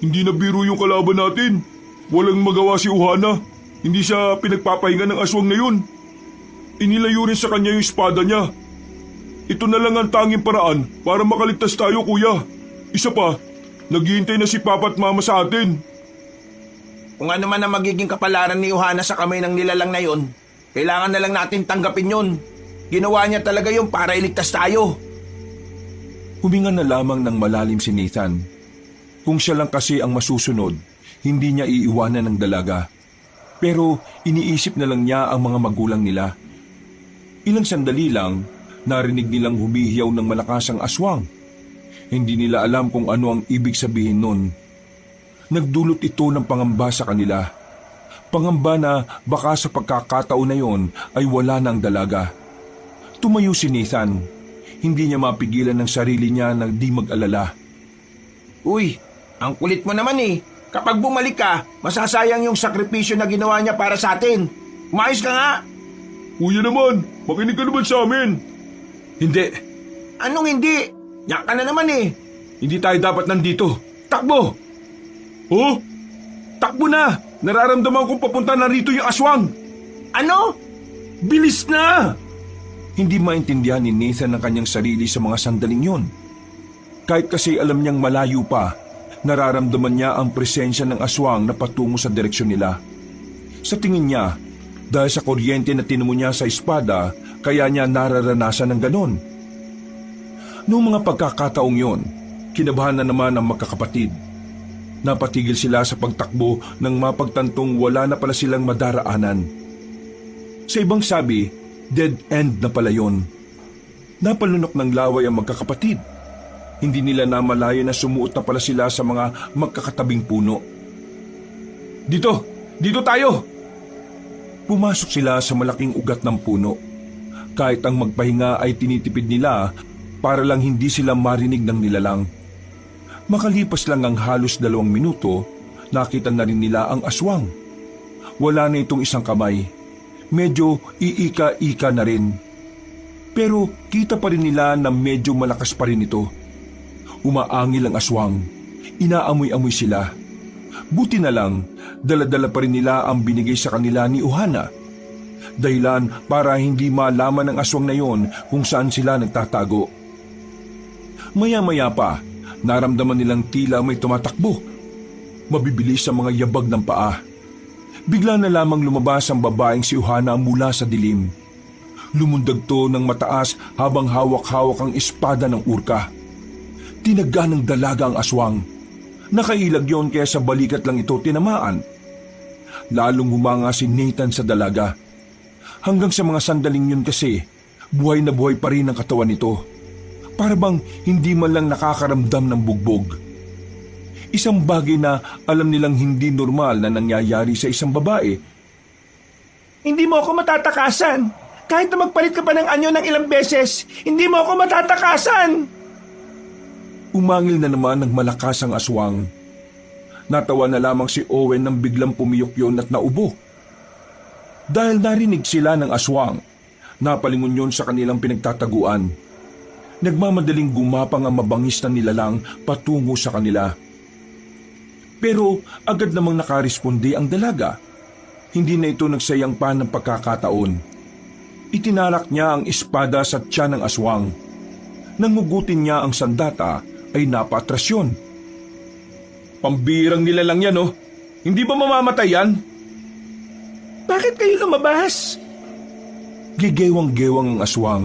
Speaker 3: Hindi na biro yung kalaban natin. Walang magawa si Ohana. Hindi siya pinagpapahinga ng aswang na yun. Inilayo rin sa kanya yung espada niya. Ito na lang ang tanging paraan para makaligtas tayo, kuya. Isa pa, naghihintay na si Papa at Mama sa atin.
Speaker 2: Kung ano man ang magiging kapalaran ni Ohana sa kamay ng nilalang na yun, kailangan na lang natin tanggapin yun. Ginawa niya talaga yun para iligtas tayo.
Speaker 1: Huminga na lamang ng malalim si Nathan. Kung siya lang kasi ang masusunod, hindi niya iiwanan ng dalaga. Pero iniisip na lang niya ang mga magulang nila. Ilang sandali lang, narinig nilang humihiyaw ng malakas ang aswang. Hindi nila alam kung ano ang ibig sabihin nun. Nagdulot ito ng pangamba sa kanila. Pangamba na baka sa pagkakataon na yon ay wala na ang dalaga. Tumayo si Nathan. Hindi niya mapigilan ng sarili niya na di mag-alala.
Speaker 2: Uy, ang kulit mo naman eh. Kapag bumalik ka, masasayang yung sakripisyo na ginawa niya para sa atin. Umayos ka nga.
Speaker 3: Kuya naman, makinig ka naman sa amin.
Speaker 1: Hindi.
Speaker 2: Anong hindi? Yak ka na naman eh.
Speaker 3: Hindi tayo dapat nandito. Takbo! Oh? Takbo na! Nararamdaman kong papunta na rito yung aswang.
Speaker 2: Ano?
Speaker 3: Bilis na!
Speaker 1: Hindi maintindihan ni Nathan ang kanyang sarili sa mga sandaling yon. Kahit kasi alam niyang malayo pa, nararamdaman niya ang presensya ng aswang na patungo sa direksyon nila. Sa tingin niya, dahil sa kuryente na tinamo niya sa espada, kaya niya nararanasan ng ganon. Noong mga pagkakataong yon, kinabahan na naman ang magkakapatid. Napatigil sila sa pagtakbo nang mapagtantong wala na pala silang madaraanan. Sa ibang sabi, dead end na pala yon. Napalunok ng laway ang magkakapatid. Hindi nila namalayan na sumuot na pala sila sa mga magkakatabing puno.
Speaker 3: Dito tayo!
Speaker 1: Pumasok sila sa malaking ugat ng puno. Kahit ang magpahinga ay tinitipid nila para lang hindi sila marinig ng nilalang. Makalipas lang ang halos 2 minuto, nakita na rin nila ang aswang. Wala na itong isang kamay. Medyo iika-ika na rin. Pero kita pa rin nila na medyo malakas pa rin ito. Umaangil ang aswang. Inaamoy-amoy sila. Buti na lang, dala-dala pa rin nila ang binigay sa kanila ni Ohana. Dahilan para hindi malaman ng aswang na yon kung saan sila nagtatago. Maya-maya pa, naramdaman nilang tila may tumatakbo. Mabibilis ang mga yabag ng paa. Bigla na lamang lumabas ang babaeng si Ohana mula sa dilim. Lumundag to ng mataas habang hawak-hawak ang espada ng urka. Tinaga ng dalaga ang aswang. Nakailag yon kaya sa balikat lang ito tinamaan. Lalong humanga si Nathan sa dalaga. Hanggang sa mga sandaling yun kasi, buhay na buhay pa rin ang katawan nito. Para bang hindi man lang nakakaramdam ng bugbog. Isang bagay na alam nilang hindi normal na nangyayari sa isang babae.
Speaker 5: Hindi mo ako matatakasan. Kahit na magpalit ka pa ng anyo ng ilang beses, hindi mo ako matatakasan.
Speaker 1: Umangil na naman ng malakas ang aswang. Natawa na lamang si Owen nang biglang pumiyok yun at naubo. Dahil narinig sila ng aswang, napalingon yun sa kanilang pinagtataguan. Nagmamadaling gumapang ang mabangis na nilalang patungo sa kanila. Pero agad namang nakaresponde ang dalaga. Hindi na ito nagsayang pa ng pagkakataon. Itinalak niya ang espada sa tiyan ng aswang. Nang hugutin niya ang sandata, ay napaatras yun.
Speaker 3: Pambirang nilalang yan, oh. Hindi ba mamamatay yan?
Speaker 5: Bakit kayo lumabas?
Speaker 1: Gigewang-gewang ang aswang,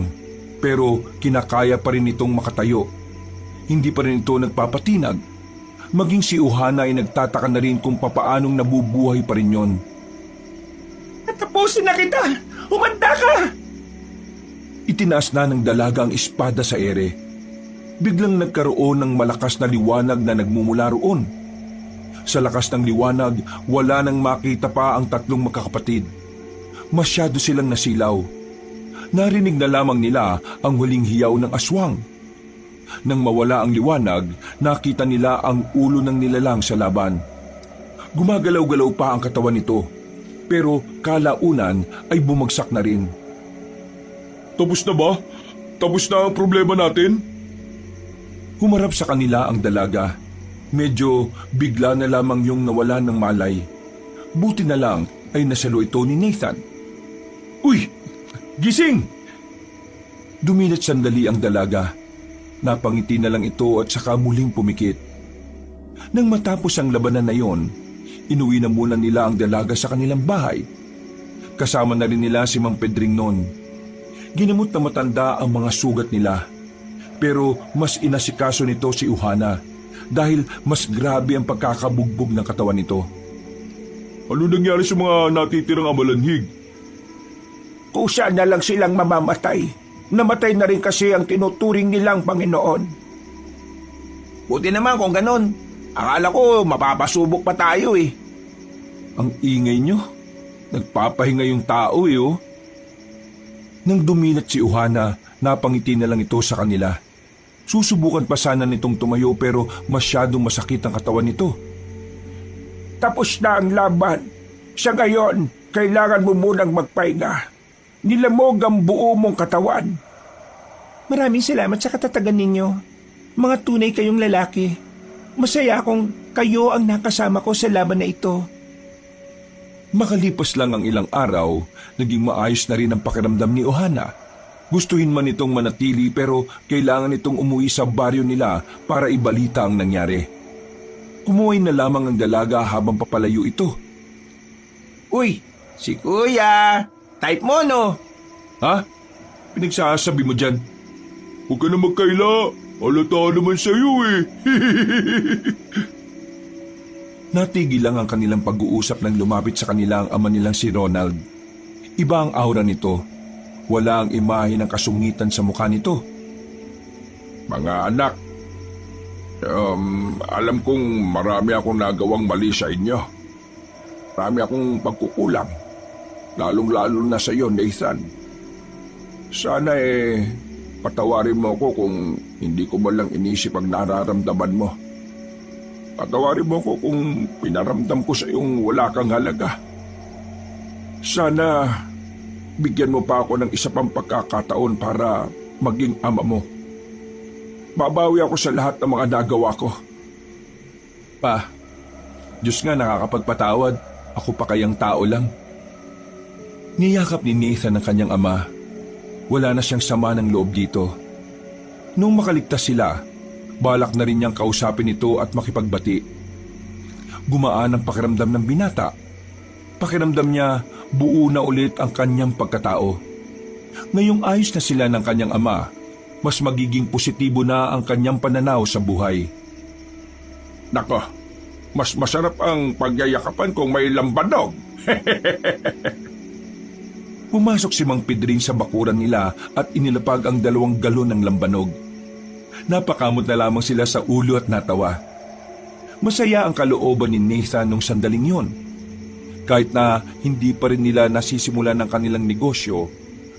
Speaker 1: pero kinakaya pa rin itong makatayo. Hindi pa rin ito nagpapatinag. Maging si Uhana ay nagtataka na rin kung papaanong nabubuhay pa rin yon.
Speaker 5: Tapusin na kita! Umanda ka!
Speaker 1: Itinaas na ng dalaga ang espada sa ere. Biglang nagkaroon ng malakas na liwanag na nagmumula roon. Sa lakas ng liwanag, wala nang makita pa ang tatlong magkakapatid. Masyado silang nasilaw. Narinig na lamang nila ang huling hiyaw ng aswang. Nang mawala ang liwanag, nakita nila ang ulo ng nilalang sa laban. Gumagalaw-galaw pa ang katawan nito, pero kalaunan ay bumagsak na rin.
Speaker 3: Tapos na ba? Tapos na ang problema natin?
Speaker 1: Humarap sa kanila ang dalaga. Medyo bigla na lamang yung nawala ng malay. Buti na lang ay nasalo ito ni Nathan.
Speaker 3: Uy! Gising!
Speaker 1: Dumilat sandali ang dalaga. Napangiti na lang ito at saka muling pumikit. Nang matapos ang labanan na yon, inuwi na muna nila ang dalaga sa kanilang bahay. Kasama na rin nila si Mang Pedring noon. Ginamot na matanda ang mga sugat nila. Pero mas inasikaso nito si Uhana dahil mas grabe ang pagkakabugbog ng katawan nito.
Speaker 3: Ano nangyari sa mga natitirang amalanhig?
Speaker 2: Kusa na lang silang mamamatay. Namatay na rin kasi ang tinuturing nilang Panginoon. Buti naman kung ganon. Akala ko mapapasubok pa tayo eh.
Speaker 1: Ang ingay nyo. Nagpapahinga yung tao oh. Nang dumilat si Uhana, napangiti na lang ito sa kanila. Susubukan pa sana nitong tumayo pero masyadong masakit ang katawan nito.
Speaker 2: Tapos na ang laban. Sa gayon, kailangan mo munang magpahinga. Nilamog ang buo mong katawan.
Speaker 5: Maraming salamat sa katatagan ninyo. Mga tunay kayong lalaki. Masaya akong kayo ang nakasama ko sa laban na ito.
Speaker 1: Makalipas lang ang ilang araw, naging maayos na rin ang pakiramdam ni Ohana. Gustuhin man itong manatili pero kailangan itong umuwi sa baryo nila para ibalita ang nangyari. Kumuhay na lamang ang dalaga habang papalayo ito.
Speaker 2: Uy, si Kuya! Type mo, no?
Speaker 1: Ha? Pinagsasabi mo dyan?
Speaker 3: Huwag ka na magkaila. Halata naman sa'yo eh.
Speaker 1: Natigil lang ang kanilang pag-uusap nang lumapit sa kanila ang ama nilang si Ronald. Iba ang aura nito. Wala ang imahe ng kasungitan sa mukha nito.
Speaker 4: Mga anak, alam kong marami akong nagawang mali sa inyo. Marami akong pagkukulang. Lalong-lalo na sa iyo, Nathan. Sana patawarin mo ako kung hindi ko man lang inisip ang nararamdaman mo. Patawarin mo ako kung pinaramdam ko sa iyong wala kang halaga. Sana bigyan mo pa ako ng isa pang pagkakataon para maging ama mo. Babawi ako sa lahat ng mga nagawa ko.
Speaker 1: Pa, Diyos nga nakakapagpatawad. Ako pa kayang tao lang. Niyakap ni Nathan ang kanyang ama. Wala na siyang sama ng loob dito. Nung makaligtas sila, balak na rin niyang kausapin ito at makipagbati. Gumaan ang pakiramdam ng binata. Pakiramdam niya buo na ulit ang kanyang pagkatao. Ngayong ayos na sila ng kanyang ama, mas magiging positibo na ang kanyang pananaw sa buhay.
Speaker 4: Nako, mas masarap ang pagyayakapan kung may lambanog.
Speaker 1: Pumasok si Mang Pedring sa bakuran nila at inilapag ang 2 galon ng lambanog. Napakamot na lamang sila sa ulo at natawa. Masaya ang kalooban ni Nathan nung sandaling yon. Kahit na hindi pa rin nila nasisimulan ng kanilang negosyo,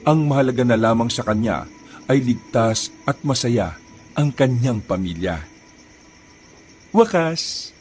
Speaker 1: ang mahalaga na lamang sa kanya ay ligtas at masaya ang kanyang pamilya.
Speaker 5: Wakas,